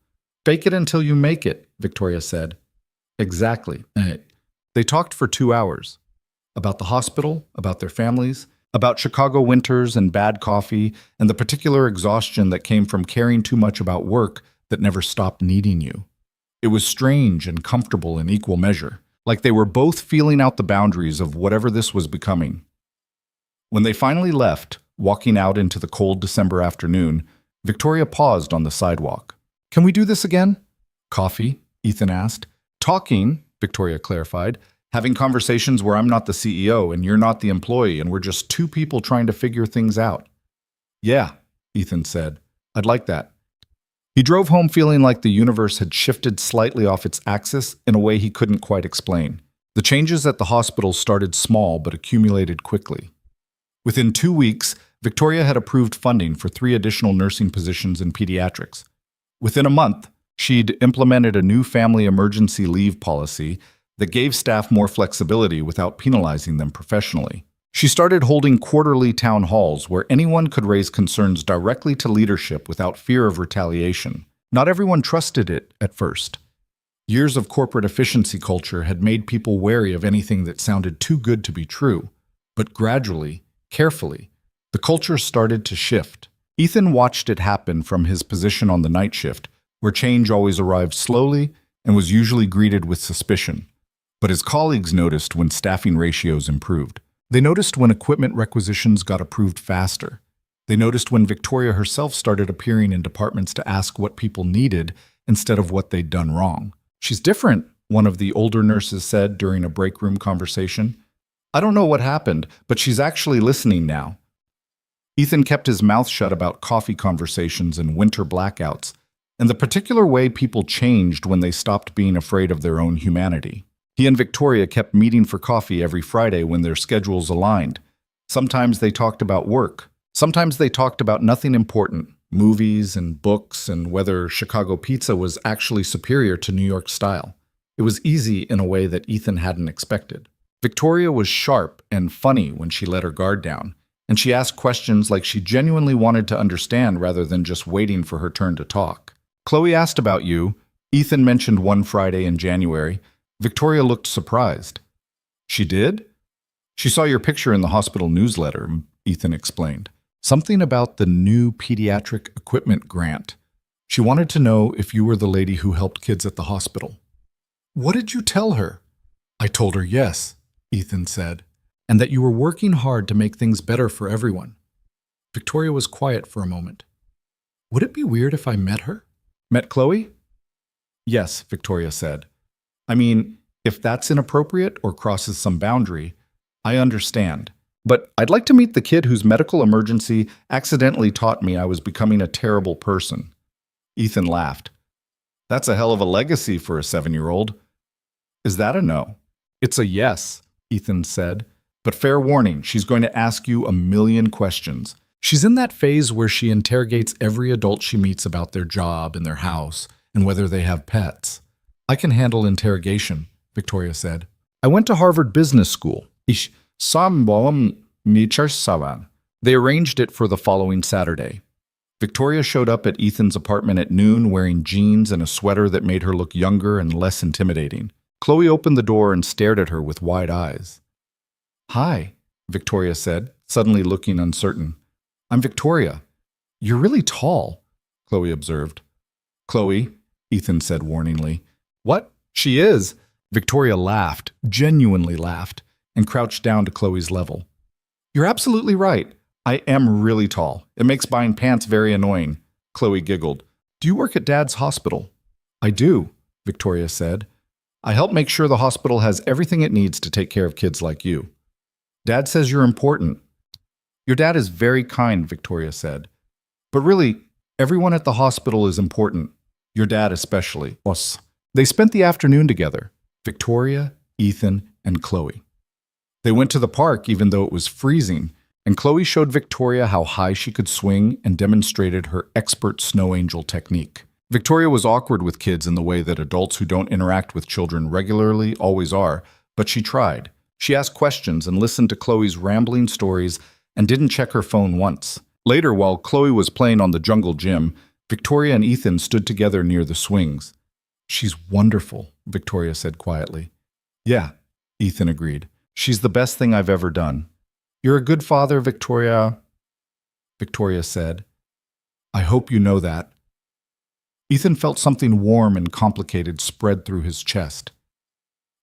Speaker 1: Fake it until you make it, Victoria said. Exactly. They talked for 2 hours. About the hospital, about their families, about Chicago winters and bad coffee, and the particular exhaustion that came from caring too much about work that never stopped needing you. It was strange and comfortable in equal measure, like they were both feeling out the boundaries of whatever this was becoming. When they finally left, walking out into the cold December afternoon, Victoria paused on the sidewalk. Can we do this again? Coffee? Ethan asked. Talking, Victoria clarified. Having conversations where I'm not the CEO and you're not the employee and we're just two people trying to figure things out. Yeah, Ethan said. I'd like that. He drove home feeling like the universe had shifted slightly off its axis in a way he couldn't quite explain. The changes at the hospital started small but accumulated quickly. Within 2 weeks, Victoria had approved funding for 3 additional nursing positions in pediatrics. Within a month, she'd implemented a new family emergency leave policy that gave staff more flexibility without penalizing them professionally. She started holding quarterly town halls where anyone could raise concerns directly to leadership without fear of retaliation. Not everyone trusted it at first. Years of corporate efficiency culture had made people wary of anything that sounded too good to be true. But gradually, carefully, the culture started to shift. Ethan watched it happen from his position on the night shift, where change always arrived slowly and was usually greeted with suspicion. But his colleagues noticed when staffing ratios improved. They noticed when equipment requisitions got approved faster. They noticed when Victoria herself started appearing in departments to ask what people needed instead of what they'd done wrong. She's different, one of the older nurses said during a break room conversation. I don't know what happened, but she's actually listening now. Ethan kept his mouth shut about coffee conversations and winter blackouts, and the particular way people changed when they stopped being afraid of their own humanity. He and Victoria kept meeting for coffee every Friday when their schedules aligned. Sometimes they talked about work. Sometimes they talked about nothing important, movies and books and whether Chicago pizza was actually superior to New York style. It was easy in a way that Ethan hadn't expected. Victoria was sharp and funny when she let her guard down, and she asked questions like she genuinely wanted to understand rather than just waiting for her turn to talk. Chloe asked about you. Ethan mentioned one Friday in January. Victoria looked surprised. She did? She saw your picture in the hospital newsletter, Ethan explained. Something about the new pediatric equipment grant. She wanted to know if you were the lady who helped kids at the hospital. What did you tell her? I told her yes, Ethan said, and that you were working hard to make things better for everyone. Victoria was quiet for a moment. Would it be weird if I met her? Met Chloe? Yes, Victoria said. I mean, if that's inappropriate or crosses some boundary, I understand. But I'd like to meet the kid whose medical emergency accidentally taught me I was becoming a terrible person. Ethan laughed. That's a hell of a legacy for a 7-year-old. Is that a no? It's a yes, Ethan said. But fair warning, she's going to ask you a million questions. She's in that phase where she interrogates every adult she meets about their job and their house and whether they have pets. I can handle interrogation, Victoria said. I went to Harvard Business School. Ich samboam savan. They arranged it for the following Saturday. Victoria showed up at Ethan's apartment at noon wearing jeans and a sweater that made her look younger and less intimidating. Chloe opened the door and stared at her with wide eyes. Hi, Victoria said, suddenly looking uncertain. I'm Victoria. You're really tall, Chloe observed. Chloe, Ethan said warningly. What? She is. Victoria laughed, genuinely laughed, and crouched down to Chloe's level. You're absolutely right. I am really tall. It makes buying pants very annoying. Chloe giggled. Do you work at Dad's hospital? I do, Victoria said. I help make sure the hospital has everything it needs to take care of kids like you. Dad says you're important. Your dad is very kind, Victoria said. But really, everyone at the hospital is important. Your dad especially. Us. They spent the afternoon together. Victoria, Ethan, and Chloe. They went to the park even though it was freezing, and Chloe showed Victoria how high she could swing and demonstrated her expert snow angel technique. Victoria was awkward with kids in the way that adults who don't interact with children regularly always are, but she tried. She asked questions and listened to Chloe's rambling stories and didn't check her phone once. Later, while Chloe was playing on the jungle gym, Victoria and Ethan stood together near the swings. She's wonderful, Victoria said quietly. Yeah, Ethan agreed. She's the best thing I've ever done. You're a good father, Victoria, Victoria said. I hope you know that. Ethan felt something warm and complicated spread through his chest.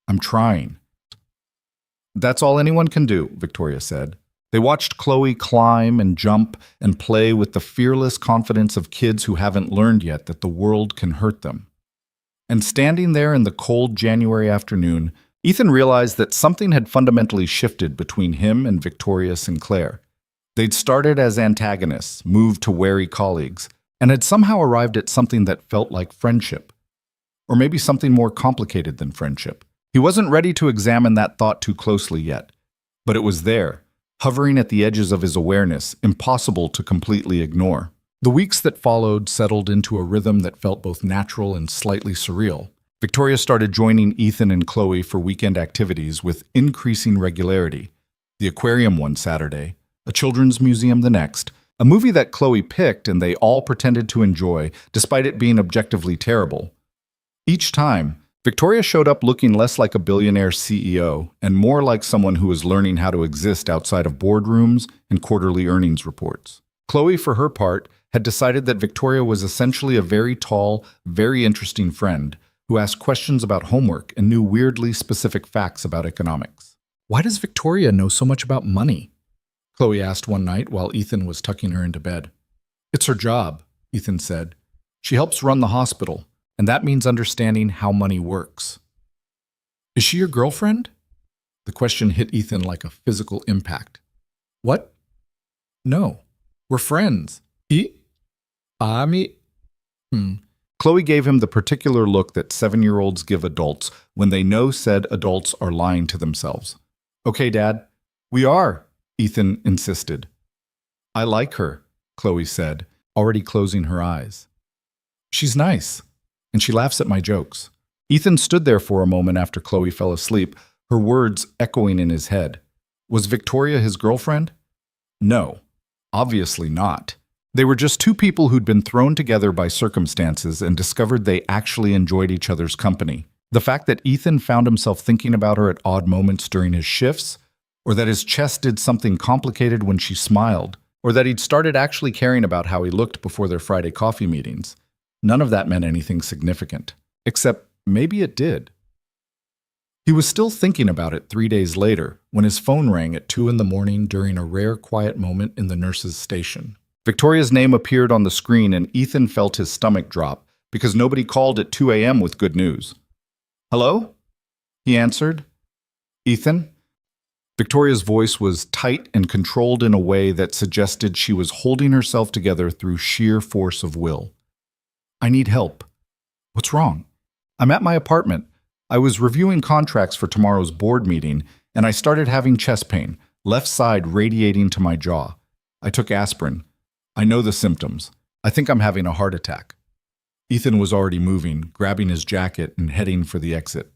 Speaker 1: I'm trying. That's all anyone can do, Victoria said. They watched Chloe climb and jump and play with the fearless confidence of kids who haven't learned yet that the world can hurt them. And standing there in the cold January afternoon, Ethan realized that something had fundamentally shifted between him and Victoria Sinclair. They'd started as antagonists, moved to wary colleagues, and had somehow arrived at something that felt like friendship. Or maybe something more complicated than friendship. He wasn't ready to examine that thought too closely yet, but it was there, hovering at the edges of his awareness, impossible to completely ignore. The weeks that followed settled into a rhythm that felt both natural and slightly surreal. Victoria started joining Ethan and Chloe for weekend activities with increasing regularity. The aquarium one Saturday, a children's museum the next, a movie that Chloe picked and they all pretended to enjoy, despite it being objectively terrible. Each time, Victoria showed up looking less like a billionaire CEO and more like someone who was learning how to exist outside of boardrooms and quarterly earnings reports. Chloe, for her part, had decided that Victoria was essentially a very tall, very interesting friend who asked questions about homework and knew weirdly specific facts about economics. Why does Victoria know so much about money? Chloe asked one night while Ethan was tucking her into bed. It's her job, Ethan said. She helps run the hospital, and that means understanding how money works. Is she your girlfriend? The question hit Ethan like a physical impact. What? No, we're friends. Chloe gave him the particular look that 7-year-olds give adults when they know said adults are lying to themselves. Okay, Dad. We are, Ethan insisted. I like her, Chloe said, already closing her eyes. She's nice, and she laughs at my jokes. Ethan stood there for a moment after Chloe fell asleep, her words echoing in his head. Was Victoria his girlfriend? No, obviously not. They were just two people who'd been thrown together by circumstances and discovered they actually enjoyed each other's company. The fact that Ethan found himself thinking about her at odd moments during his shifts, or that his chest did something complicated when she smiled, or that he'd started actually caring about how he looked before their Friday coffee meetings, none of that meant anything significant. Except maybe it did. He was still thinking about it 3 days later when his phone rang at 2 in the morning during a rare quiet moment in the nurse's station. Victoria's name appeared on the screen and Ethan felt his stomach drop because nobody called at 2 a.m. with good news. "Hello?" he answered. "Ethan?" Victoria's voice was tight and controlled in a way that suggested she was holding herself together through sheer force of will. "I need help." "What's wrong?" "I'm at my apartment. I was reviewing contracts for tomorrow's board meeting, and I started having chest pain, left side radiating to my jaw. I took aspirin. I know the symptoms. I think I'm having a heart attack." Ethan was already moving, grabbing his jacket and heading for the exit.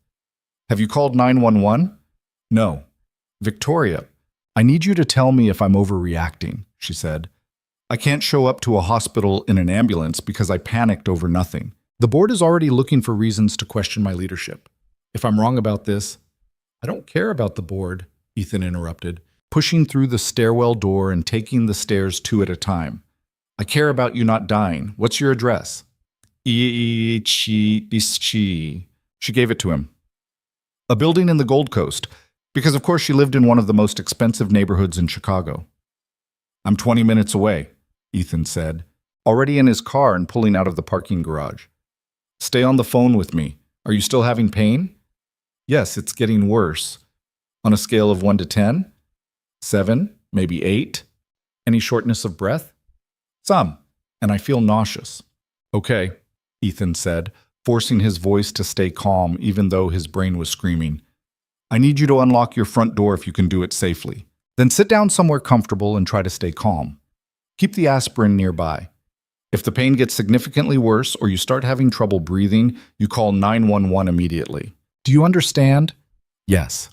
Speaker 1: "Have you called 911? "No." "Victoria, I need you to tell me if I'm overreacting," she said. "I can't show up to a hospital in an ambulance because I panicked over nothing. The board is already looking for reasons to question my leadership. If I'm wrong about this—" "I don't care about the board," Ethan interrupted, pushing through the stairwell door and taking the stairs 2 at a time. "I care about you not dying. What's your address?" She gave it to him. "A building in the Gold Coast, because of course she lived in one of the most expensive neighborhoods in Chicago." "I'm 20 minutes away," Ethan said, already in his car and pulling out of the parking garage. "Stay on the phone with me. Are you still having pain?" "Yes, it's getting worse." "On a scale of 1 to 10? 7, maybe 8? Any shortness of breath?" "Some, and I feel nauseous." "Okay," Ethan said, forcing his voice to stay calm even though his brain was screaming. "I need you to unlock your front door if you can do it safely. Then sit down somewhere comfortable and try to stay calm. Keep the aspirin nearby. If the pain gets significantly worse or you start having trouble breathing, you call 911 immediately. Do you understand?" "Yes."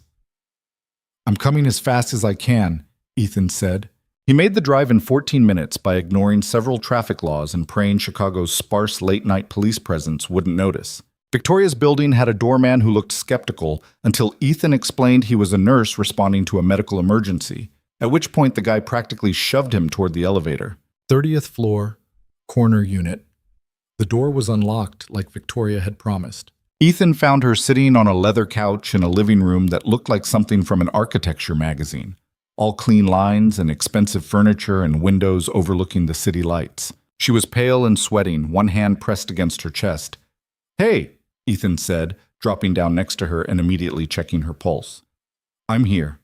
Speaker 1: "I'm coming as fast as I can," Ethan said. He made the drive in 14 minutes by ignoring several traffic laws and praying Chicago's sparse late-night police presence wouldn't notice. Victoria's building had a doorman who looked skeptical until Ethan explained he was a nurse responding to a medical emergency, at which point the guy practically shoved him toward the elevator. 30th floor, corner unit. The door was unlocked like Victoria had promised. Ethan found her sitting on a leather couch in a living room that looked like something from an architecture magazine. All clean lines and expensive furniture and windows overlooking the city lights. She was pale and sweating, one hand pressed against her chest. "Hey," Ethan said, dropping down next to her and immediately checking her pulse. "I'm here."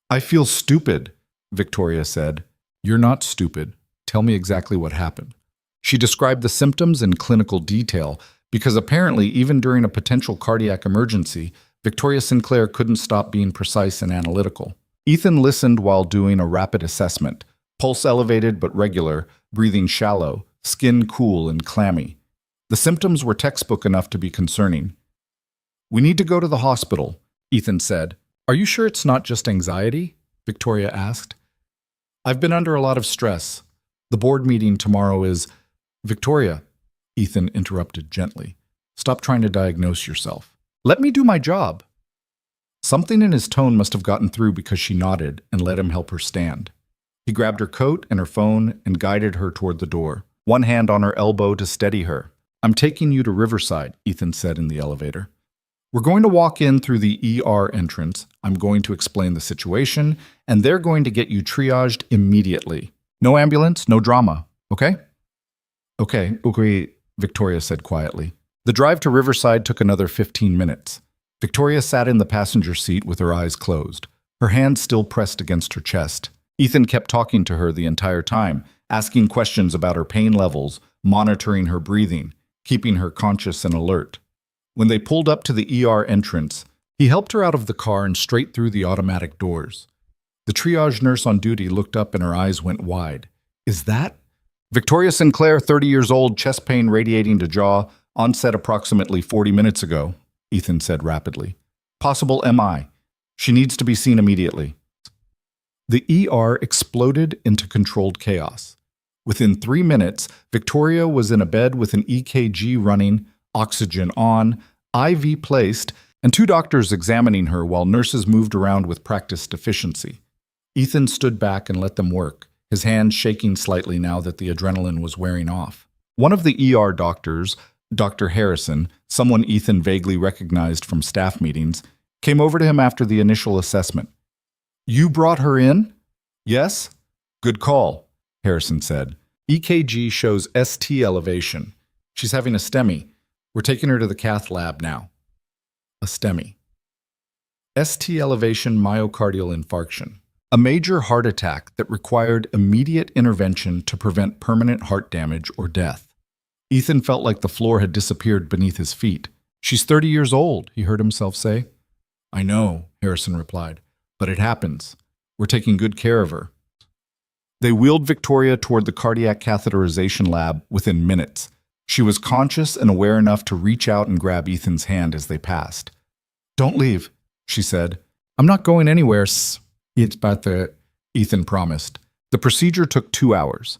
Speaker 1: "I feel stupid," Victoria said. "You're not stupid. Tell me exactly what happened." She described the symptoms in clinical detail because apparently even during a potential cardiac emergency, Victoria Sinclair couldn't stop being precise and analytical. Ethan listened while doing a rapid assessment, pulse elevated but regular, breathing shallow, skin cool and clammy. The symptoms were textbook enough to be concerning. "We need to go to the hospital," Ethan said. "Are you sure it's not just anxiety?" Victoria asked. "I've been under a lot of stress. The board meeting tomorrow is—" "Victoria," Ethan interrupted gently. "Stop trying to diagnose yourself. Let me do my job." Something in his tone must have gotten through because she nodded and let him help her stand. He grabbed her coat and her phone and guided her toward the door, one hand on her elbow to steady her. "I'm taking you to Riverside," Ethan said in the elevator. "We're going to walk in through the ER entrance. I'm going to explain the situation, and they're going to get you triaged immediately. No ambulance, no drama, okay?" Okay, Victoria said quietly. The drive to Riverside took another 15 minutes. Victoria sat in the passenger seat with her eyes closed, her hands still pressed against her chest. Ethan kept talking to her the entire time, asking questions about her pain levels, monitoring her breathing, keeping her conscious and alert. When they pulled up to the ER entrance, he helped her out of the car and straight through the automatic doors. The triage nurse on duty looked up and her eyes went wide. "Is that—" "Victoria Sinclair, 30 years old, chest pain radiating to jaw, onset approximately 40 minutes ago," Ethan said rapidly. "Possible MI. She needs to be seen immediately." The ER exploded into controlled chaos. Within 3 minutes, Victoria was in a bed with an EKG running, oxygen on, IV placed, and 2 doctors examining her while nurses moved around with practiced efficiency. Ethan stood back and let them work, his hands shaking slightly now that the adrenaline was wearing off. One of the ER doctors, Dr. Harrison, someone Ethan vaguely recognized from staff meetings, came over to him after the initial assessment. "You brought her in?" "Yes." "Good call," Harrison said. "EKG shows ST elevation. She's having a STEMI. We're taking her to the cath lab now." A STEMI. ST elevation myocardial infarction. A major heart attack that required immediate intervention to prevent permanent heart damage or death. Ethan felt like the floor had disappeared beneath his feet. "She's 30 years old," he heard himself say. "I know," Harrison replied, "but it happens. We're taking good care of her." They wheeled Victoria toward the cardiac catheterization lab within minutes. She was conscious and aware enough to reach out and grab Ethan's hand as they passed. "Don't leave," she said. "I'm not going anywhere, It's about the..." Ethan promised. The procedure took 2 hours.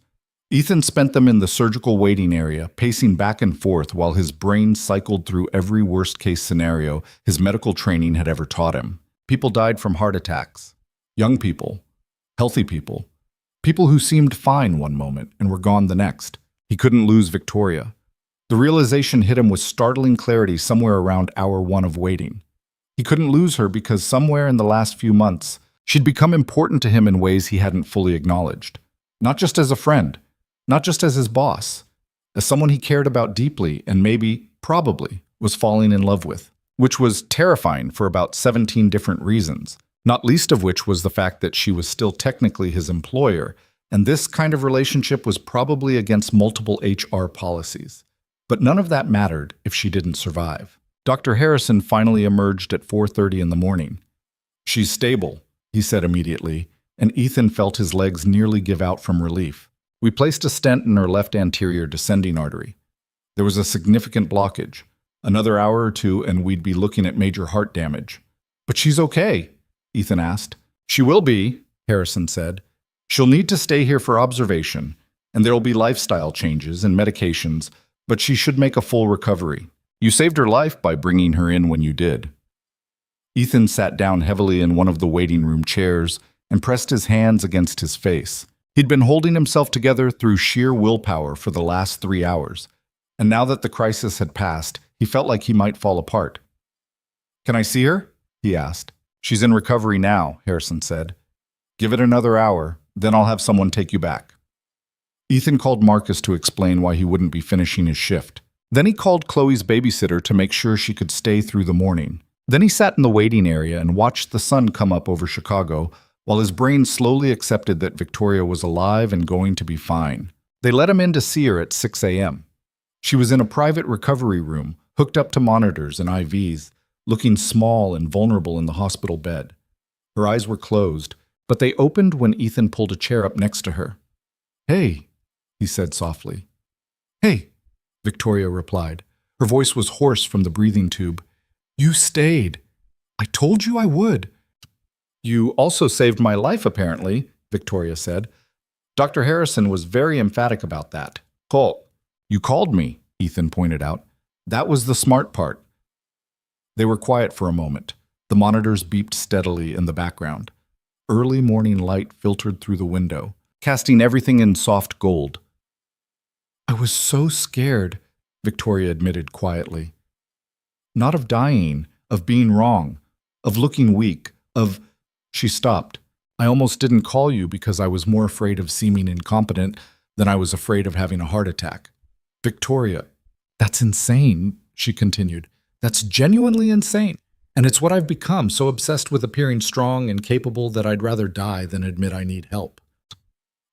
Speaker 1: Ethan spent them in the surgical waiting area, pacing back and forth while his brain cycled through every worst-case scenario his medical training had ever taught him. People died from heart attacks. Young people. Healthy people. People who seemed fine one moment and were gone the next. He couldn't lose Victoria. The realization hit him with startling clarity somewhere around hour 1 of waiting. He couldn't lose her because somewhere in the last few months, she'd become important to him in ways he hadn't fully acknowledged. Not just as a friend, not just as his boss, as someone he cared about deeply and maybe, probably, was falling in love with, which was terrifying for about 17 different reasons, not least of which was the fact that she was still technically his employer, and this kind of relationship was probably against multiple HR policies. But none of that mattered if she didn't survive. Dr. Harrison finally emerged at 4:30 in the morning. "She's stable," he said immediately, and Ethan felt his legs nearly give out from relief. "We placed a stent in her left anterior descending artery. There was a significant blockage. Another hour or 2 and we'd be looking at major heart damage." "But she's okay?" Ethan asked. "She will be," Harrison said. "She'll need to stay here for observation, and there'll be lifestyle changes and medications, but she should make a full recovery. You saved her life by bringing her in when you did." Ethan sat down heavily in one of the waiting room chairs and pressed his hands against his face. He'd been holding himself together through sheer willpower for the last 3 hours, and now that the crisis had passed, he felt like he might fall apart. "Can I see her?" he asked. "She's in recovery now," Harrison said. "Give it another hour, then I'll have someone take you back." Ethan called Marcus to explain why he wouldn't be finishing his shift. Then he called Chloe's babysitter to make sure she could stay through the morning. Then he sat in the waiting area and watched the sun come up over Chicago, while his brain slowly accepted that Victoria was alive and going to be fine. They let him in to see her at 6 a.m. She was in a private recovery room, hooked up to monitors and IVs, looking small and vulnerable in the hospital bed. Her eyes were closed, but they opened when Ethan pulled a chair up next to her. "Hey," he said softly. "Hey," Victoria replied. Her voice was hoarse from the breathing tube. "You stayed. I told you I would." "You also saved my life, apparently," Victoria said. Dr. Harrison was very emphatic about that. "Colt, you called me," Ethan pointed out. "That was the smart part." They were quiet for a moment. The monitors beeped steadily in the background. Early morning light filtered through the window, casting everything in soft gold. "I was so scared," Victoria admitted quietly. "Not of dying, of being wrong, of looking weak, of..." She stopped. "I almost didn't call you because I was more afraid of seeming incompetent than I was afraid of having a heart attack." "Victoria, that's insane," she continued. "That's genuinely insane. And it's what I've become, so obsessed with appearing strong and capable that I'd rather die than admit I need help."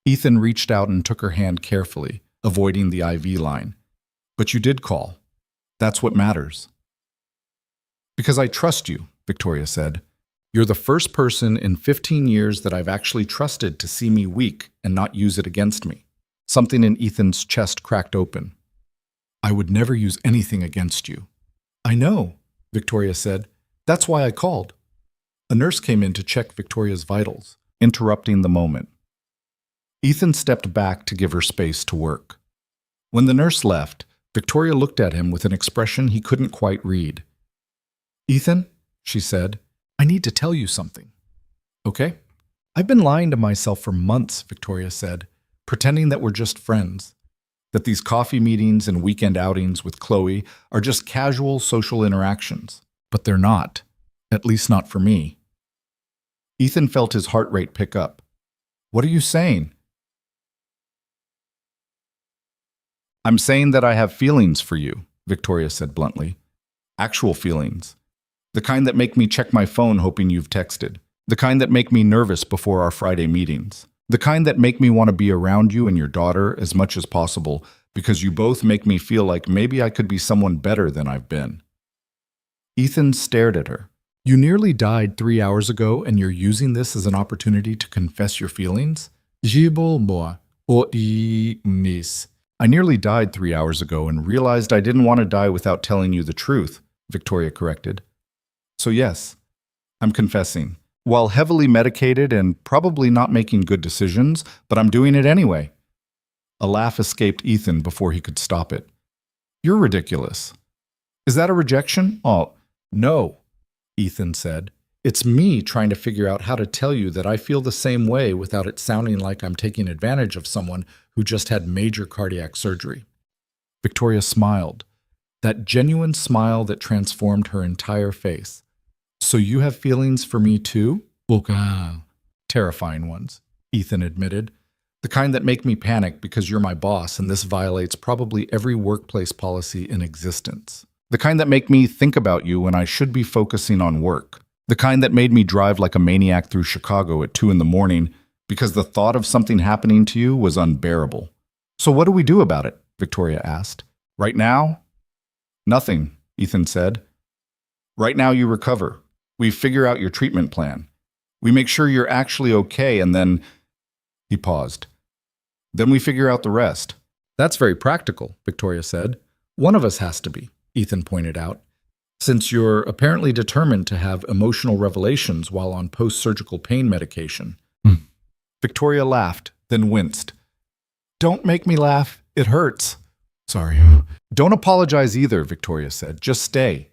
Speaker 1: Ethan reached out and took her hand carefully, avoiding the IV line. "But you did call. That's what matters." "Because I trust you," Victoria said. "You're the first person in 15 years that I've actually trusted to see me weak and not use it against me." Something in Ethan's chest cracked open. "I would never use anything against you." "I know," Victoria said. "That's why I called." A nurse came in to check Victoria's vitals. interrupting the moment. Ethan stepped back to give her space to work. When the nurse left, Victoria looked at him with an expression he couldn't quite read. "Ethan," she said, "I need to tell you something." "Okay?" "I've been lying to myself for months," Victoria said, "pretending that we're just friends, that these coffee meetings and weekend outings with Chloe are just casual social interactions. But they're not, at least not for me." Ethan felt his heart rate pick up. "What are you saying?" "I'm saying that I have feelings for you," Victoria said bluntly. "Actual feelings. The kind that make me check my phone hoping you've texted. The kind that make me nervous before our Friday meetings. The kind that make me want to be around you and your daughter as much as possible because you both make me feel like maybe I could be someone better than I've been." Ethan stared at her. "You nearly died 3 hours ago and you're using this as an opportunity to confess your feelings?" "I nearly died 3 hours ago and realized I didn't want to die without telling you the truth," Victoria corrected. "So yes, I'm confessing. While heavily medicated and probably not making good decisions, but I'm doing it anyway." A laugh escaped Ethan before he could stop it. "You're ridiculous." "Is that a rejection?" "Oh, no," Ethan said. "It's me trying to figure out how to tell you that I feel the same way without it sounding like I'm taking advantage of someone who just had major cardiac surgery." Victoria smiled, that genuine smile that transformed her entire face. "So you have feelings for me too?" "Terrifying ones," Ethan admitted. "The kind that make me panic because you're my boss and this violates probably every workplace policy in existence. The kind that make me think about you when I should be focusing on work. The kind that made me drive like a maniac through Chicago at 2 in the morning because the thought of something happening to you was unbearable." "So what do we do about it?" Victoria asked. "Right now?" "Nothing," Ethan said. "Right now you recover. We figure out your treatment plan. We make sure you're actually okay, and then—" He paused. "Then we figure out the rest." "That's very practical," Victoria said. "One of us has to be," Ethan pointed out, "since you're apparently determined to have emotional revelations while on post-surgical pain medication." Victoria laughed, then winced. "Don't make me laugh. It hurts." "Sorry." "Don't apologize either," Victoria said. "Just stay."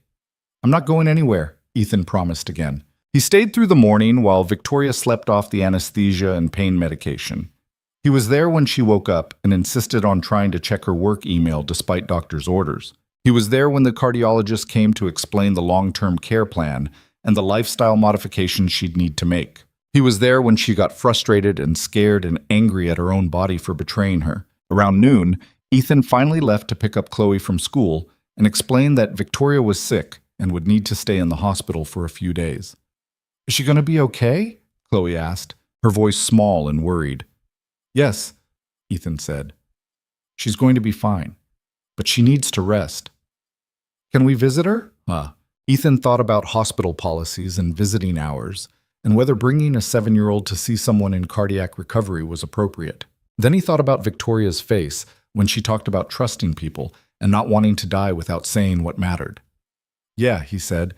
Speaker 1: "I'm not going anywhere," Ethan promised again. He stayed through the morning while Victoria slept off the anesthesia and pain medication. He was there when she woke up and insisted on trying to check her work email despite doctor's orders. He was there when the cardiologist came to explain the long-term care plan and the lifestyle modifications she'd need to make. He was there when she got frustrated and scared and angry at her own body for betraying her. Around noon, Ethan finally left to pick up Chloe from school and explained that Victoria was sick and would need to stay in the hospital for a few days. "Is she going to be okay?" Chloe asked, her voice small and worried. "Yes," Ethan said. "She's going to be fine, but she needs to rest." "Can we visit her?" Ethan thought about hospital policies and visiting hours, and whether bringing a 7-year-old to see someone in cardiac recovery was appropriate. Then he thought about Victoria's face when she talked about trusting people and not wanting to die without saying what mattered. "Yeah," he said,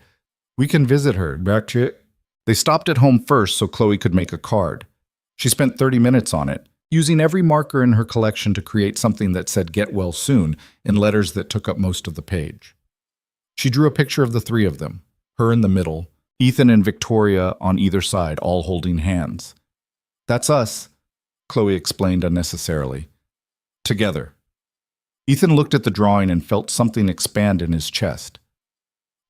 Speaker 1: "we can visit her." They stopped at home first so Chloe could make a card. She spent 30 minutes on it, using every marker in her collection to create something that said "Get well soon" in letters that took up most of the page. She drew a picture of the three of them, her in the middle, Ethan and Victoria on either side, all holding hands. "That's us," Chloe explained unnecessarily. "Together." Ethan looked at the drawing and felt something expand in his chest.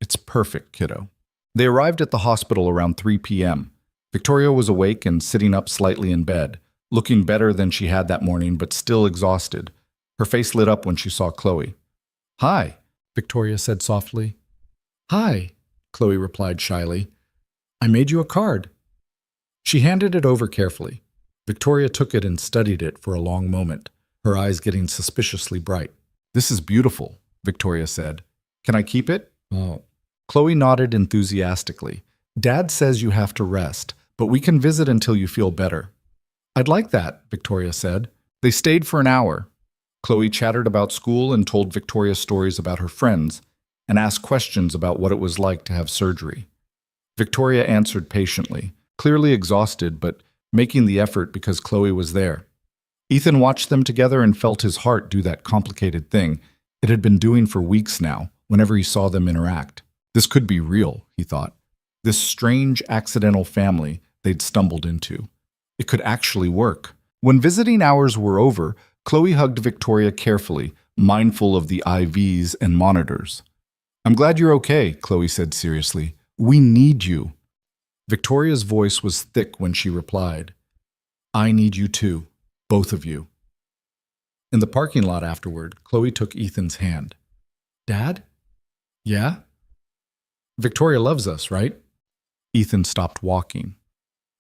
Speaker 1: "It's perfect, kiddo." They arrived at the hospital around 3 p.m. Victoria was awake and sitting up slightly in bed, looking better than she had that morning but still exhausted. Her face lit up when she saw Chloe. "Hi," Victoria said softly. "Hi," Chloe replied shyly. "I made you a card." She handed it over carefully. Victoria took it and studied it for a long moment, her eyes getting suspiciously bright. "This is beautiful," Victoria said. "Can I keep it?" "Oh." Chloe nodded enthusiastically. "Dad says you have to rest, but we can visit until you feel better." "I'd like that," Victoria said. They stayed for an hour. Chloe chattered about school and told Victoria stories about her friends and asked questions about what it was like to have surgery. Victoria answered patiently, clearly exhausted but making the effort because Chloe was there. Ethan watched them together and felt his heart do that complicated thing it had been doing for weeks now whenever he saw them interact. This could be real, he thought. This strange, accidental family they'd stumbled into. It could actually work. When visiting hours were over, Chloe hugged Victoria carefully, mindful of the IVs and monitors. "I'm glad you're okay," Chloe said seriously. "We need you." Victoria's voice was thick when she replied, "I need you too, both of you." In the parking lot afterward, Chloe took Ethan's hand. "Dad? Yeah? Victoria loves us, right?" Ethan stopped walking.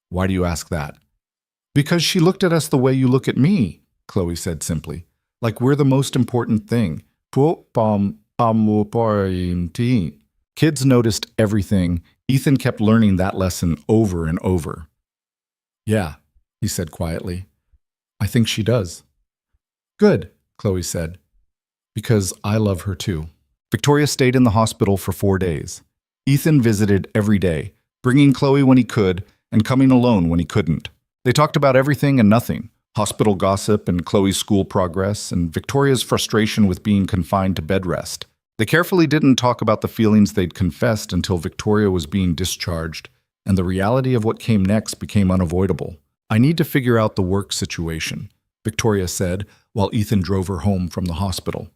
Speaker 1: "Why do you ask that?" "Because she looked at us the way you look at me," Chloe said simply. "Like we're the most important thing. Kids noticed everything. Ethan kept learning that lesson over and over. "Yeah," he said quietly. "I think she does." "Good," Chloe said, "because I love her too." Victoria stayed in the hospital for 4 days. Ethan visited every day, bringing Chloe when he could and coming alone when he couldn't. They talked about everything and nothing, hospital gossip and Chloe's school progress and Victoria's frustration with being confined to bed rest. They carefully didn't talk about the feelings they'd confessed until Victoria was being discharged, and the reality of what came next became unavoidable. "I need to figure out the work situation," Victoria said while Ethan drove her home from the hospital.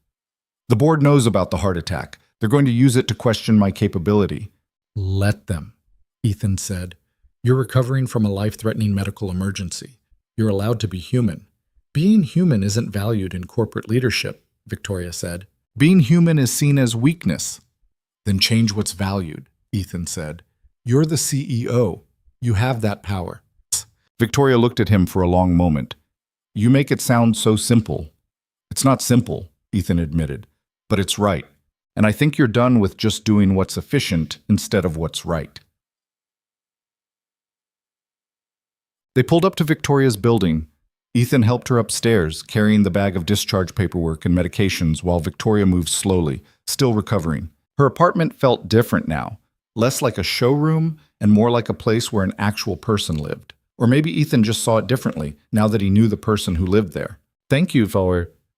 Speaker 1: "The board knows about the heart attack. They're going to use it to question my capability." "Let them," Ethan said. "You're recovering from a life-threatening medical emergency. You're allowed to be human." "Being human isn't valued in corporate leadership," Victoria said. "Being human is seen as weakness." "Then change what's valued," Ethan said. "You're the CEO. You have that power." Victoria looked at him for a long moment. "You make it sound so simple." "It's not simple," Ethan admitted, "but it's right. And I think you're done with just doing what's efficient instead of what's right." They pulled up to Victoria's building. Ethan helped her upstairs, carrying the bag of discharge paperwork and medications while Victoria moved slowly, still recovering. Her apartment felt different now, less like a showroom and more like a place where an actual person lived. Or maybe Ethan just saw it differently, now that he knew the person who lived there. "Thank you,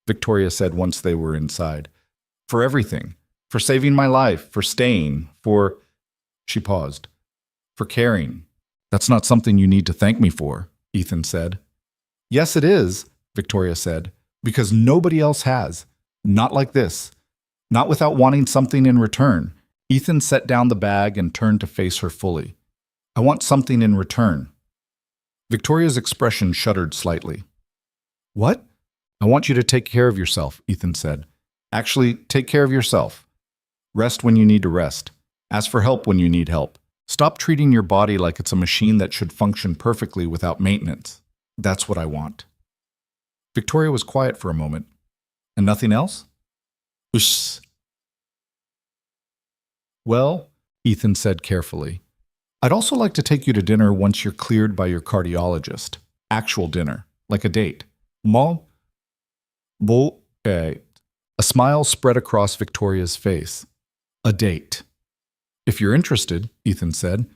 Speaker 1: Victoria said once they were inside. "For everything. For saving my life, for staying, for—" She paused. "For caring." "That's not something you need to thank me for," Ethan said. "Yes, it is," Victoria said, "because nobody else has. Not like this. Not without wanting something in return." Ethan set down the bag and turned to face her fully. "I want something in return." Victoria's expression shuddered slightly. "What?" "I want you to take care of yourself," Ethan said. "Actually, take care of yourself. Rest when you need to rest. Ask for help when you need help. Stop treating your body like it's a machine that should function perfectly without maintenance. That's what I want." Victoria was quiet for a moment. "And nothing else?" "Ush." "Well," Ethan said carefully, "I'd also like to take you to dinner once you're cleared by your cardiologist. Actual dinner, like a date." "Mo? Bo? A smile spread across Victoria's face. "A date." "If you're interested," Ethan said.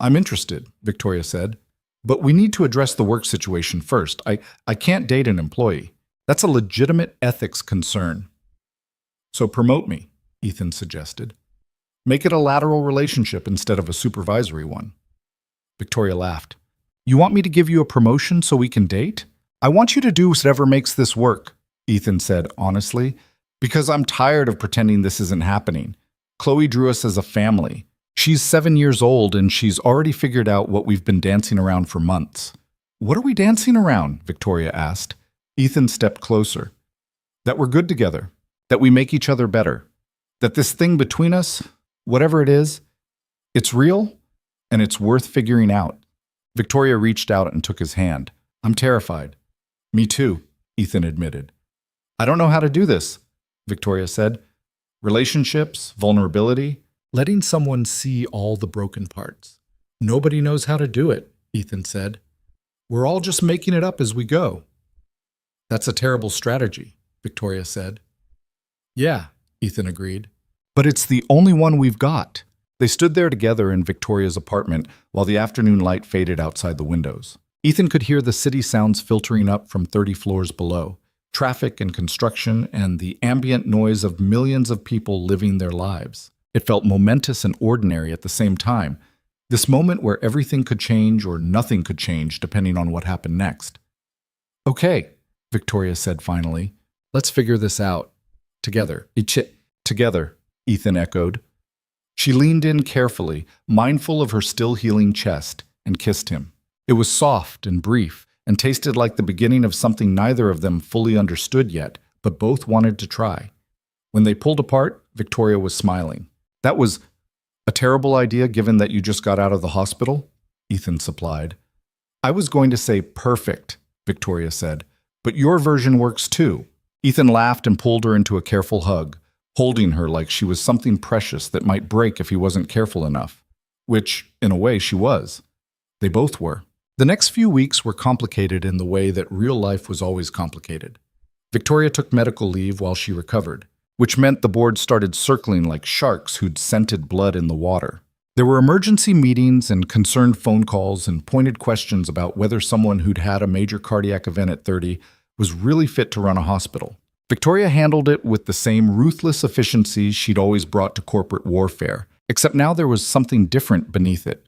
Speaker 1: "I'm interested," Victoria said. "But we need to address the work situation first. I can't date an employee. That's a legitimate ethics concern." "So promote me," Ethan suggested. "Make it a lateral relationship instead of a supervisory one." Victoria laughed. "You want me to give you a promotion so we can date?" "I want you to do whatever makes this work," Ethan said honestly, "because I'm tired of pretending this isn't happening. Chloe drew us as a family. She's 7 years old and she's already figured out what we've been dancing around for months." "What are we dancing around?" Victoria asked. Ethan stepped closer. "That we're good together. That we make each other better. That this thing between us, whatever it is, it's real and it's worth figuring out." Victoria reached out and took his hand. "I'm terrified." "Me too," Ethan admitted. "I don't know how to do this," Victoria said. "Relationships, vulnerability, letting someone see all the broken parts. Nobody knows how to do it," Ethan said. "We're all just making it up as we go." "That's a terrible strategy," Victoria said. "Yeah," Ethan agreed. "But it's the only one we've got." They stood there together in Victoria's apartment while the afternoon light faded outside the windows. Ethan could hear the city sounds filtering up from 30 floors below, traffic and construction and the ambient noise of millions of people living their lives. It felt momentous and ordinary at the same time, this moment where everything could change or nothing could change depending on what happened next. "Okay," Victoria said finally. "Let's figure this out. Together." Together, Ethan echoed. She leaned in carefully, mindful of her still healing chest, and kissed him. It was soft and brief, and tasted like the beginning of something neither of them fully understood yet, but both wanted to try. When they pulled apart, Victoria was smiling. "That was a terrible idea given that you just got out of the hospital," Ethan supplied. "I was going to say perfect," Victoria said, "but your version works too." Ethan laughed and pulled her into a careful hug, holding her like she was something precious that might break if he wasn't careful enough. Which, in a way, she was. They both were. The next few weeks were complicated in the way that real life was always complicated. Victoria took medical leave while she recovered, which meant the board started circling like sharks who'd scented blood in the water. There were emergency meetings and concerned phone calls and pointed questions about whether someone who'd had a major cardiac event at 30 was really fit to run a hospital. Victoria handled it with the same ruthless efficiency she'd always brought to corporate warfare, except now there was something different beneath it.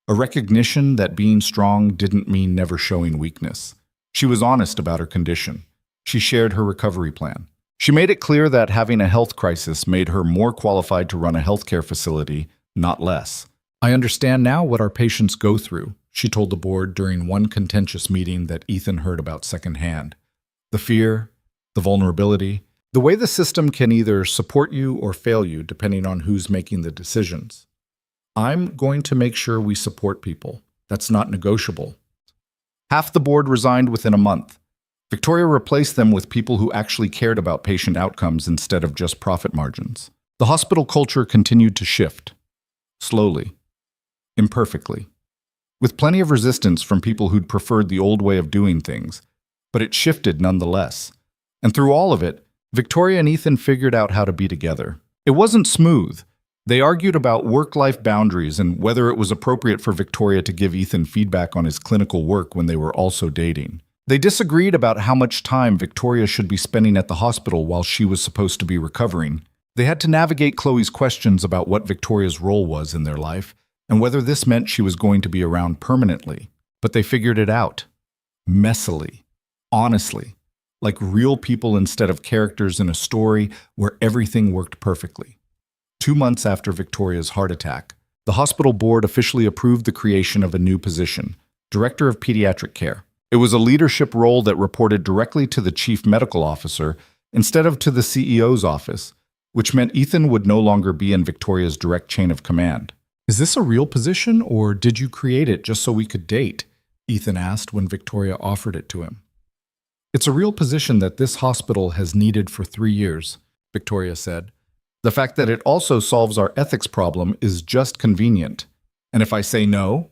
Speaker 1: A recognition that being strong didn't mean never showing weakness. She was honest about her condition. She shared her recovery plan. She made it clear that having a health crisis made her more qualified to run a healthcare facility, not less. "I understand now what our patients go through," she told the board during one contentious meeting that Ethan heard about secondhand. "The fear, the vulnerability, the way the system can either support you or fail you depending on who's making the decisions. I'm going to make sure we support people. That's not negotiable." Half the board resigned within a month. Victoria replaced them with people who actually cared about patient outcomes instead of just profit margins. The hospital culture continued to shift. Slowly. Imperfectly. With plenty of resistance from people who'd preferred the old way of doing things. But it shifted nonetheless. And through all of it, Victoria and Ethan figured out how to be together. It wasn't smooth. They argued about work-life boundaries and whether it was appropriate for Victoria to give Ethan feedback on his clinical work when they were also dating. They disagreed about how much time Victoria should be spending at the hospital while she was supposed to be recovering. They had to navigate Chloe's questions about what Victoria's role was in their life and whether this meant she was going to be around permanently. But they figured it out. Messily. Honestly. Like real people instead of characters in a story where everything worked perfectly. 2 months after Victoria's heart attack, the hospital board officially approved the creation of a new position, Director of Pediatric Care. It was a leadership role that reported directly to the Chief Medical Officer instead of to the CEO's office, which meant Ethan would no longer be in Victoria's direct chain of command. "Is this a real position, or did you create it just so we could date?" Ethan asked when Victoria offered it to him. "It's a real position that this hospital has needed for 3 years, Victoria said. "The fact that it also solves our ethics problem is just convenient. And if I say no,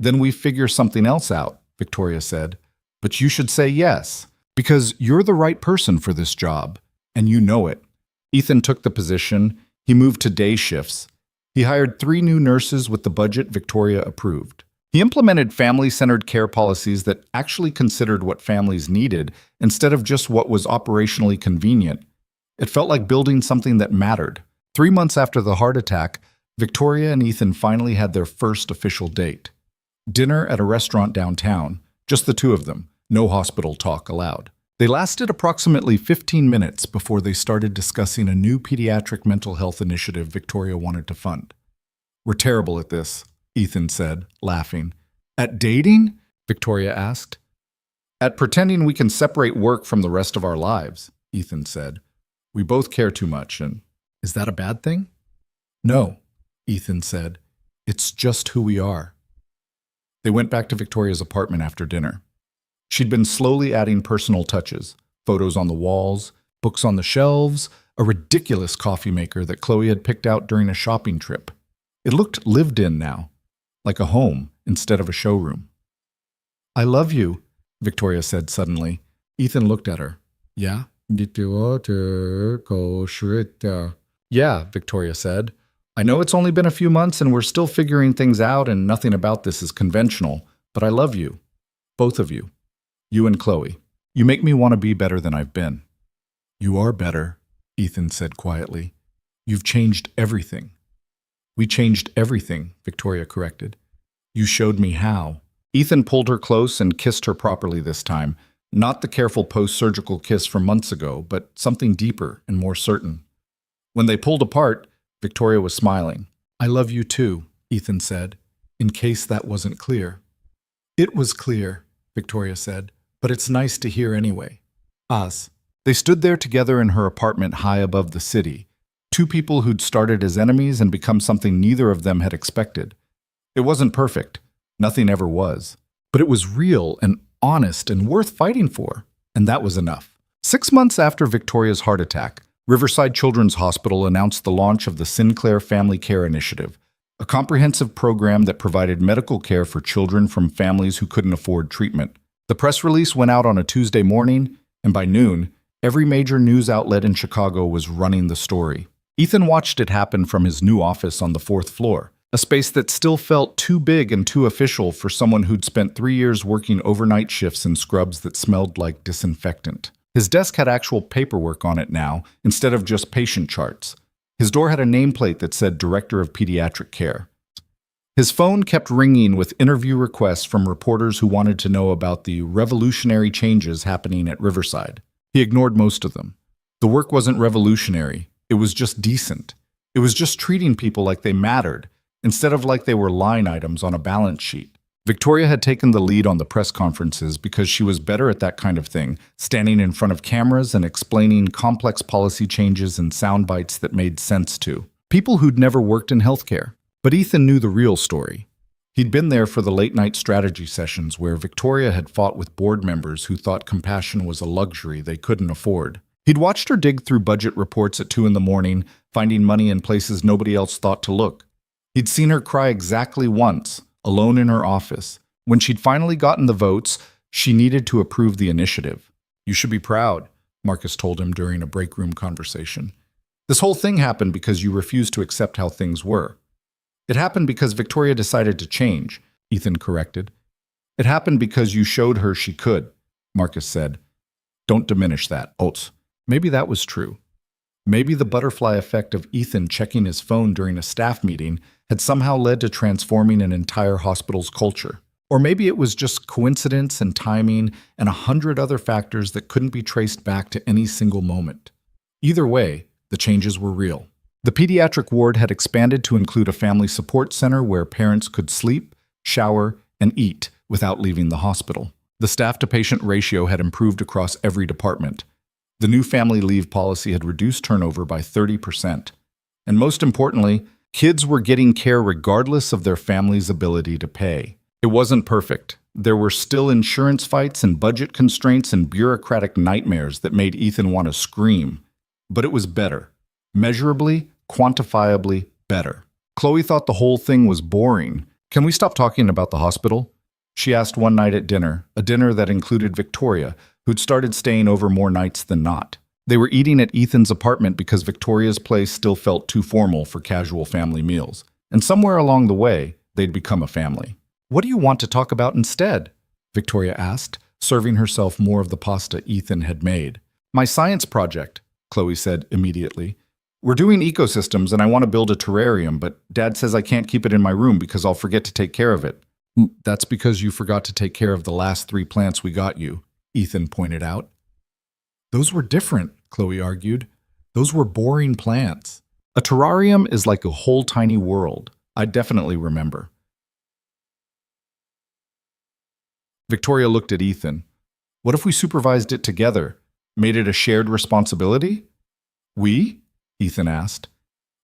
Speaker 1: then we figure something else out," Victoria said. "But you should say yes, because you're the right person for this job, and you know it." Ethan took the position. He moved to day shifts. He hired 3 new nurses with the budget Victoria approved. He implemented family-centered care policies that actually considered what families needed instead of just what was operationally convenient. It felt like building something that mattered. 3 months after the heart attack, Victoria and Ethan finally had their first official date. Dinner at a restaurant downtown, just the two of them, no hospital talk allowed. They lasted approximately 15 minutes before they started discussing a new pediatric mental health initiative Victoria wanted to fund. "We're terrible at this," Ethan said, laughing. "At dating?" Victoria asked. "At pretending we can separate work from the rest of our lives," Ethan said. "We both care too much, and is that a bad thing?" "No," Ethan said. "It's just who we are." They went back to Victoria's apartment after dinner. She'd been slowly adding personal touches, photos on the walls, books on the shelves, a ridiculous coffee maker that Chloe had picked out during a shopping trip. It looked lived in now, like a home instead of a showroom. "I love you," Victoria said suddenly. Ethan looked at her. "Yeah?" "Yeah," Victoria said. "I know it's only been a few months and we're still figuring things out and nothing about this is conventional, but I love you." Both of you. You and Chloe. You make me want to be better than I've been. You are better, Ethan said quietly. You've changed everything. We changed everything, Victoria corrected. You showed me how. Ethan pulled her close and kissed her properly this time, not the careful post-surgical kiss from months ago, but something deeper and more certain. When they pulled apart, Victoria was smiling. I love you too, Ethan said, in case that wasn't clear. It was clear, Victoria said, but it's nice to hear anyway. Us. They stood there together in her apartment high above the city, two people who'd started as enemies and become something neither of them had expected. It wasn't perfect. Nothing ever was. But it was real and honest and worth fighting for. And that was enough. 6 months after Victoria's heart attack, Riverside Children's Hospital announced the launch of the Sinclair Family Care Initiative, a comprehensive program that provided medical care for children from families who couldn't afford treatment. The press release went out on a Tuesday morning, and by noon, every major news outlet in Chicago was running the story. Ethan watched it happen from his new office on the 4th floor, a space that still felt too big and too official for someone who'd spent 3 years working overnight shifts in scrubs that smelled like disinfectant. His desk had actual paperwork on it now, instead of just patient charts. His door had a nameplate that said Director of Pediatric Care. His phone kept ringing with interview requests from reporters who wanted to know about the revolutionary changes happening at Riverside. He ignored most of them. The work wasn't revolutionary. It was just decent. It was just treating people like they mattered, instead of like they were line items on a balance sheet. Victoria had taken the lead on the press conferences because she was better at that kind of thing, standing in front of cameras and explaining complex policy changes in sound bites that made sense to people who'd never worked in healthcare. But Ethan knew the real story. He'd been there for the late-night strategy sessions where Victoria had fought with board members who thought compassion was a luxury they couldn't afford. He'd watched her dig through budget reports at 2 in the morning, finding money in places nobody else thought to look. He'd seen her cry exactly once, alone in her office. When she'd finally gotten the votes, she needed to approve the initiative. You should be proud, Marcus told him during a break room conversation. This whole thing happened because you refused to accept how things were. It happened because Victoria decided to change, Ethan corrected. It happened because you showed her she could, Marcus said. Don't diminish that, Oates. Maybe that was true. Maybe the butterfly effect of Ethan checking his phone during a staff meeting had somehow led to transforming an entire hospital's culture. Or maybe it was just coincidence and timing and 100 other factors that couldn't be traced back to any single moment. Either way, the changes were real. The pediatric ward had expanded to include a family support center where parents could sleep, shower, and eat without leaving the hospital. The staff-to-patient ratio had improved across every department. The new family leave policy had reduced turnover by 30%. And most importantly, kids were getting care regardless of their family's ability to pay. It wasn't perfect. There were still insurance fights and budget constraints and bureaucratic nightmares that made Ethan want to scream. But it was better. Measurably, quantifiably better. Chloe thought the whole thing was boring. Can we stop talking about the hospital? She asked one night at dinner, a dinner that included Victoria, who'd started staying over more nights than not. They were eating at Ethan's apartment because Victoria's place still felt too formal for casual family meals. And somewhere along the way, they'd become a family. What do you want to talk about instead? Victoria asked, serving herself more of the pasta Ethan had made. My science project, Chloe said immediately. We're doing ecosystems and I want to build a terrarium, but Dad says I can't keep it in my room because I'll forget to take care of it. That's because you forgot to take care of the last 3 plants we got you, Ethan pointed out. Those were different, Chloe argued. Those were boring plants. A terrarium is like a whole tiny world. I definitely remember. Victoria looked at Ethan. What if we supervised it together? Made it a shared responsibility? We? Ethan asked.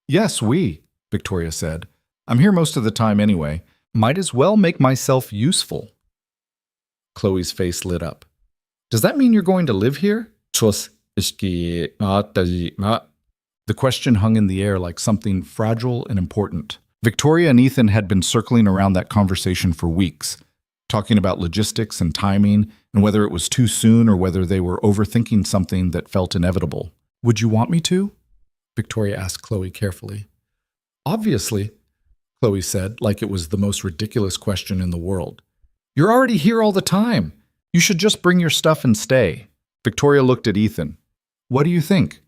Speaker 1: Yes, we, Victoria said. I'm here most of the time anyway. Might as well make myself useful. Chloe's face lit up. Does that mean you're going to live here? The question hung in the air like something fragile and important. Victoria and Ethan had been circling around that conversation for weeks, talking about logistics and timing and whether it was too soon or whether they were overthinking something that felt inevitable. Would you want me to? Victoria asked Chloe carefully. Obviously, Chloe said, like it was the most ridiculous question in the world. You're already here all the time. You should just bring your stuff and stay. Victoria looked at Ethan. What do you think?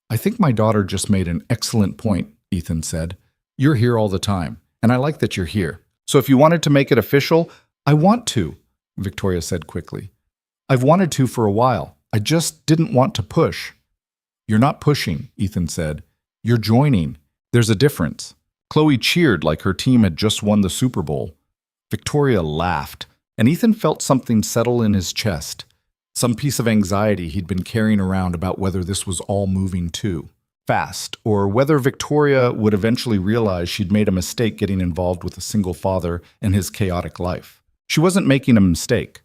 Speaker 1: I think my daughter just made an excellent point, Ethan said. You're here all the time, and I like that you're here. So if you wanted to make it official, I want to, Victoria said quickly. I've wanted to for a while. I just didn't want to push. You're not pushing, Ethan said. You're joining. There's a difference. Chloe cheered like her team had just won the Super Bowl. Victoria laughed, and Ethan felt something settle in his chest. Some piece of anxiety he'd been carrying around about whether this was all moving too fast, or whether Victoria would eventually realize she'd made a mistake getting involved with a single father in his chaotic life. She wasn't making a mistake.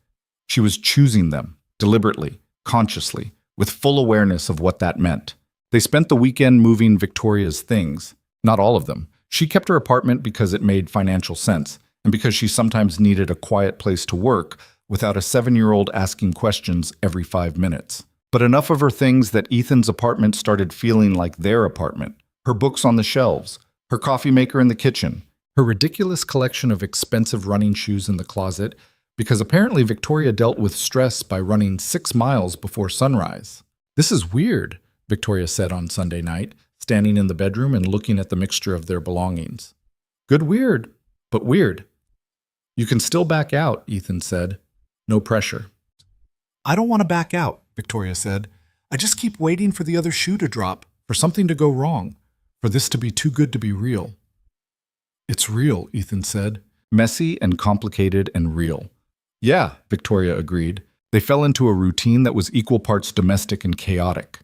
Speaker 1: She was choosing them, deliberately, consciously, with full awareness of what that meant. They spent the weekend moving Victoria's things. Not all of them. She kept her apartment because it made financial sense, and because she sometimes needed a quiet place to work without a 7-year-old asking questions every 5 minutes. But enough of her things that Ethan's apartment started feeling like their apartment. Her books on the shelves, her coffee maker in the kitchen, her ridiculous collection of expensive running shoes in the closet, because apparently Victoria dealt with stress by running 6 miles before sunrise. This is weird, Victoria said on Sunday night, standing in the bedroom and looking at the mixture of their belongings. Good weird, but weird. You can still back out, Ethan said. No pressure. I don't want to back out, Victoria said. I just keep waiting for the other shoe to drop, for something to go wrong, for this to be too good to be real. It's real, Ethan said. Messy and complicated and real. Yeah, Victoria agreed. They fell into a routine that was equal parts domestic and chaotic.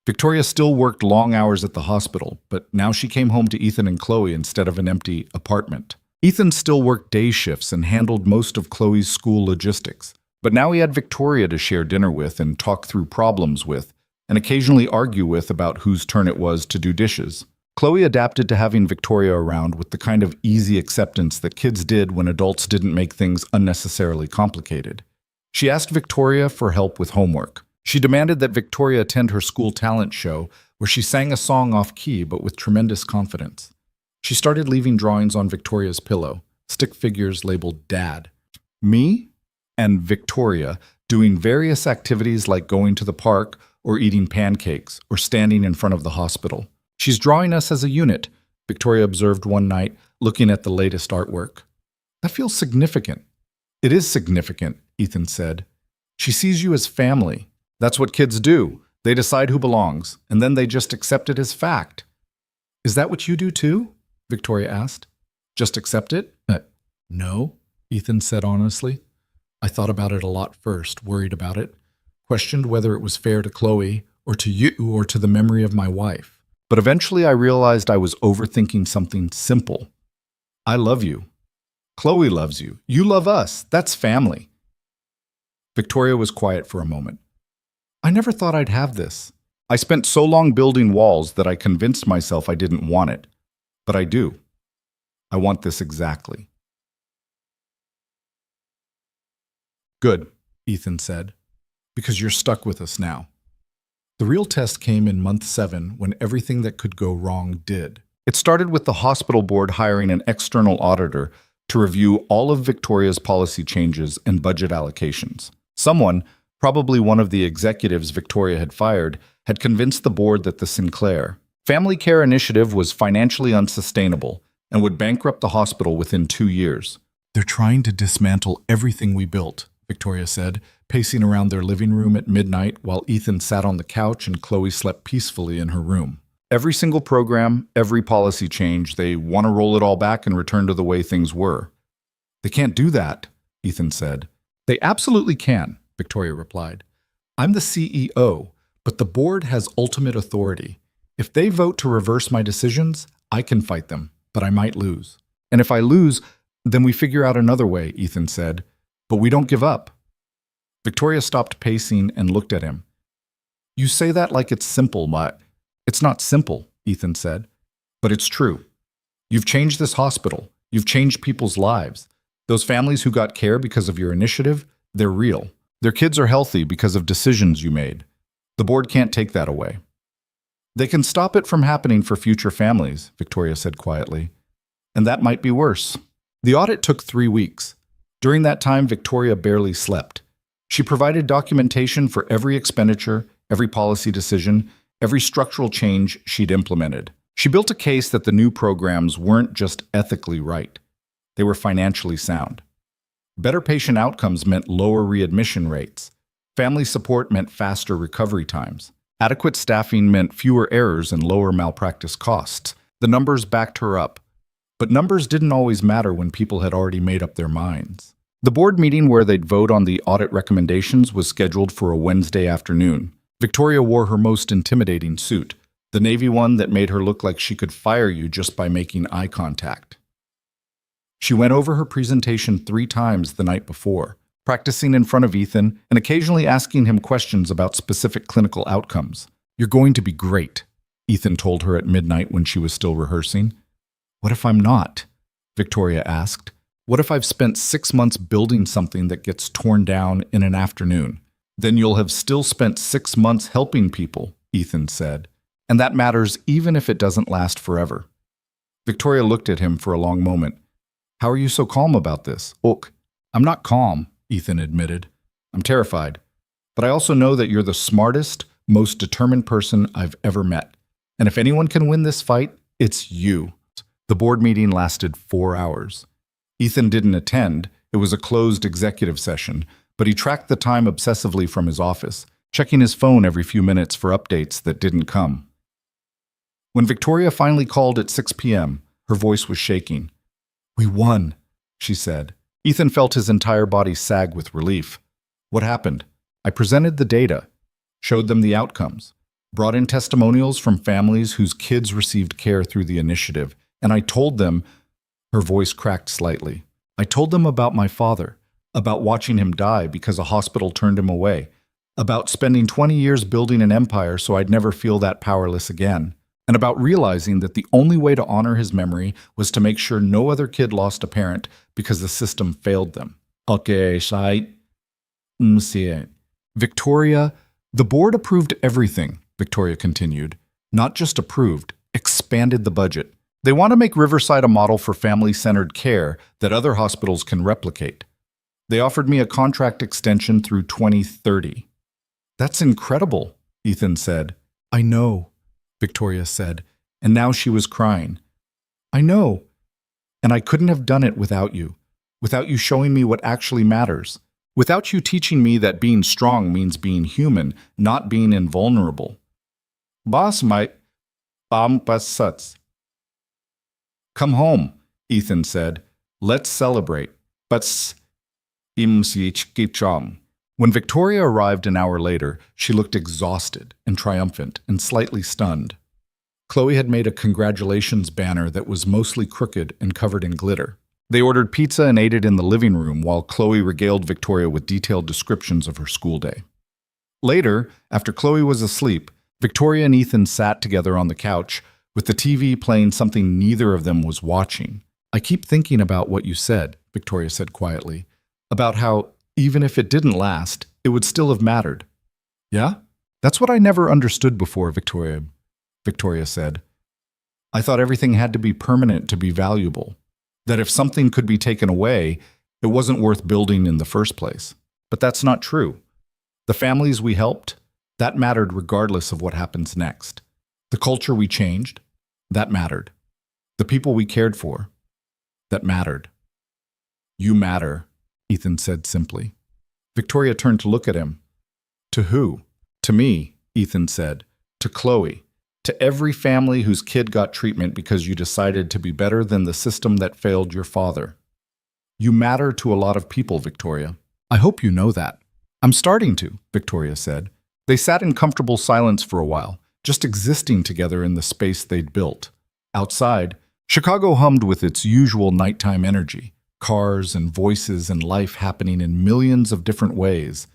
Speaker 1: Victoria still worked long hours at the hospital, but now she came home to Ethan and Chloe instead of an empty apartment. Ethan still worked day shifts and handled most of Chloe's school logistics, but now he had Victoria to share dinner with and talk through problems with, and occasionally argue with about whose turn it was to do dishes. Chloe adapted to having Victoria around with the kind of easy acceptance that kids did when adults didn't make things unnecessarily complicated. She asked Victoria for help with homework. She demanded that Victoria attend her school talent show, where she sang a song off-key but with tremendous confidence. She started leaving drawings on Victoria's pillow, stick figures labeled Dad. Me and Victoria doing various activities like going to the park or eating pancakes or standing in front of the hospital. She's drawing us as a unit, Victoria observed one night, looking at the latest artwork. That feels significant. It is significant, Ethan said. She sees you as family. That's what kids do. They decide who belongs, and then they just accept it as fact. Is that what you do too? Victoria asked. Just accept it? No, Ethan said honestly. I thought about it a lot first, worried about it, questioned whether it was fair to Chloe, or to you, or to the memory of my wife. But eventually I realized I was overthinking something simple. I love you. Chloe loves you. You love us. That's family. Victoria was quiet for a moment. I never thought I'd have this. I spent so long building walls that I convinced myself I didn't want it. But I do. I want this exactly. Good, Ethan said, because you're stuck with us now. The real test came in month 7 when everything that could go wrong did. It started with the hospital board hiring an external auditor to review all of Victoria's policy changes and budget allocations. Someone, probably one of the executives Victoria had fired, had convinced the board that the Sinclair Family Care Initiative was financially unsustainable and would bankrupt the hospital within 2 years. They're trying to dismantle everything we built, Victoria said, pacing around their living room at midnight while Ethan sat on the couch and Chloe slept peacefully in her room. Every single program, every policy change, they want to roll it all back and return to the way things were. They can't do that, Ethan said. They absolutely can, Victoria replied. I'm the CEO, but the board has ultimate authority. If they vote to reverse my decisions, I can fight them, but I might lose. And if I lose, then we figure out another way, Ethan said. But we don't give up. Victoria stopped pacing and looked at him. You say that like it's simple, but it's not simple, Ethan said. But it's true. You've changed this hospital. You've changed people's lives. Those families who got care because of your initiative, they're real. Their kids are healthy because of decisions you made. The board can't take that away. They can stop it from happening for future families, Victoria said quietly. And that might be worse. The audit took 3 weeks. During that time, Victoria barely slept. She provided documentation for every expenditure, every policy decision, every structural change she'd implemented. She built a case that the new programs weren't just ethically right. They were financially sound. Better patient outcomes meant lower readmission rates. Family support meant faster recovery times. Adequate staffing meant fewer errors and lower malpractice costs. The numbers backed her up. But numbers didn't always matter when people had already made up their minds. The board meeting where they'd vote on the audit recommendations was scheduled for a Wednesday afternoon. Victoria wore her most intimidating suit, the navy one that made her look like she could fire you just by making eye contact. She went over her presentation 3 times the night before, practicing in front of Ethan and occasionally asking him questions about specific clinical outcomes. "You're going to be great," Ethan told her at midnight when she was still rehearsing. "What if I'm not?" Victoria asked. "What if I've spent 6 months building something that gets torn down in an afternoon?" "Then you'll have still spent 6 months helping people," Ethan said. "And that matters even if it doesn't last forever." Victoria looked at him for a long moment. "How are you so calm about this?" "Ok, I'm not calm," Ethan admitted. "I'm terrified. But I also know that you're the smartest, most determined person I've ever met. And if anyone can win this fight, it's you." The board meeting lasted 4 hours. Ethan didn't attend. It was a closed executive session, but he tracked the time obsessively from his office, checking his phone every few minutes for updates that didn't come. When Victoria finally called at 6 p.m., her voice was shaking. "We won," she said. Ethan felt his entire body sag with relief. "What happened?" "I presented the data, showed them the outcomes, brought in testimonials from families whose kids received care through the initiative, and I told them," her voice cracked slightly, "I told them about my father, about watching him die because a hospital turned him away, about spending 20 years building an empire so I'd never feel that powerless again, and about realizing that the only way to honor his memory was to make sure no other kid lost a parent because the system failed them." "Okay, Shai. Victoria, the board approved everything," Victoria continued. "Not just approved, expanded the budget. They want to make Riverside a model for family-centered care that other hospitals can replicate. They offered me a contract extension through 2030. "That's incredible," Ethan said. "I know," Victoria said, and now she was crying. "I know. And I couldn't have done it without you showing me what actually matters, without you teaching me that being strong means being human, not being invulnerable." "Boss, my suts." "Come home," Ethan said. "Let's celebrate." When Victoria arrived an hour later, she looked exhausted and triumphant and slightly stunned. Chloe had made a congratulations banner that was mostly crooked and covered in glitter. They ordered pizza and ate it in the living room while Chloe regaled Victoria with detailed descriptions of her school day. Later, after Chloe was asleep, Victoria and Ethan sat together on the couch, with the TV playing something neither of them was watching. "I keep thinking about what you said," Victoria said quietly, "about how, even if it didn't last, it would still have mattered." "Yeah? That's what I never understood before, Victoria said. "I thought everything had to be permanent to be valuable. That if something could be taken away, it wasn't worth building in the first place. But that's not true. The families we helped, that mattered regardless of what happens next. The culture we changed, that mattered. The people we cared for, that mattered." "You matter," Ethan said simply. Victoria turned to look at him. "To who?" "To me," Ethan said. "To Chloe. To every family whose kid got treatment because you decided to be better than the system that failed your father. You matter to a lot of people, Victoria. I hope you know that." "I'm starting to," Victoria said. They sat in comfortable silence for a while, just existing together in the space they'd built. Outside, Chicago hummed with its usual nighttime energy, cars and voices and life happening in millions of different ways.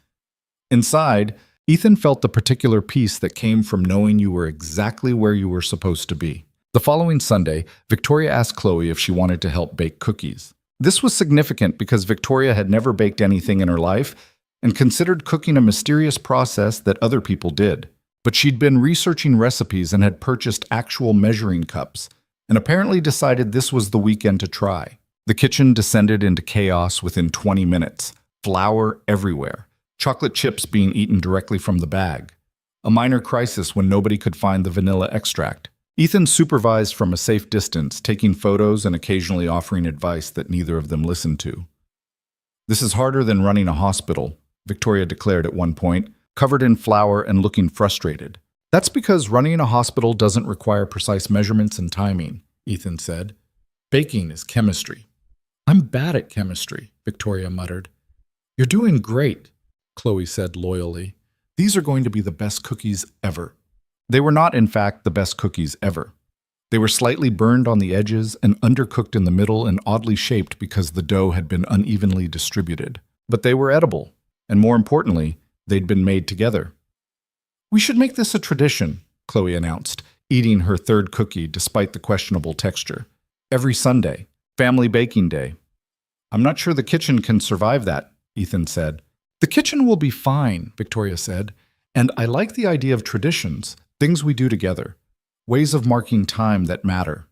Speaker 1: Inside, Ethan felt the particular peace that came from knowing you were exactly where you were supposed to be. The following Sunday, Victoria asked Chloe if she wanted to help bake cookies. This was significant because Victoria had never baked anything in her life and considered cooking a mysterious process that other people did. But she'd been researching recipes and had purchased actual measuring cups, and apparently decided this was the weekend to try. The kitchen descended into chaos within 20 minutes. Flour everywhere. Chocolate chips being eaten directly from the bag. A minor crisis when nobody could find the vanilla extract. Ethan supervised from a safe distance, taking photos and occasionally offering advice that neither of them listened to. "This is harder than running a hospital," Victoria declared at one point, covered in flour and looking frustrated. "That's because running a hospital doesn't require precise measurements and timing," Ethan said. "Baking is chemistry." "I'm bad at chemistry," Victoria muttered. "You're doing great," Chloe said loyally. "These are going to be the best cookies ever." They were not, in fact, the best cookies ever. They were slightly burned on the edges and undercooked in the middle and oddly shaped because the dough had been unevenly distributed. But they were edible, and more importantly, they'd been made together. "We should make this a tradition," Chloe announced, eating her third cookie despite the questionable texture. "Every Sunday, family baking day." "I'm not sure the kitchen can survive that," Ethan said. "The kitchen will be fine," Victoria said. "And I like the idea of traditions, things we do together, ways of marking time that matter."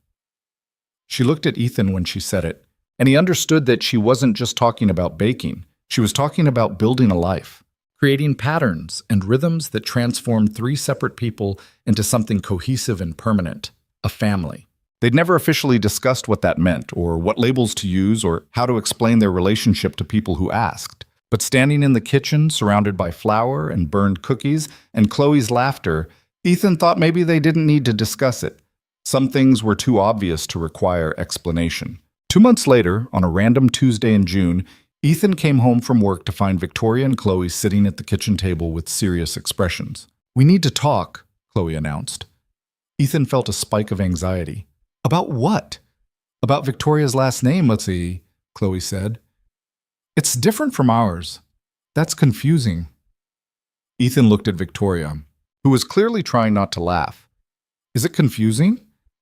Speaker 1: She looked at Ethan when she said it, and he understood that she wasn't just talking about baking. She was talking about building a life, creating patterns and rhythms that transform three separate people into something cohesive and permanent, a family. They'd never officially discussed what that meant, or what labels to use, or how to explain their relationship to people who asked. But standing in the kitchen, surrounded by flour and burned cookies and Chloe's laughter, Ethan thought maybe they didn't need to discuss it. Some things were too obvious to require explanation. 2 months later, on a random Tuesday in June, Ethan came home from work to find Victoria and Chloe sitting at the kitchen table with serious expressions. "We need to talk," Chloe announced. Ethan felt a spike of anxiety. "About what?" "About Victoria's last name, let's see," Chloe said. "It's different from ours. That's confusing." Ethan looked at Victoria, who was clearly trying not to laugh. "Is it confusing?"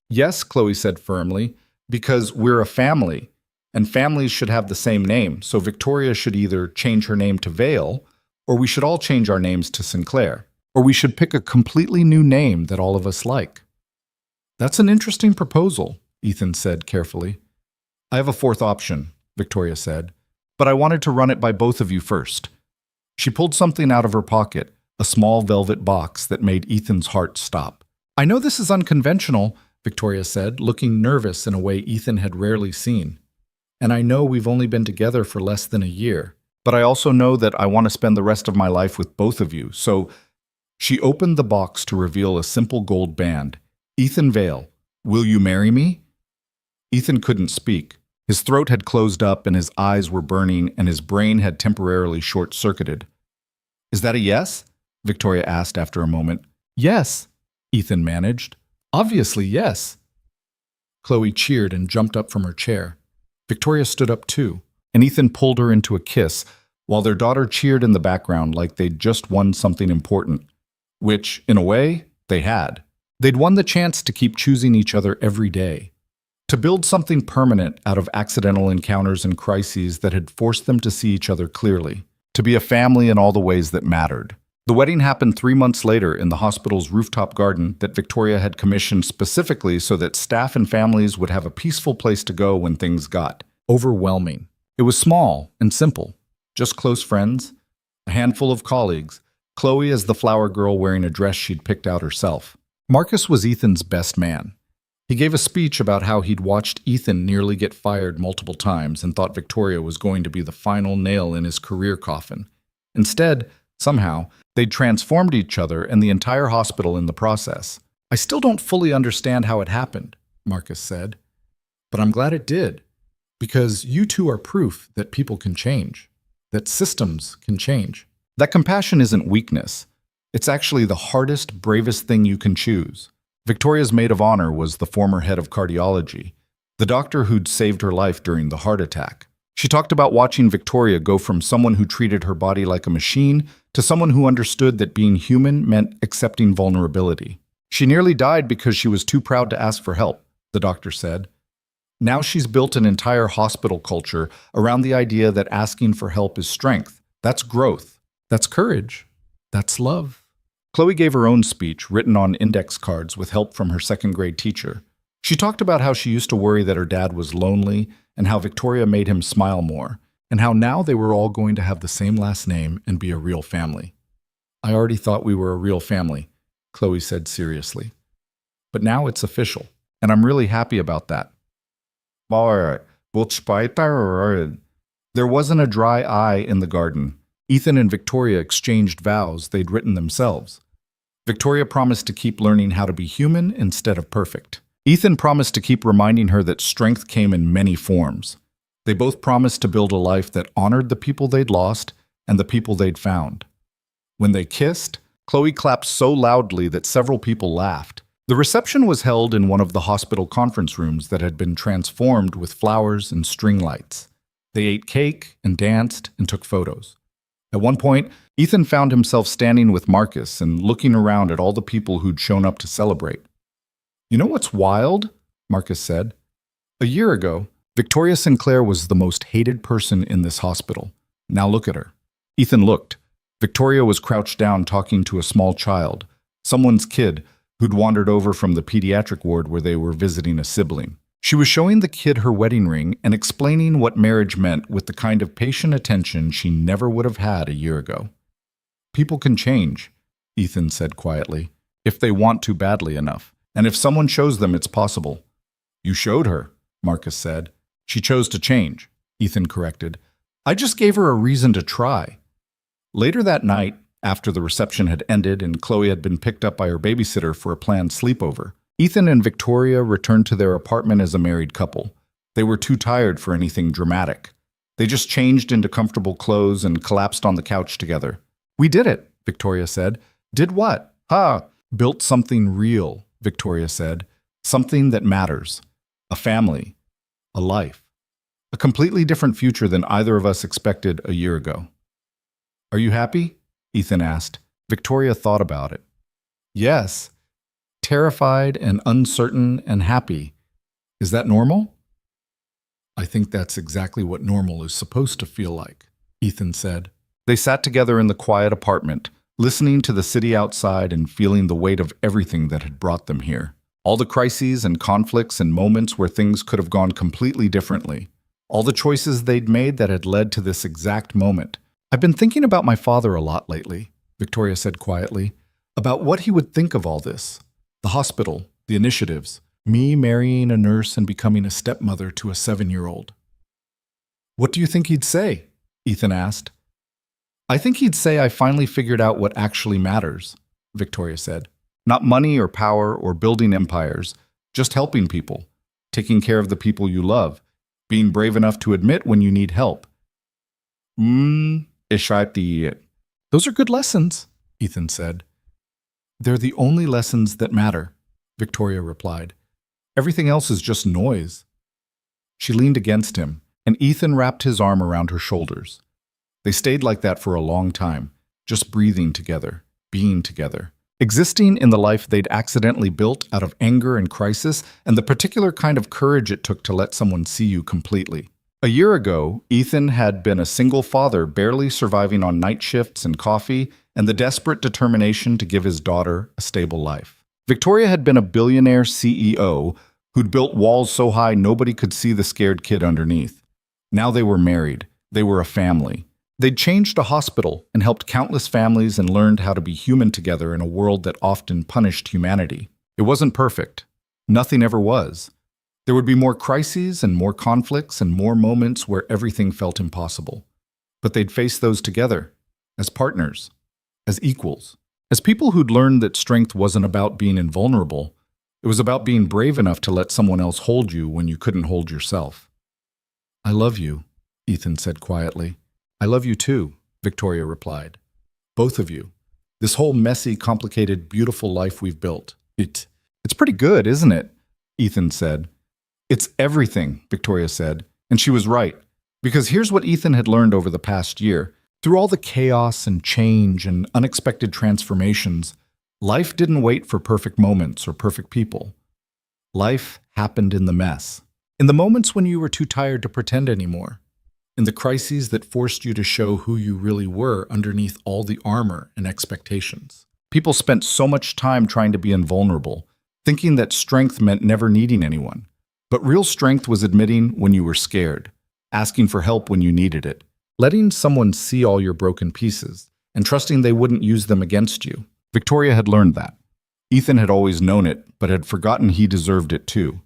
Speaker 1: "Yes," Chloe said firmly, "because we're a family, and families should have the same name, so Victoria should either change her name to Vale, or we should all change our names to Sinclair, or we should pick a completely new name that all of us like." "That's an interesting proposal," Ethan said carefully. "I have a fourth option," Victoria said, "but I wanted to run it by both of you first." She pulled something out of her pocket, a small velvet box that made Ethan's heart stop. "I know this is unconventional," Victoria said, looking nervous in a way Ethan had rarely seen. "And I know we've only been together for less than a year, but I also know that I want to spend the rest of my life with both of you, so..." She opened the box to reveal a simple gold band. "Ethan Vale, will you marry me?" Ethan couldn't speak. His throat had closed up and his eyes were burning and his brain had temporarily short-circuited. "Is that a yes?" Victoria asked after a moment. "Yes," Ethan managed. "Obviously, yes." Chloe cheered and jumped up from her chair. Victoria stood up too, and Ethan pulled her into a kiss, while their daughter cheered in the background like they'd just won something important. Which, in a way, they had. They'd won the chance to keep choosing each other every day. To build something permanent out of accidental encounters and crises that had forced them to see each other clearly. To be a family in all the ways that mattered. The wedding happened 3 months later in the hospital's rooftop garden that Victoria had commissioned specifically so that staff and families would have a peaceful place to go when things got overwhelming. It was small and simple. Just close friends, a handful of colleagues, Chloe as the flower girl wearing a dress she'd picked out herself. Marcus was Ethan's best man. He gave a speech about how he'd watched Ethan nearly get fired multiple times and thought Victoria was going to be the final nail in his career coffin. Instead, somehow, they'd transformed each other and the entire hospital in the process. "I still don't fully understand how it happened," Marcus said. "But I'm glad it did, because you two are proof that people can change, that systems can change. That compassion isn't weakness. It's actually the hardest, bravest thing you can choose." Victoria's maid of honor was the former head of cardiology, the doctor who'd saved her life during the heart attack. She talked about watching Victoria go from someone who treated her body like a machine to someone who understood that being human meant accepting vulnerability. "She nearly died because she was too proud to ask for help," the doctor said. "Now she's built an entire hospital culture around the idea that asking for help is strength. That's growth. That's courage. That's love." Chloe gave her own speech, written on index cards with help from her second-grade teacher. She talked about how she used to worry that her dad was lonely and how Victoria made him smile more, and how now they were all going to have the same last name and be a real family. I already thought we were a real family, Chloe said seriously. But now it's official, and I'm really happy about that. There wasn't a dry eye in the garden. Ethan and Victoria exchanged vows they'd written themselves. Victoria promised to keep learning how to be human instead of perfect. Ethan promised to keep reminding her that strength came in many forms. They both promised to build a life that honored the people they'd lost and the people they'd found. When they kissed, Chloe clapped so loudly that several people laughed. The reception was held in one of the hospital conference rooms that had been transformed with flowers and string lights. They ate cake and danced and took photos. At one point, Ethan found himself standing with Marcus and looking around at all the people who'd shown up to celebrate. "You know what's wild?" Marcus said. "A year ago, Victoria Sinclair was the most hated person in this hospital. Now look at her." Ethan looked. Victoria was crouched down talking to a small child, someone's kid, who'd wandered over from the pediatric ward where they were visiting a sibling. She was showing the kid her wedding ring and explaining what marriage meant with the kind of patient attention she never would have had a year ago. "People can change," Ethan said quietly, "if they want to badly enough, and if someone shows them it's possible." "You showed her," Marcus said. "She chose to change," Ethan corrected. "I just gave her a reason to try." Later that night, after the reception had ended and Chloe had been picked up by her babysitter for a planned sleepover, Ethan and Victoria returned to their apartment as a married couple. They were too tired for anything dramatic. They just changed into comfortable clothes and collapsed on the couch together. "We did it," Victoria said. "Did what?" "Built something real," Victoria said. "Something that matters. A family. A life. A completely different future than either of us expected a year ago." "Are you happy?" Ethan asked. Victoria thought about it. "Yes. Terrified and uncertain and happy. Is that normal?" "I think that's exactly what normal is supposed to feel like," Ethan said. They sat together in the quiet apartment, listening to the city outside and feeling the weight of everything that had brought them here. All the crises and conflicts and moments where things could have gone completely differently. All the choices they'd made that had led to this exact moment. "I've been thinking about my father a lot lately," Victoria said quietly, "about what he would think of all this. The hospital, the initiatives, me marrying a nurse and becoming a stepmother to a 7-year-old. "What do you think he'd say?" Ethan asked. "I think he'd say I finally figured out what actually matters," Victoria said. "Not money or power or building empires, just helping people, taking care of the people you love, being brave enough to admit when you need help." Those are good lessons," Ethan said. "They're the only lessons that matter," Victoria replied. "Everything else is just noise." She leaned against him, and Ethan wrapped his arm around her shoulders. They stayed like that for a long time, just breathing together, being together, existing in the life they'd accidentally built out of anger and crisis and the particular kind of courage it took to let someone see you completely. A year ago, Ethan had been a single father barely surviving on night shifts and coffee and the desperate determination to give his daughter a stable life. Victoria had been a billionaire CEO who'd built walls so high nobody could see the scared kid underneath. Now they were married. They were a family. They'd changed a hospital and helped countless families and learned how to be human together in a world that often punished humanity. It wasn't perfect. Nothing ever was. There would be more crises and more conflicts and more moments where everything felt impossible. But they'd face those together, as partners, as equals, as people who'd learned that strength wasn't about being invulnerable. It was about being brave enough to let someone else hold you when you couldn't hold yourself. "I love you," Ethan said quietly. "I love you too," Victoria replied. "Both of you. This whole messy, complicated, beautiful life we've built. It's pretty good, isn't it?" Ethan said. "It's everything," Victoria said, and she was right. Because here's what Ethan had learned over the past year. Through all the chaos and change and unexpected transformations, life didn't wait for perfect moments or perfect people. Life happened in the mess. In the moments when you were too tired to pretend anymore. In the crises that forced you to show who you really were underneath all the armor and expectations. People spent so much time trying to be invulnerable, thinking that strength meant never needing anyone. But real strength was admitting when you were scared, asking for help when you needed it, letting someone see all your broken pieces, and trusting they wouldn't use them against you. Victoria had learned that. Ethan had always known it, but had forgotten he deserved it too.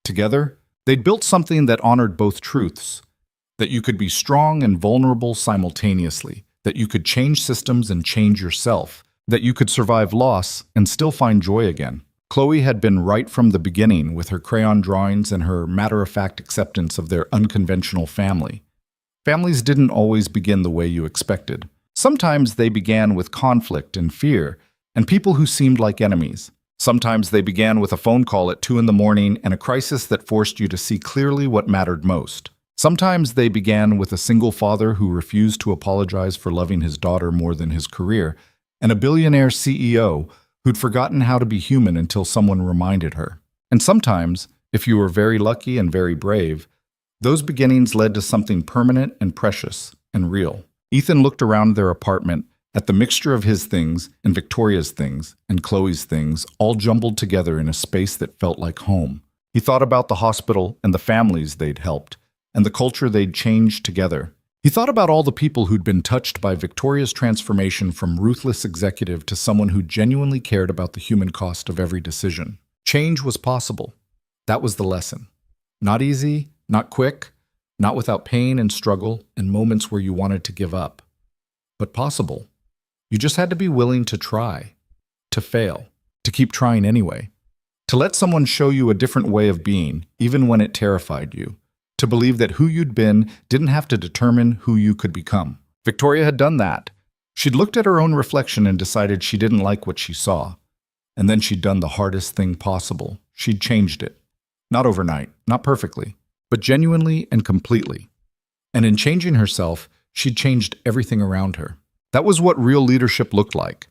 Speaker 1: Together, they'd built something that honored both truths, that you could be strong and vulnerable simultaneously, that you could change systems and change yourself, that you could survive loss and still find joy again. Chloe had been right from the beginning with her crayon drawings and her matter-of-fact acceptance of their unconventional family. Families didn't always begin the way you expected. Sometimes they began with conflict and fear, and people who seemed like enemies. Sometimes they began with a phone call at 2 in the morning and a crisis that forced you to see clearly what mattered most. Sometimes they began with a single father who refused to apologize for loving his daughter more than his career, and a billionaire CEO who'd forgotten how to be human until someone reminded her. And sometimes, if you were very lucky and very brave, those beginnings led to something permanent and precious and real. Ethan looked around their apartment at the mixture of his things and Victoria's things and Chloe's things all jumbled together in a space that felt like home. He thought about the hospital and the families they'd helped and the culture they'd changed together. He thought about all the people who'd been touched by Victoria's transformation from ruthless executive to someone who genuinely cared about the human cost of every decision. Change was possible. That was the lesson. Not easy, not quick, not without pain and struggle and moments where you wanted to give up. But possible. You just had to be willing to try, to fail, to keep trying anyway, to let someone show you a different way of being, even when it terrified you, to believe that who you'd been didn't have to determine who you could become. Victoria had done that. She'd looked at her own reflection and decided she didn't like what she saw. And then she'd done the hardest thing possible. She'd changed it. Not overnight, not perfectly, but genuinely and completely. And in changing herself, she'd changed everything around her. That was what real leadership looked like.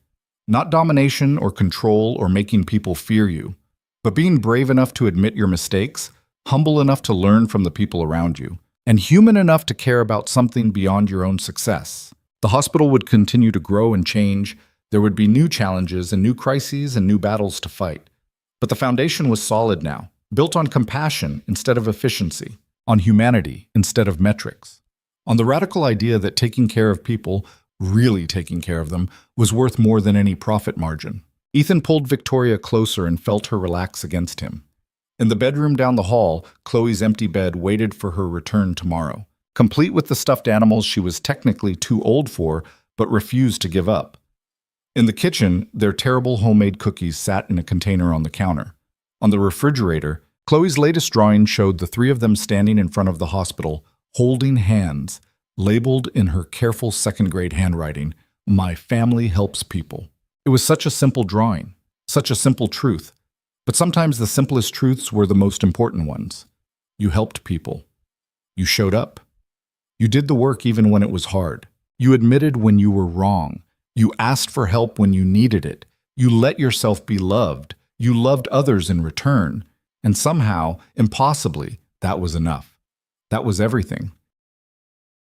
Speaker 1: Not domination or control or making people fear you, but being brave enough to admit your mistakes, humble enough to learn from the people around you, and human enough to care about something beyond your own success. The hospital would continue to grow and change. There would be new challenges and new crises and new battles to fight. But the foundation was solid now, built on compassion instead of efficiency, on humanity instead of metrics, on the radical idea that taking care of people, really taking care of them, was worth more than any profit margin. Ethan pulled Victoria closer and felt her relax against him. In the bedroom down the hall, Chloe's empty bed waited for her return tomorrow, complete with the stuffed animals she was technically too old for, but refused to give up. In the kitchen, their terrible homemade cookies sat in a container on the counter. On the refrigerator, Chloe's latest drawing showed the three of them standing in front of the hospital, holding hands, labeled in her careful second-grade handwriting, "My family helps people." It was such a simple drawing, such a simple truth. But sometimes the simplest truths were the most important ones. You helped people. You showed up. You did the work even when it was hard. You admitted when you were wrong. You asked for help when you needed it. You let yourself be loved. You loved others in return. And somehow, impossibly, that was enough. That was everything.